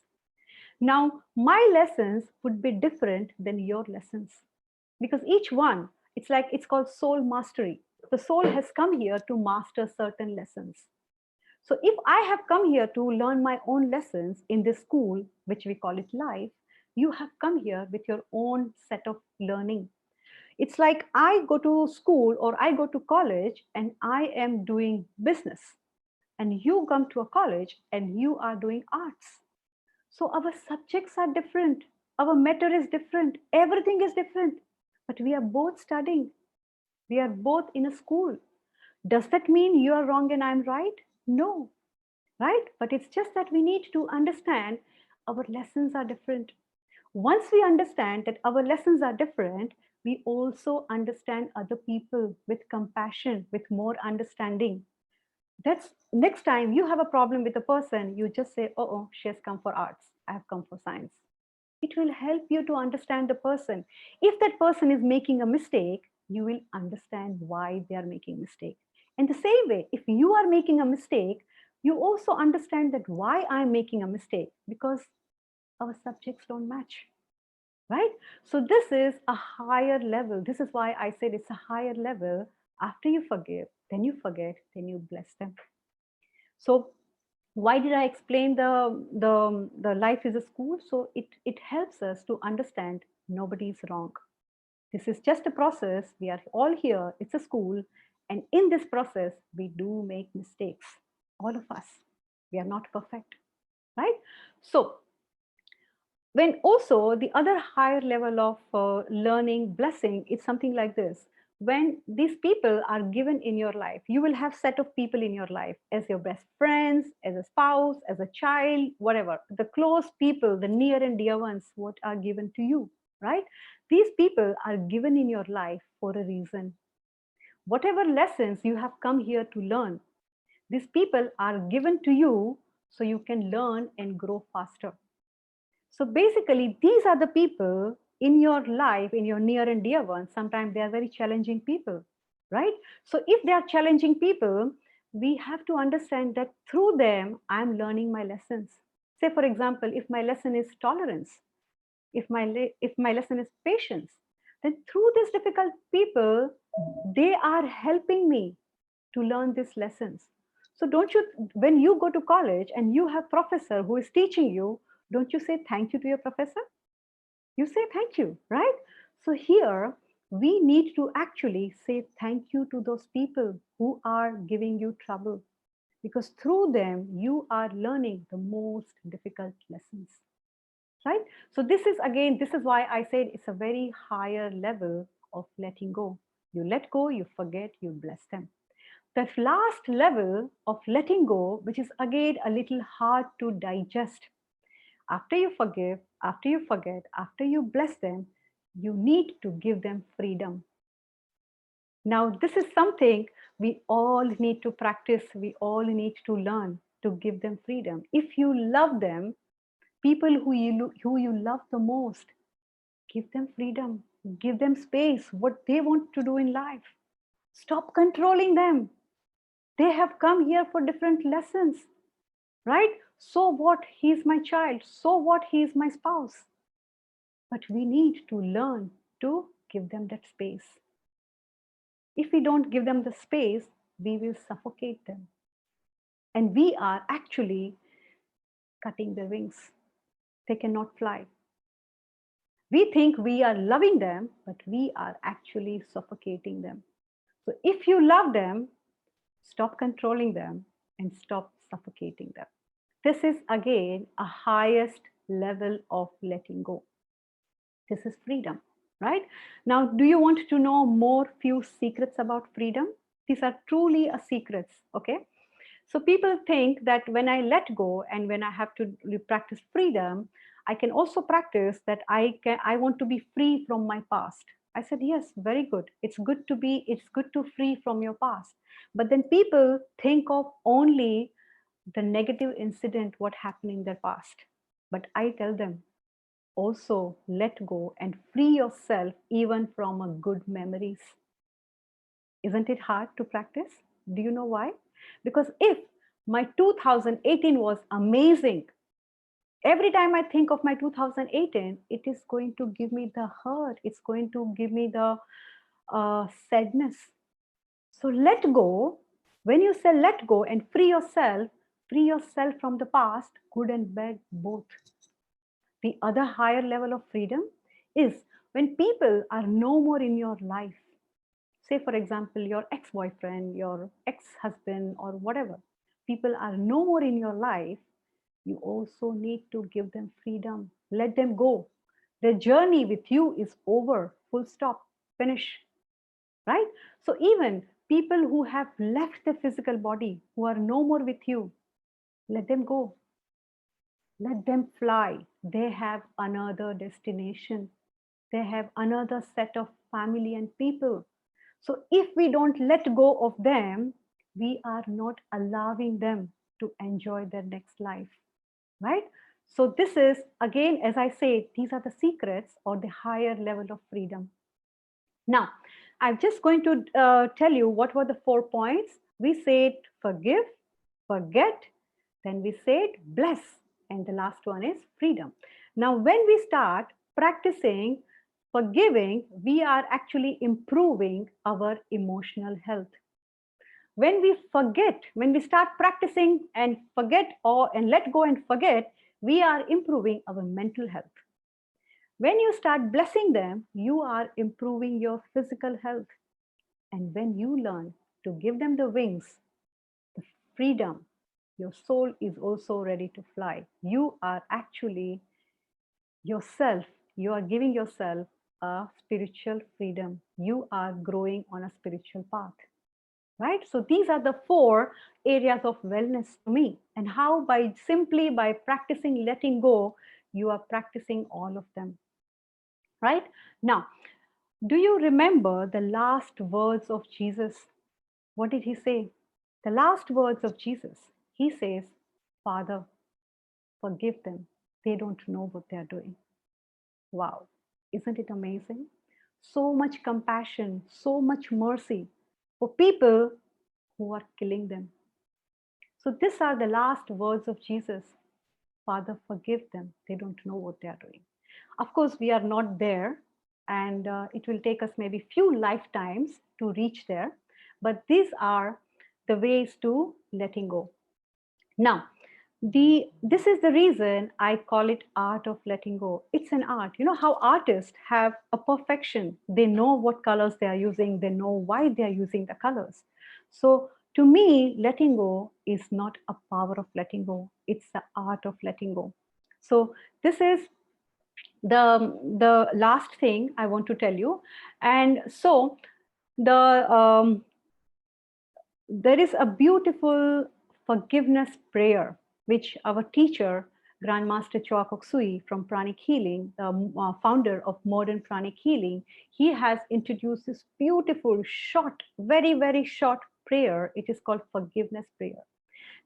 Now, my lessons would be different than your lessons because each one, it's called soul mastery. The soul has come here to master certain lessons. So if I have come here to learn my own lessons in this school, which we call it life, you have come here with your own set of learning. It's like I go to school or I go to college and I am doing business, and you come to a college and you are doing arts. So our subjects are different. Our matter is different. Everything is different. But we are both studying. We are both in a school. Does that mean you are wrong and I'm right? No, right? But it's just that we need to understand our lessons are different. Once we understand that our lessons are different, we also understand other people with compassion, with more understanding. That's next time you have a problem with a person, you just say, oh, she has come for arts, I have come for science. It will help you to understand the person. If that person is making a mistake, you will understand why they are making mistake. In the same way, if you are making a mistake, you also understand that why I'm making a mistake, because our subjects don't match, right? So this is a higher level. This is why I said it's a higher level. After you forgive, then you forget, then you bless them. So why did I explain the life is a school? So it helps us to understand nobody is wrong. This is just a process. We are all here. It's a school. And in this process, we do make mistakes. All of us. We are not perfect, right? So when also the other higher level of learning, blessing, is something like this. When these people are given in your life, you will have set of people in your life as your best friends, as a spouse, as a child, whatever. The close people, the near and dear ones, what are given to you, right? These people are given in your life for a reason. Whatever lessons you have come here to learn, these people are given to you so you can learn and grow faster. So basically, these are the people in your life, in your near and dear ones. Sometimes they are very challenging people, right? So if they are challenging people, we have to understand that through them, I'm learning my lessons. Say, for example, if my lesson is tolerance, if my lesson is patience, then through these difficult people, they are helping me to learn these lessons. So don't you, when you go to college and you have professor who is teaching you, don't you say thank you to your professor? You say thank you, right? So here we need to actually say thank you to those people who are giving you trouble, because through them you are learning the most difficult lessons, right? So this is, again, this is why I said it's a very higher level of letting go. You let go, you forget, you bless them. The last level of letting go, which is again a little hard to digest. After you forgive, after you forget, after you bless them, you need to give them freedom. Now, this is something we all need to practice. We all need to learn to give them freedom. If you love them, people who you love the most, give them freedom, give them space, what they want to do in life. Stop controlling them. They have come here for different lessons, right? So what? He's my child. So what? He is my spouse. But we need to learn to give them that space. If we don't give them the space, we will suffocate them. And we are actually cutting their wings. They cannot fly. We think we are loving them, but we are actually suffocating them. So if you love them, stop controlling them and stop suffocating them. This is again a highest level of letting go. This is freedom, right? Now, do you want to know more few secrets about freedom? These are truly a secrets, okay? So people think that when I let go and when I have to practice freedom, I can also practice that I want to be free from my past. I said, yes, very good. It's good to free from your past. But then people think of only the negative incident, what happened in their past. But I tell them, also let go and free yourself even from a good memories. Isn't it hard to practice? Do you know why? Because if my 2018 was amazing, every time I think of my 2018, it is going to give me the hurt. It's going to give me the sadness. So let go. When you say let go and free yourself from the past, good and bad, both. The other higher level of freedom is when people are no more in your life. Say, for example, your ex-boyfriend, your ex-husband, or whatever. People are no more in your life. You also need to give them freedom. Let them go. Their journey with you is over. Full stop. Finish. Right? So even people who have left the physical body, who are no more with you, let them go. Let them fly. They have another destination. They have another set of family and people. So if we don't let go of them, we are not allowing them to enjoy their next life, right? So this is, again, as I say, these are the secrets or the higher level of freedom. Now, I'm just going to tell you what were the 4 points. We said forgive, forget, then we said bless, and the last one is freedom. Now, when we start practicing forgiving, we are actually improving our emotional health. When we forget, when we start practicing and forget and let go and forget, we are improving our mental health. When you start blessing them, you are improving your physical health. And when you learn to give them the wings, the freedom, your soul is also ready to fly. You are actually yourself, you are giving yourself a spiritual freedom. You are growing on a spiritual path, right? So these are the 4 areas of wellness to me, and how simply by practicing letting go, you are practicing all of them, right? Now, do you remember the last words of Jesus? What did he say? The last words of Jesus, he says, Father, forgive them. They don't know what they're doing. Wow, isn't it amazing? So much compassion, so much mercy for people who are killing them. So these are the last words of Jesus. Father, forgive them. They don't know what they are doing. Of course, we are not there, and it will take us maybe few lifetimes to reach there. But these are the ways to letting go. Now, this is the reason I call it art of letting go. It's an art. You know how artists have a perfection. They know what colors they are using. They know why they are using the colors. So to me, letting go is not a power of letting go. It's the art of letting go. So this is the last thing I want to tell you. And so there is a beautiful forgiveness prayer, which our teacher, Grandmaster Choa Kok Sui from Pranic Healing, the founder of modern Pranic Healing, he has introduced this beautiful, short, very, very short prayer. It is called forgiveness prayer.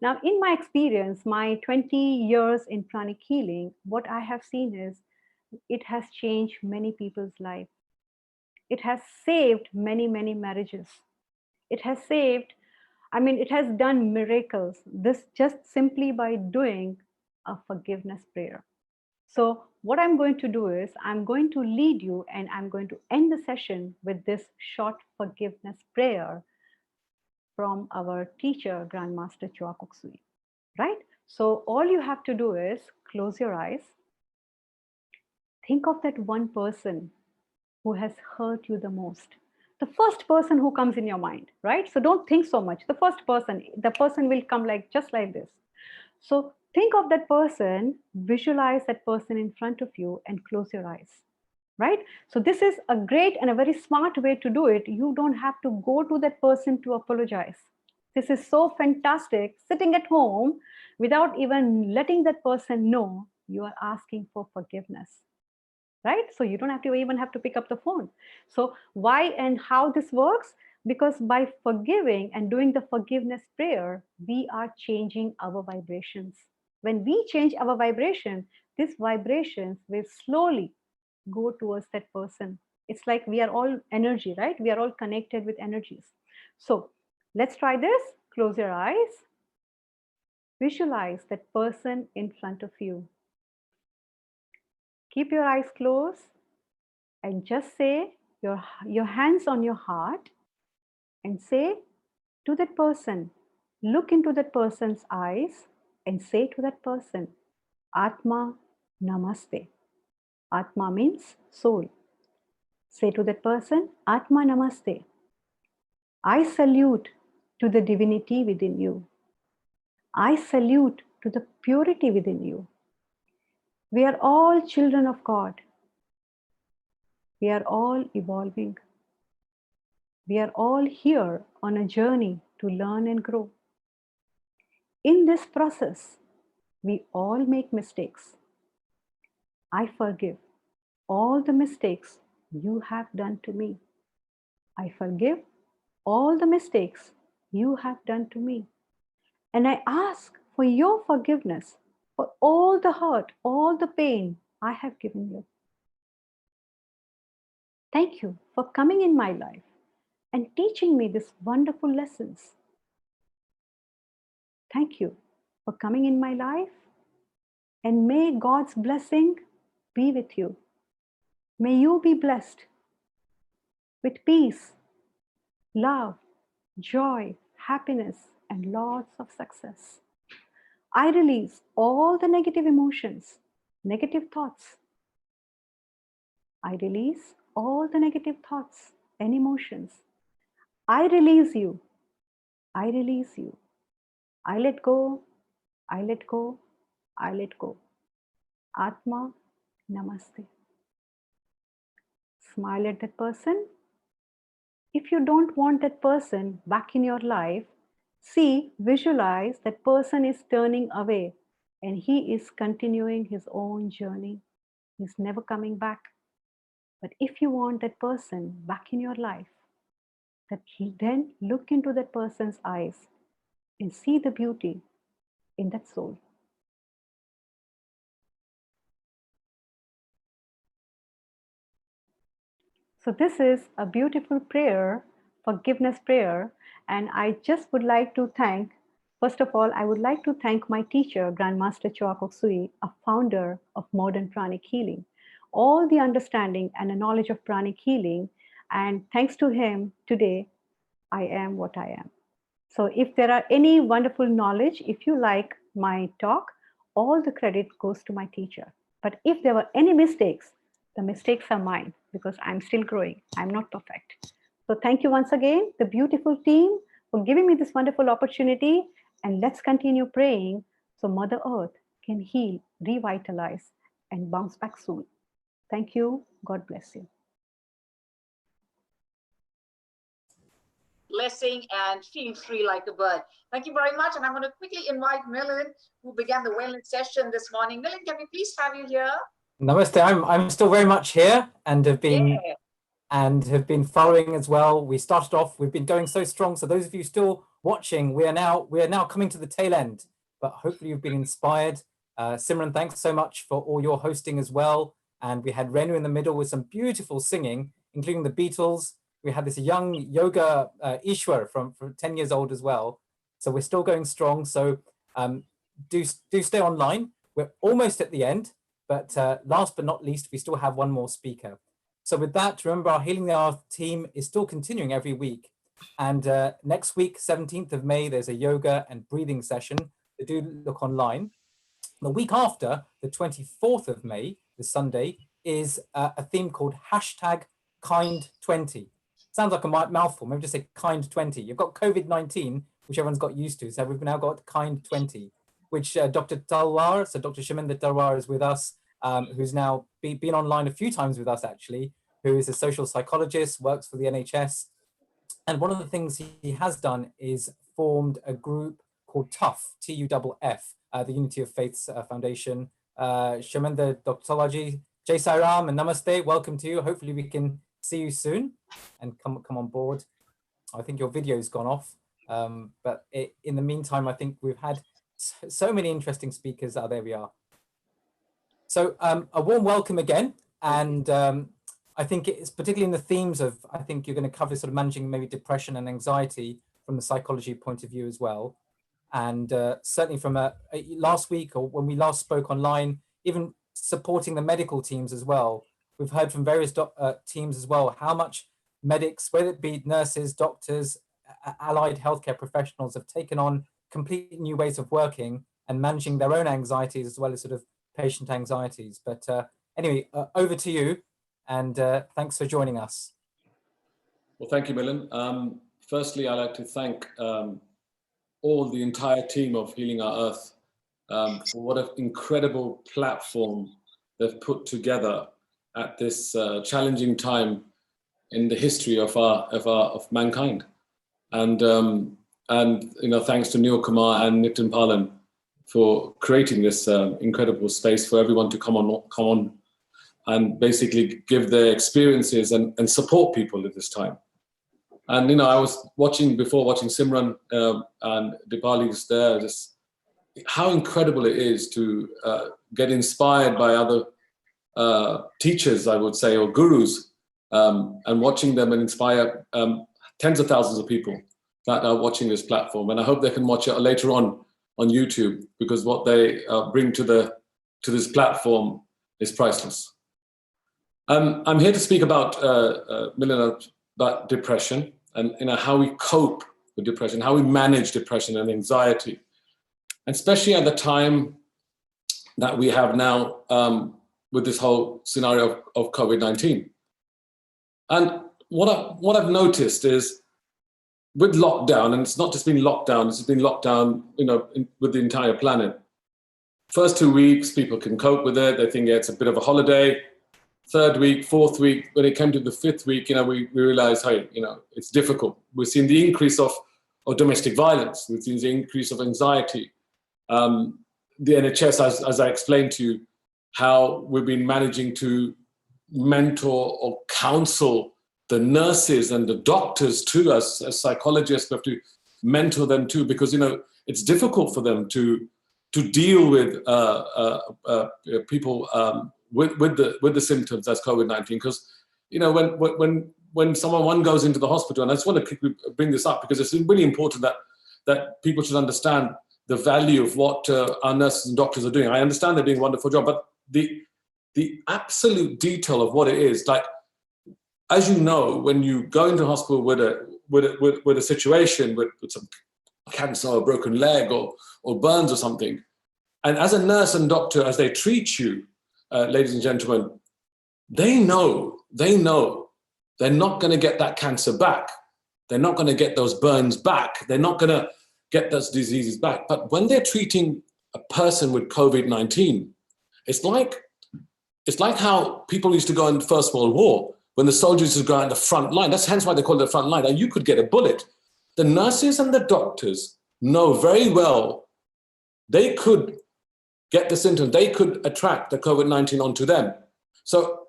Now, in my experience, my 20 years in Pranic Healing, what I have seen is it has changed many people's life. It has saved many, many marriages. It has saved, it has done miracles. This just simply by doing a forgiveness prayer. So what I'm going to do is I'm going to lead you, and I'm going to end the session with this short forgiveness prayer from our teacher, Grandmaster Choa Kok Sui, right? So all you have to do is close your eyes. Think of that one person who has hurt you the most. The first person who comes in your mind, right? So don't think so much. The person will come just like this. So think of that person, visualize that person in front of you, and close your eyes, right? So this is a great and a very smart way to do it. You don't have to go to that person to apologize. This is so fantastic. Sitting at home without even letting that person know, you are asking for forgiveness, right? So you don't even have to pick up the phone. So why and how this works? Because by forgiving and doing the forgiveness prayer, we are changing our vibrations. When we change our vibration, these vibrations will slowly go towards that person. It's like we are all energy, right? We are all connected with energies. So let's try this. Close your eyes. Visualize that person in front of you. Keep your eyes closed and just say your hands on your heart and say to that person, look into that person's eyes and say to that person, Atma Namaste. Atma means soul. Say to that person, Atma Namaste. I salute to the divinity within you. I salute to the purity within you. We are all children of God. We are all evolving. We are all here on a journey to learn and grow. In this process, We all make mistakes. I forgive all the mistakes you have done to me. I forgive all the mistakes you have done to me. And I ask for your forgiveness for all the hurt, all the pain I have given you. Thank you for coming in my life and teaching me these wonderful lessons. Thank you for coming in my life, and may God's blessing be with you. May you be blessed with peace, love, joy, happiness, and lots of success. I release all the negative emotions, negative thoughts. I release all the negative thoughts and emotions. I release you. I release you. I let go. I let go. I let go. Atma, namaste. Smile at that person. If you don't want that person back in your life, see, visualize that person is turning away and he is continuing his own journey. He's never coming back. But if you want that person back in your life, then look into that person's eyes and see the beauty in that soul. So this is a beautiful prayer, forgiveness prayer. And I just would like to thank, first of all, I would like to thank my teacher, Grandmaster Choa Kok Sui, a founder of modern pranic healing. All the understanding and the knowledge of pranic healing. And thanks to him, today, I am what I am. So if there are any wonderful knowledge, if you like my talk, all the credit goes to my teacher. But if there were any mistakes, the mistakes are mine because I'm still growing. I'm not perfect. So thank you once again, the beautiful team, for giving me this wonderful opportunity. And let's continue praying so Mother Earth can heal, revitalize, and bounce back soon. Thank you. God bless you. Blessing and feel free like a bird. Thank you very much. And I'm going to quickly invite Milind, who began the wellness session this morning. Milind, can we please have you here? Namaste. I'm still very much here and have been following as well. We started off, we've been going so strong. So those of you still watching, we are now coming to the tail end, but hopefully you've been inspired. Simran, thanks so much for all your hosting as well. And we had Renu in the middle with some beautiful singing, including the Beatles. We had this young yoga Ishwar from 10 years old as well. So we're still going strong. So do stay online. We're almost at the end. But last but not least, we still have one more speaker. So with that, remember our Healing the Earth team is still continuing every week. And next week, 17th of May, there's a yoga and breathing session. So do look online. The week after, the 24th of May, the Sunday, is a theme called #Kind20. Sounds like a mouthful, maybe just say Kind20. You've got COVID-19, which everyone's got used to. So we've now got Kind20, which Dr. Talwar, so Dr. Shaminder Talwar is with us, who's now been online a few times with us actually, who is a social psychologist, works for the NHS. And one of the things he has done is formed a group called TUF, T-U-F-F, the Unity of Faiths Foundation. Shaminder, Dr. Talaji, Jai Sai Ram and Namaste, welcome to you. Hopefully we can see you soon and come on board. I think your video's gone off, but in the meantime, I think we've had so many interesting speakers. There we are. So a warm welcome again. And I think it's particularly in the themes of, I think you're going to cover sort of managing maybe depression and anxiety from the psychology point of view as well. And certainly from last week or when we last spoke online, even supporting the medical teams as well. We've heard from various teams as well, how much medics, whether it be nurses, doctors, allied healthcare professionals have taken on completely new ways of working and managing their own anxieties as well as sort of patient anxieties. But anyway, over to you, and thanks for joining us. Well, thank you, Milind. Firstly, I'd like to thank the entire team of Healing Our Earth for what an incredible platform they've put together at this challenging time in the history of mankind. And thanks to Neil Kumar and Nitin Palan for creating this incredible space for everyone to come on and basically give their experiences and support people at this time. And, you know, I was watching Simran and Dipali's there, just how incredible it is to get inspired by other teachers, I would say, or gurus, and watching them and inspire tens of thousands of people that are watching this platform. And I hope they can watch it later on YouTube, because what they bring to this platform is priceless. I'm here to speak about about depression and, you know, how we cope with depression, how we manage depression and anxiety, and especially at the time that we have now with this whole scenario of COVID-19. And what I've noticed is with lockdown, and it's not just been lockdown, it's been lockdown, you know, with the entire planet. First 2 weeks, people can cope with it. They think it's a bit of a holiday. Third week, fourth week, when it came to the fifth week, you know, we realized, hey, you know, it's difficult. We've seen the increase of domestic violence. We've seen the increase of anxiety. The NHS, as I explained to you, how we've been managing to mentor or counsel the nurses and the doctors too, as psychologists, we have to mentor them too, because, you know, it's difficult for them to deal with people with the symptoms as COVID-19, because, you know, when someone goes into the hospital, and I just want to bring this up because it's really important that people should understand the value of what our nurses and doctors are doing. I understand they're doing a wonderful job, but the absolute detail of what it is, like, as you know, when you go into hospital with a situation with some cancer or a broken leg or burns or something, and as a nurse and doctor, as they treat you, ladies and gentlemen, they know they're not going to get that cancer back. They're not going to get those burns back. They're not going to get those diseases back. But when they're treating a person with COVID-19, it's like how people used to go in the First World War, when the soldiers would go out in the front line. That's hence why they call it the front line. And you could get a bullet. The nurses and the doctors know very well they could get the symptoms. They could attract the COVID-19 onto them. So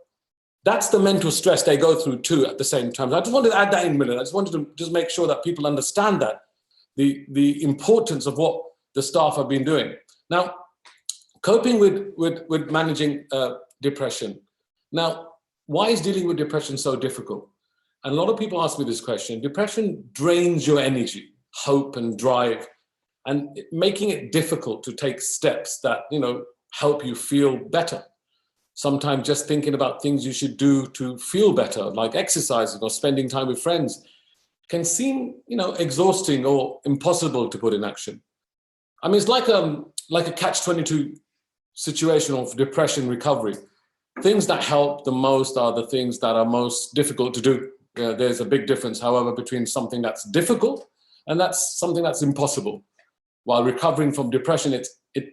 that's the mental stress they go through too at the same time. So I just wanted to add that in, Milind. I just wanted to just make sure that people understand that, the importance of what the staff have been doing. Now, coping with managing depression. Now, why is dealing with depression so difficult? And a lot of people ask me this question. Depression drains your energy, hope and drive, and making it difficult to take steps that, you know, help you feel better. Sometimes just thinking about things you should do to feel better, like exercising or spending time with friends, can seem, you know, exhausting or impossible to put in action. I mean, it's like a catch-22 situation of depression recovery. Things that help the most are the things that are most difficult to do. There's a big difference, however, between something that's difficult and that's something that's impossible. While recovering from depression, it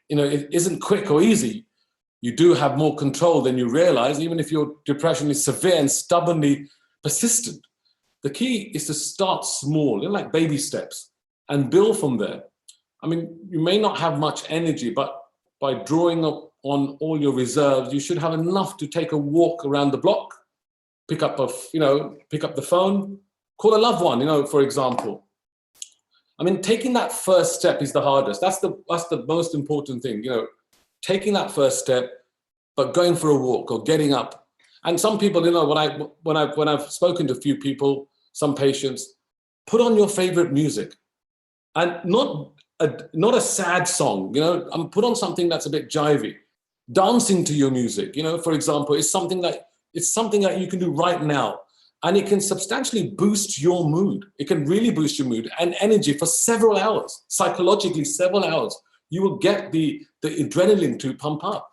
isn't quick or easy. You do have more control than you realize, even if your depression is severe and stubbornly persistent. The key is to start small, like baby steps, and build from there. I mean, you may not have much energy, but by drawing up on all your reserves, you should have enough to take a walk around the block, pick up the phone, call a loved one, you know, for example. I mean, taking that first step is the hardest. That's the most important thing, you know, taking that first step, but going for a walk or getting up. And some people, you know, when I've spoken to a few people, some patients, put on your favorite music, and not a sad song, you know, put on something that's a bit jivey. Dancing to your music, you know, for example, is something that you can do right now. And it can substantially boost your mood. It can really boost your mood and energy for several hours, psychologically several hours. You will get the adrenaline to pump up.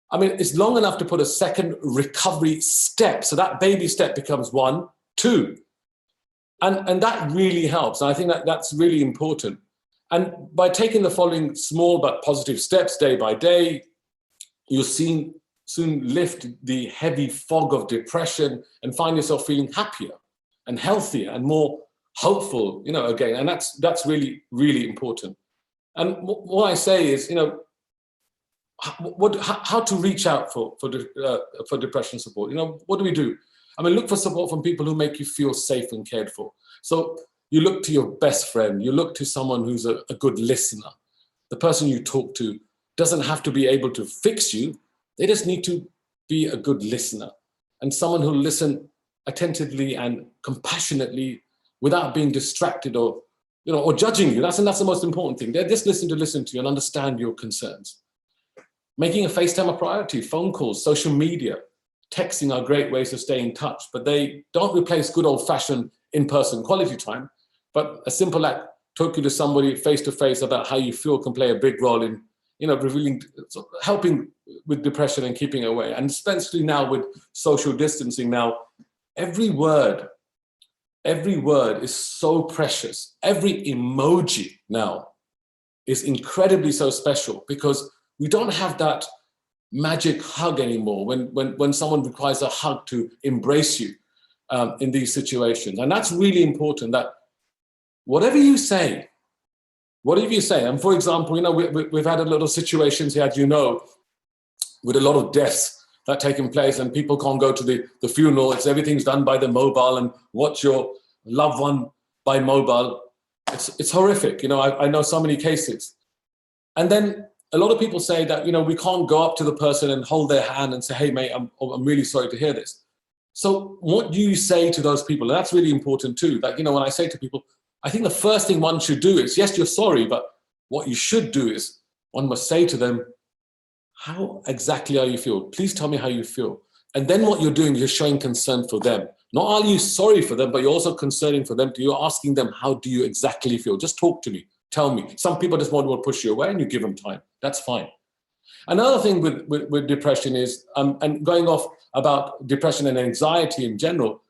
I mean, it's long enough to put a second recovery step. So that baby step becomes 1, 2. And that really helps. And I think that's really important. And by taking the following small but positive steps day by day, you'll soon lift the heavy fog of depression and find yourself feeling happier and healthier and more hopeful, you know, again. And that's really, really important. And what I say is, how to reach out for depression support. What do we do? I mean, look for support from people who make you feel safe and cared for. So you look to your best friend, you look to someone who's a good listener. The person you talk to doesn't have to be able to fix you. They just need to be a good listener, and someone who'll listen attentively and compassionately without being distracted or judging you. That's the most important thing. They're just listen to you and understand your concerns. Making a FaceTime a priority, phone calls, social media, texting are great ways to stay in touch, but they don't replace good old-fashioned in-person quality time. But a simple act, talking to somebody face-to-face about how you feel, can play a big role in, revealing, helping with depression and keeping away. And especially now with social distancing now, every word is so precious. Every emoji now is incredibly so special, because we don't have that magic hug anymore when someone requires a hug to embrace you in these situations. And that's really important, that whatever you say, and for example, we've had a lot of situations here, with a lot of deaths that are taking place, and people can't go to the funeral. Everything's done by the mobile, and watch your loved one by mobile. It's horrific. I know so many cases. And then a lot of people say that, we can't go up to the person and hold their hand and say, hey, mate, I'm really sorry to hear this. So what do you say to those people? And that's really important too. That, when I say to people, I think the first thing one should do is, yes, you're sorry, but what you should do is one must say to them, how exactly are you feel? Please tell me how you feel. And then what you're doing, you're showing concern for them. Not only are you sorry for them, but you're also concerning for them. You're asking them, how do you exactly feel? Just talk to me. Tell me. Some people just want to push you away, and you give them time. That's fine. Another thing with depression is, and going off about depression and anxiety in general,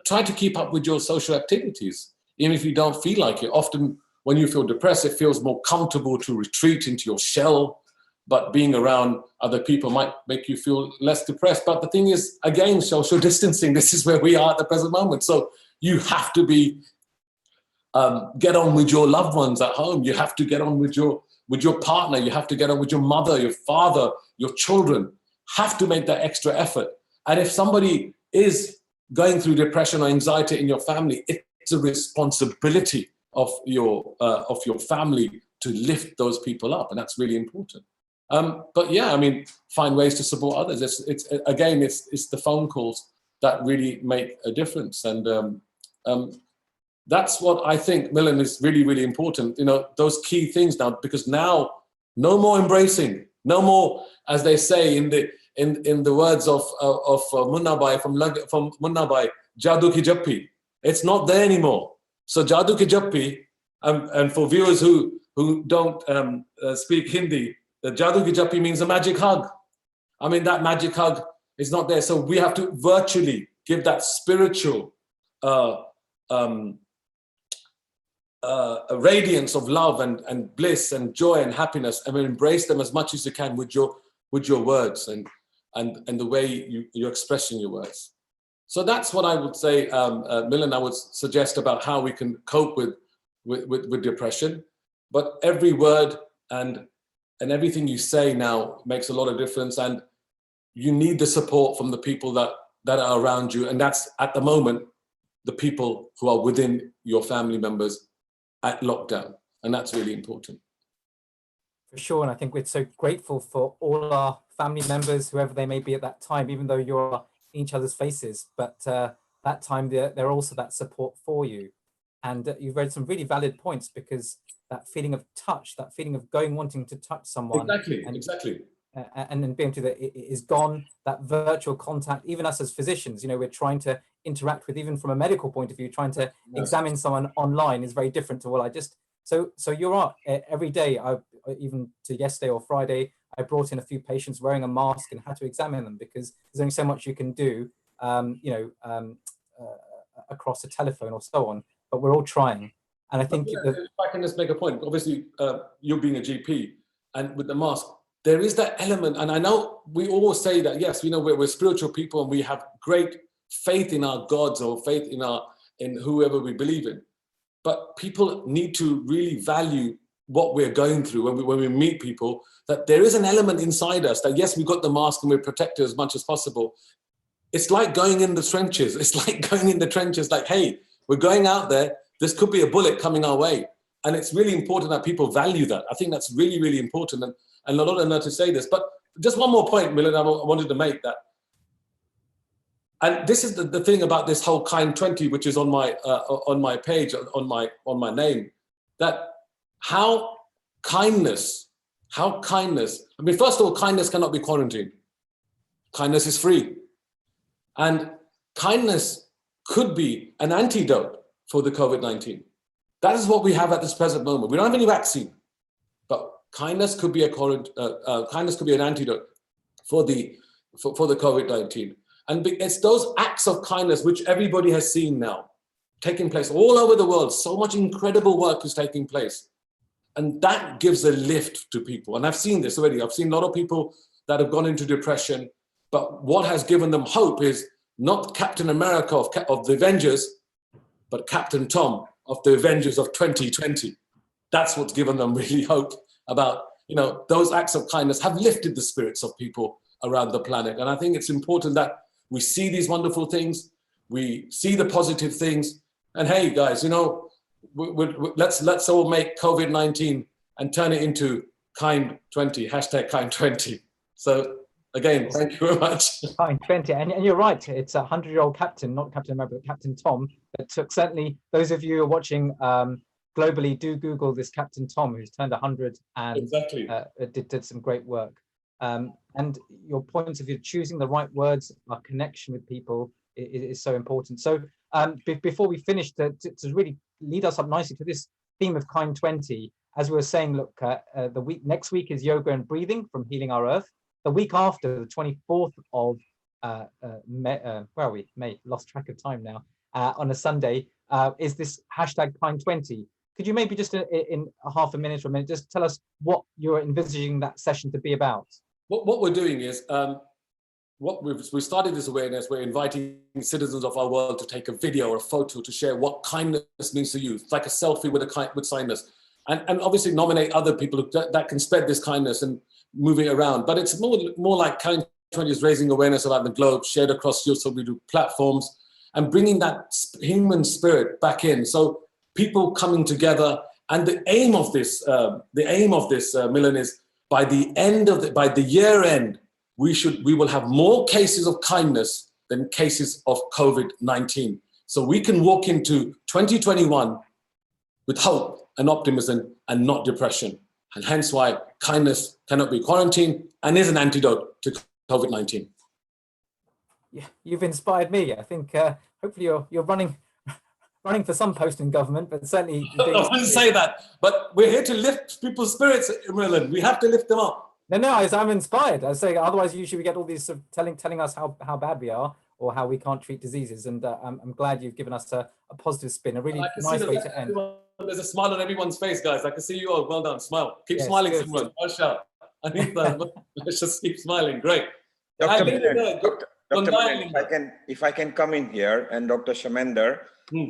try to keep up with your social activities, even if you don't feel like it. Often when you feel depressed, it feels more comfortable to retreat into your shell, but being around other people might make you feel less depressed. But the thing is, again, social distancing, this is where we are at the present moment. So you have to get on with your loved ones at home. You have to get on with your partner. You have to get on with your mother, your father, your children. Have to make that extra effort. And if somebody is going through depression or anxiety in your family, it's a responsibility of your family to lift those people up, and that's really important. But yeah, find ways to support others. It's the phone calls that really make a difference, and that's what I think, Milan, is really, really important. Those key things now, because now no more embracing, no more, as they say in the words of Munna Bhai from Munna Bhai, Jadoo ki Jappi. It's not there anymore. So Jadoo ki Jappi, and for viewers who don't speak Hindi, the Jadoo ki Jappi means a magic hug. That magic hug is not there. So we have to virtually give that spiritual a radiance of love and bliss and joy and happiness, and embrace them as much as you can with your words and the way you're expressing your words. So that's what I would say, Milan, I would suggest about how we can cope with depression. But every word and everything you say now makes a lot of difference, and you need the support from the people that are around you, and that's at the moment the people who are within your family members at lockdown, and that's really important. For sure, and I think we're so grateful for all our family members, whoever they may be at that time, even though you're in each other's faces, but that time they're also that support for you. And you've raised some really valid points, because that feeling of touch, that feeling of wanting to touch someone, exactly, and then being to that it is gone. That virtual contact, even us as physicians, we're trying to interact with, even from a medical point of view, trying to examine someone online is very different to what I just. So you're right. Every day, even to yesterday or Friday, I brought in a few patients wearing a mask and had to examine them, because there's only so much you can do, across a telephone or so on. But we're all trying. And I think if I can just make a point, obviously you being a GP and with the mask, there is that element. And I know we always say that, yes, we're spiritual people and we have great faith in our gods or faith in whoever we believe in. But people need to really value what we're going through when we meet people, that there is an element inside us that, yes, we've got the mask and we're protected as much as possible. It's like going in the trenches. It's like going in the trenches, like, hey, we're going out there. This could be a bullet coming our way. And it's really important that people value that. I think that's really, really important. And a lot of them know to say this. But just one more point, Milan, I wanted to make that. And this is the thing about this whole Kind 20, which is on my page, on my name, that how kindness, I mean, first of all, kindness cannot be quarantined. Kindness is free. And kindness could be an antidote for the COVID-19. That is what we have at this present moment. We don't have any vaccine, but kindness could be an antidote for the COVID-19. And it's those acts of kindness which everybody has seen now taking place all over the world. So much incredible work is taking place. And that gives a lift to people. And I've seen this already. I've seen a lot of people that have gone into depression, but what has given them hope is not Captain America of the Avengers, but Captain Tom of the Avengers of 2020. That's what's given them really hope about, those acts of kindness have lifted the spirits of people around the planet. And I think it's important that we see these wonderful things, we see the positive things, and hey, guys, let's all make COVID-19 and turn it into Kind 20, hashtag Kind 20. So again, thank you very much. Kind 20, and you're right. It's a 100-year-old captain, not Captain America, but Captain Tom. That took, certainly, those of you who are watching globally, do Google this Captain Tom, who's turned 100 and exactly. did some great work. And your point of choosing the right words, our connection with people is so important. So before we finish, to really lead us up nicely to this theme of Kind 20, as we were saying, look, next week is yoga and breathing from Healing Our Earth. The week after, the 24th of May, where are we? May, lost track of time now, on a Sunday, is this hashtag Kind 20. Could you maybe just in a half a minute or a minute, just tell us what you're envisaging that session to be about? What we're doing is, we started this awareness. We're inviting citizens of our world to take a video or a photo to share what kindness means to you. It's like a selfie with kindness, and obviously nominate other people that can spread this kindness and move it around. But it's more like Kind 20 is raising awareness about the globe, shared across social media platforms, and bringing that human spirit back in. So people coming together, and the aim of this, Milan, is by the year end, we will have more cases of kindness than cases of COVID-19. So we can walk into 2021 with hope and optimism and not depression. And hence why kindness cannot be quarantined and is an antidote to COVID-19. Yeah, you've inspired me. I think hopefully you're running for some post in government, but certainly I wouldn't say that, but we're here to lift people's spirits, Merlin. We have to lift them up. No, I'm inspired. I say otherwise usually we get all these sort of telling us how bad we are or how we can't treat diseases, and I'm glad you've given us a positive spin, a really nice way to end. There's a smile on everyone's face, guys. I can see you all. Well done. Smile. Keep smiling, Simran. I'll shout. I think let's just keep smiling. Great. Dr. Milan, if I can come in here, and Dr. Shamender,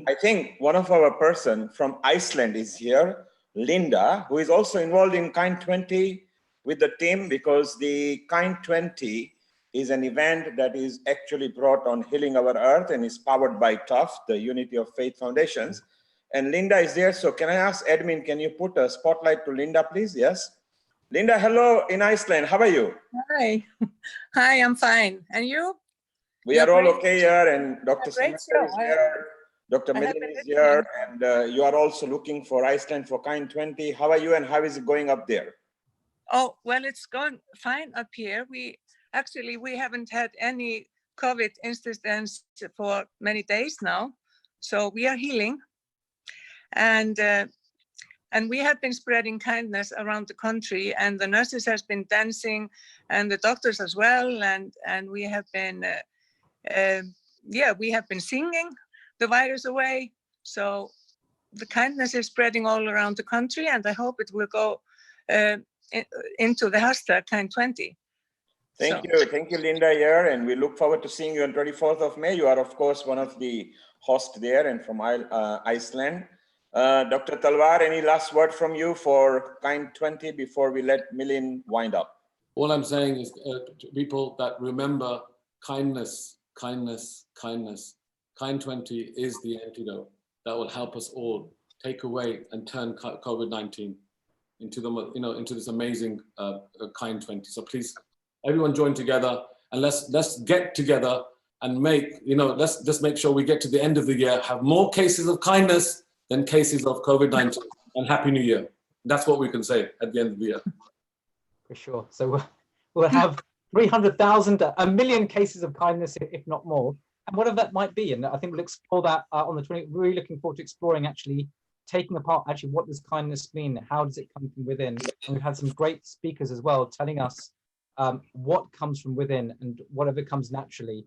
I think one of our person from Iceland is here, Linda, who is also involved in Kind 20 with the team, because the Kind 20 is an event that is actually brought on Healing Our Earth and is powered by TUF, the Unity of Faith Foundations. And Linda is there. So can I ask admin, can you put a spotlight to Linda, please? Yes. Linda, hello in Iceland. How are you? Hi. Hi, I'm fine. And you? We are all okay here, and Dr. Singha is here. Dr. Milan is here, and you are also looking for Iceland for Kind 20. How are you, and how is it going up there? Oh, well, it's going fine up here. We haven't had any COVID incidents for many days now. So we are healing. And we have been spreading kindness around the country, and the nurses has been dancing, and the doctors as well. And we have been, we have been singing the virus away. So the kindness is spreading all around the country, and I hope it will go into the hashtag Kind 20. Thank you, Linda here, and we look forward to seeing you on 24th of May. You are, of course, one of the hosts there and from Iceland. Dr. Talwar, any last word from you for Kind 20 before we let Milind wind up? All I'm saying is to people that remember kindness, kindness, kindness. Kind 20 is the antidote that will help us all take away and turn COVID-19 into the, into this amazing Kind 20. So please, everyone join together and let's get together and make, let's just make sure we get to the end of the year, have more cases of kindness than cases of COVID-19. And Happy New Year. That's what we can say at the end of the year. For sure. So we'll have 300,000, a million cases of kindness, if not more, and whatever that might be. And I think we'll explore that on the 20th. Really looking forward to exploring, actually taking apart, actually, what does kindness mean? How does it come from within? And we've had some great speakers as well telling us what comes from within, and whatever comes naturally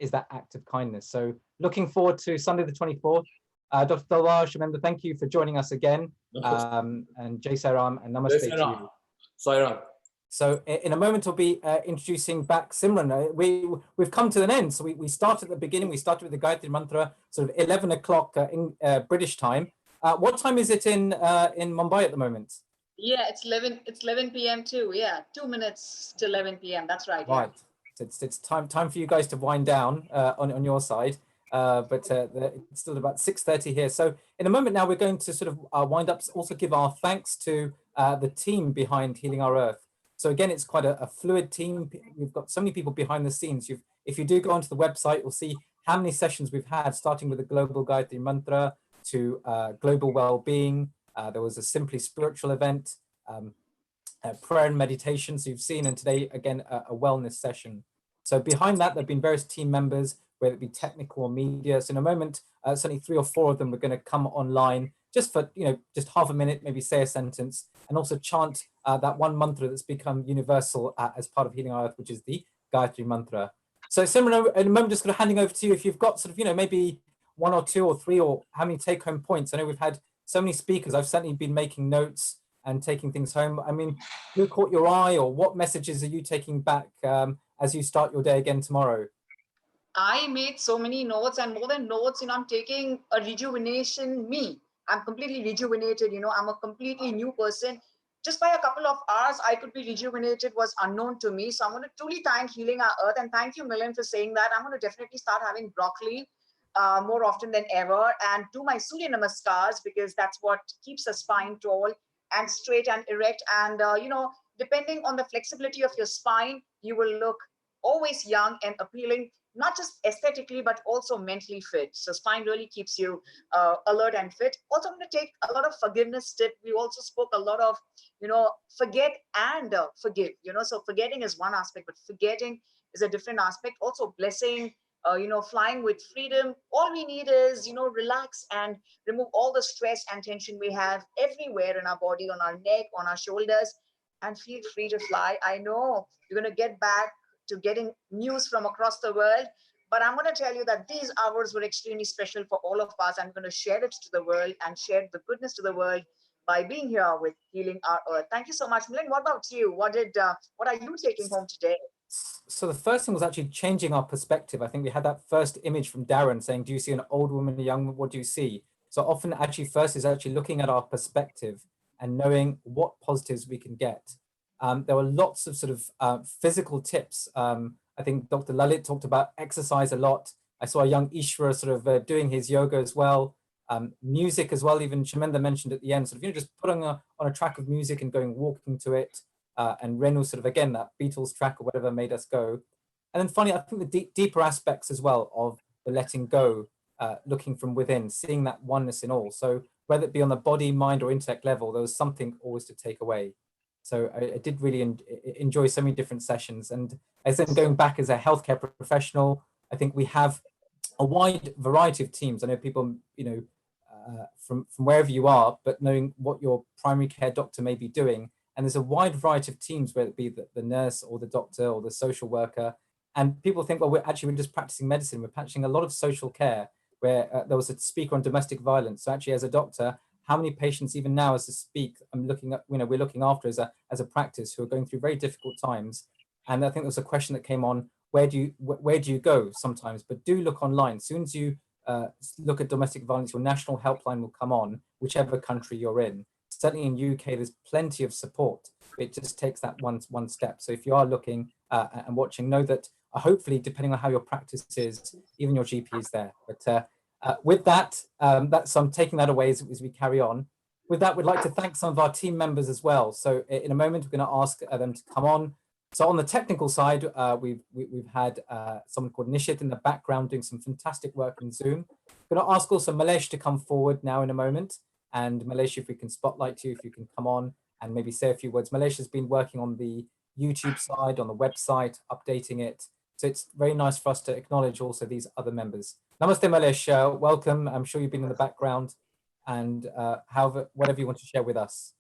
is that act of kindness. So looking forward to Sunday the 24th. Dr. Talwar, Shamendra, thank you for joining us again. And Jai Sairam and Namaste to you. Sairam. So in a moment, we'll be introducing back Simran. We've come to an end. So we started at the beginning. We started with the Gayatri Mantra, sort of 11 o'clock in British time. What time is it in Mumbai at the moment? Yeah, it's 11 p.m. too. Yeah, 2 minutes to 11 p.m. That's right. Right. Yeah. So it's time for you guys to wind down on your side. But it's still about 6:30 here. So in a moment now, we're going to sort of wind up, also give our thanks to the team behind Healing Our Earth. So again, it's quite a fluid team. We've got so many people behind the scenes. If you do go onto the website, you'll see how many sessions we've had, starting with the Global Gayatri Mantra to Global Wellbeing. There was a Simply Spiritual event, prayer and meditation. So you've seen, and today, again, a wellness session. So behind that, there have been various team members, whether it be technical or media. So in a moment, certainly 3 or 4 of them are going to come online just for, just half a minute, maybe say a sentence, and also chant that one mantra that's become universal as part of Healing Our Earth, which is the Gayatri Mantra. So Simran, in a moment, just going to handing over to you. If you've got sort of, maybe 1 or 2 or 3 or how many take-home points. I know we've had so many speakers. I've certainly been making notes and taking things home. I mean, who caught your eye, or what messages are you taking back as you start your day again tomorrow? I made so many notes, and more than notes, I'm taking a rejuvenation me. I'm completely rejuvenated, I'm a completely new person. Just by a couple of hours, I could be rejuvenated was unknown to me. So I'm going to truly thank Healing Our Earth, and thank you, Milind, for saying that. I'm going to definitely start having broccoli more often than ever, and do my Surya Namaskars, because that's what keeps the spine tall and straight and erect. And, depending on the flexibility of your spine, you will look always young and appealing, not just aesthetically, but also mentally fit. So spine really keeps you alert and fit. Also, I'm going to take a lot of forgiveness tip. We also spoke a lot of, forget and forgive. So forgetting is one aspect, but forgetting is a different aspect. Also blessing, flying with freedom. All we need is, relax and remove all the stress and tension we have everywhere in our body, on our neck, on our shoulders, and feel free to fly. I know you're going to get back to getting news from across the world, but I'm going to tell you that these hours were extremely special for all of us. I'm going to share it to the world and share the goodness to the world by being here with Healing Our Earth. Thank you so much. Milind, what about you? What are you taking home today? So the first thing was actually changing our perspective. I think we had that first image from Darren saying, do you see an old woman, a young woman, what do you see? So often actually first is actually looking at our perspective and knowing what positives we can get. There were lots of sort of physical tips. I think Dr. Lalit talked about exercise a lot. I saw a young Ishwar sort of doing his yoga as well. Music as well, even Shamendra mentioned at the end, sort of, just putting on a track of music and going walking to it. And Renu sort of, again, that Beatles track or whatever made us go. And then finally, I think the deeper aspects as well of the letting go, looking from within, seeing that oneness in all. So whether it be on the body, mind or intellect level, there was something always to take away. So I did really enjoy so many different sessions. And as then going back as a healthcare professional, I think we have a wide variety of teams. I know people, from wherever you are, but knowing what your primary care doctor may be doing. And there's a wide variety of teams, whether it be the nurse or the doctor or the social worker. And people think, well, we're just practicing medicine. We're practicing a lot of social care, where there was a speaker on domestic violence. So actually, as a doctor, how many patients, even now as I speak, I'm looking at, we're looking after as a practice, who are going through very difficult times. And I think there was a question that came on, where do you go sometimes? But do look online. As soon as you look at domestic violence, your national helpline will come on, whichever country you're in. Certainly in UK, there's plenty of support. It just takes that one step. So if you are looking and watching, know that hopefully, depending on how your practice is, even your GP is there. But with that, I'm taking that away as we carry on. With that, we'd like to thank some of our team members as well. So in a moment, we're going to ask them to come on. So on the technical side, we've had someone called Nishit in the background doing some fantastic work in Zoom. We're going to ask also Malesh to come forward now in a moment. And Malesh, if we can spotlight you, if you can come on and maybe say a few words. Malesh has been working on the YouTube side, on the website, updating it. So it's very nice for us to acknowledge also these other members. Namaste, Malesh. Welcome. I'm sure you've been in the background, and whatever you want to share with us.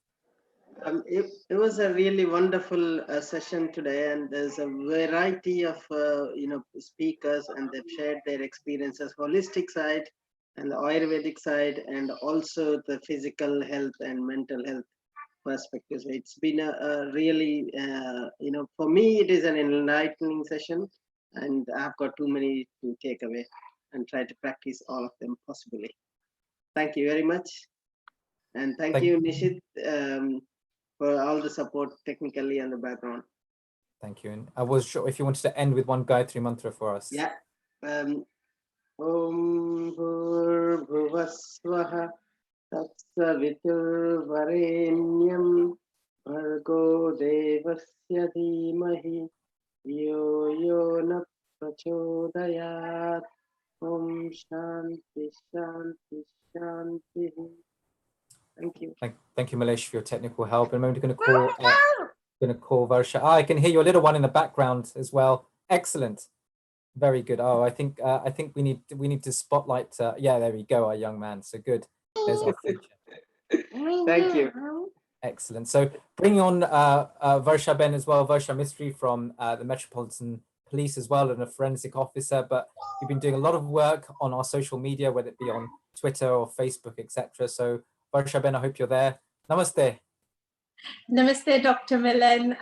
It was a really wonderful session today, and there's a variety of speakers, and they've shared their experiences, holistic side and the Ayurvedic side, and also the physical health and mental health perspectives. It's been a really, for me, it is an enlightening session, and I've got too many to take away and try to practice all of them possibly. Thank you very much. And thank you, Nishit, for all the support technically and the background. Thank you. And I was sure if you wanted to end with one Gayatri mantra for us. Yeah. Om Bhuvasvaha Tatsavitur Varenyam Bhargo Devasya Dhimahi Yo Yo Na Prachodayat. Om Shanti Shanti Shanti. Thank you. Thank you, Malesh, for your technical help. And I'm going to call Varsha. I can hear your little one in the background as well. Excellent. Very good. Oh, I think we need to spotlight. Yeah, there we go, our young man. So good. There's our future. Thank you. Excellent. So bringing on Varsha Ben as well, Varsha Mistry from the Metropolitan Police as well, and a forensic officer. But you've been doing a lot of work on our social media, whether it be on Twitter or Facebook, etc. So Varsha Ben, I hope you're there. Namaste. Namaste, Dr. Milan.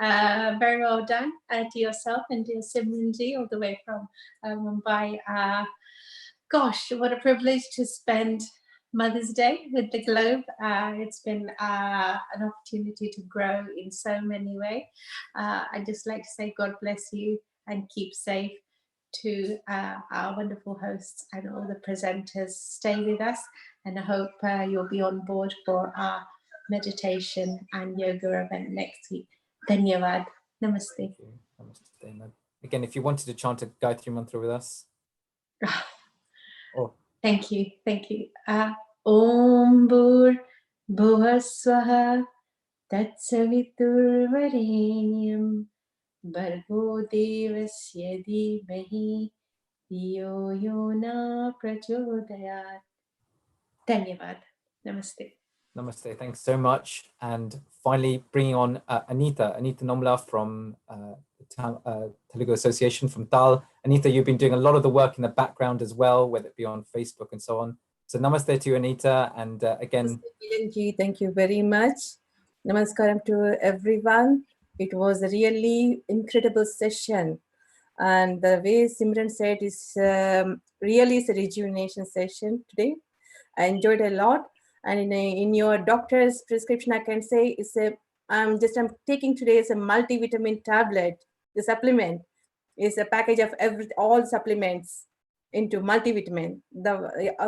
Very well done to yourself and to Simranji all the way from Mumbai. Gosh, what a privilege to spend Mother's Day with the globe. It's been an opportunity to grow in so many ways. I'd just like to say God bless you and keep safe. To our wonderful hosts and all the presenters. Stay with us, and I hope you'll be on board for our meditation and yoga event next week. Dhanyavad. Namaste. Namaste. Again, if you wanted to chant a Gayatri mantra with us. Thank you. Thank you. Om Bhur Bhuvasvaha Tatsavitur Varenyam Bhargo Devasya Dhimahi Dhiyo Yo Na Prachodayat. Dhanyavad. Namaste. Namaste. Thanks so much. And finally, bringing on Anita Nomla from the Telugu Association from Tal. Anita, you've been doing a lot of the work in the background as well, whether it be on Facebook and so on. So namaste to you, Anita. And again, thank you very much. Namaskaram to everyone. It was a really incredible session. And the way Simran said is really is a rejuvenation session today. I enjoyed a lot. And in your doctor's prescription, I can say I'm taking today as a multivitamin tablet. The supplement is a package of all supplements into multivitamin.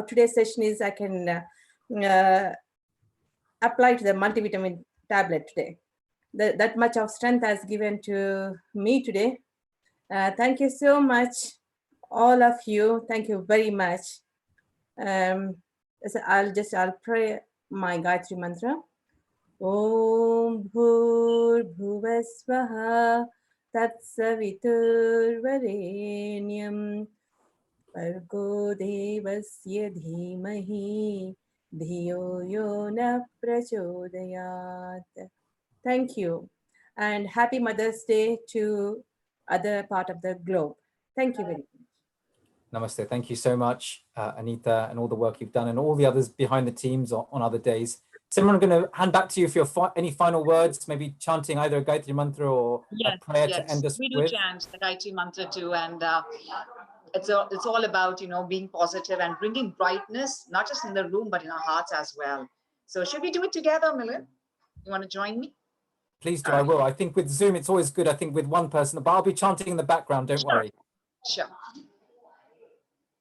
Today's session is I can apply to the multivitamin tablet today. That much of strength has given to me today. Thank you so much, all of you. Thank you very much. So I'll pray my Gayatri mantra. Om Bhur Bhuvasvaha Tatsavitur Varenyam Bhargo Devasya Dhimahi Dhiyo Yo Na Prachodayat. Thank you, and happy Mother's Day to other part of the globe. Thank you very much. Namaste. Thank you so much, Anita, and all the work you've done, and all the others behind the teams on other days. Simran, I'm going to hand back to you for your any final words, maybe chanting either a Gayatri mantra or a prayer to end us we do with. chant the Gayatri mantra too, and it's all about, you know, being positive and bringing brightness, not just in the room, but in our hearts as well. So should we do it together, Milind? You want to join me? Please do, I will. I think with Zoom, it's always good, I think, with one person, but I'll be chanting in the background, don't worry. Sure.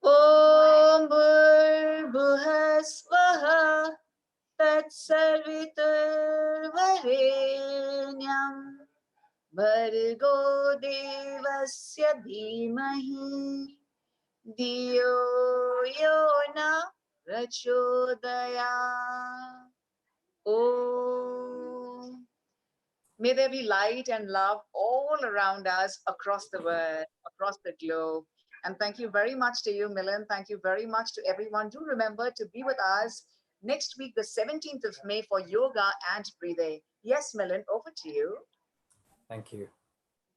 Om Bhurбhuః Swaha Tatsavitur Varenyam Bhargo Devasya Dhimahi Diyo Yona Prachodaya. Om. May there be light and love all around us, across the world, across the globe. And thank you very much to you, Milind. Thank you very much to everyone. Do remember to be with us next week, the 17th of May, for yoga and breathing. Yes, Milind, over to you. Thank you.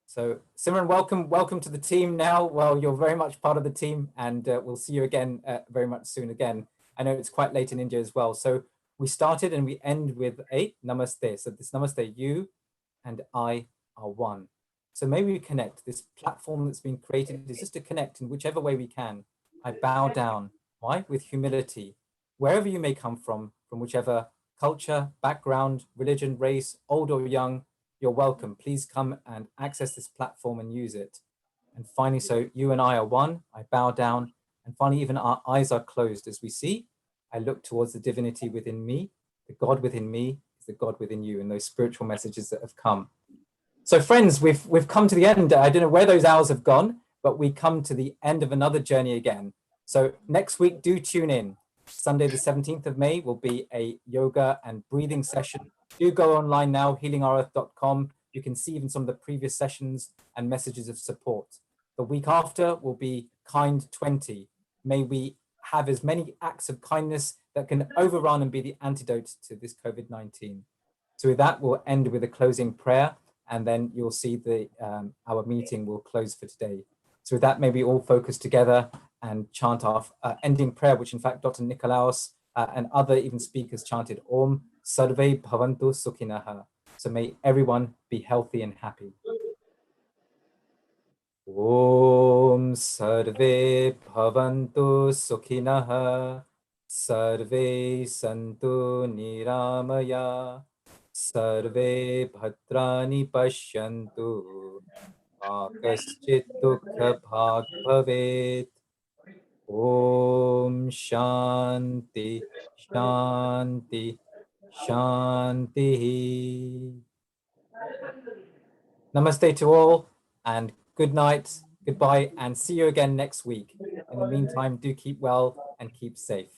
So Simran, welcome to the team now. Well, you're very much part of the team, and we'll see you again very much soon again. I know it's quite late in India as well. So we started and we end with a namaste. So this namaste, you and I are one. So maybe we connect. This platform that's been created is just to connect in whichever way we can. I bow down. Why? With humility. Wherever you may come from whichever culture, background, religion, race, old or young, you're welcome. Please come and access this platform and use it. And finally, so you and I are one. I bow down. And finally, even our eyes are closed as we see. I look towards the divinity within me. The God within me is the God within you, and those spiritual messages that have come. So friends, we've come to the end. I don't know where those hours have gone, but we come to the end of another journey again. So next week, do tune in. Sunday, the 17th of May will be a yoga and breathing session. Do go online now, healingourearth.com. You can see even some of the previous sessions and messages of support. The week after will be Kind 20. May we have as many acts of kindness that can overrun and be the antidote to this COVID-19. So with that, we'll end with a closing prayer, and then you'll see the our meeting will close for today. So with that, maybe all focus together and chant our ending prayer, which in fact Dr. Nikolaos and other even speakers chanted, Om Sarve Bhavantu Sukhinaha. So may everyone be healthy and happy. Om Sarve Bhavantu Sukhinaha. Sarve Santu Niramaya. Sarve Bhadrani Pashyantu. Kaschit Dukha Bhag Bhavet. Om Shanti Shanti Shanti. Namaste to all, and good night, goodbye, and see you again next week. In the meantime, do keep well and keep safe.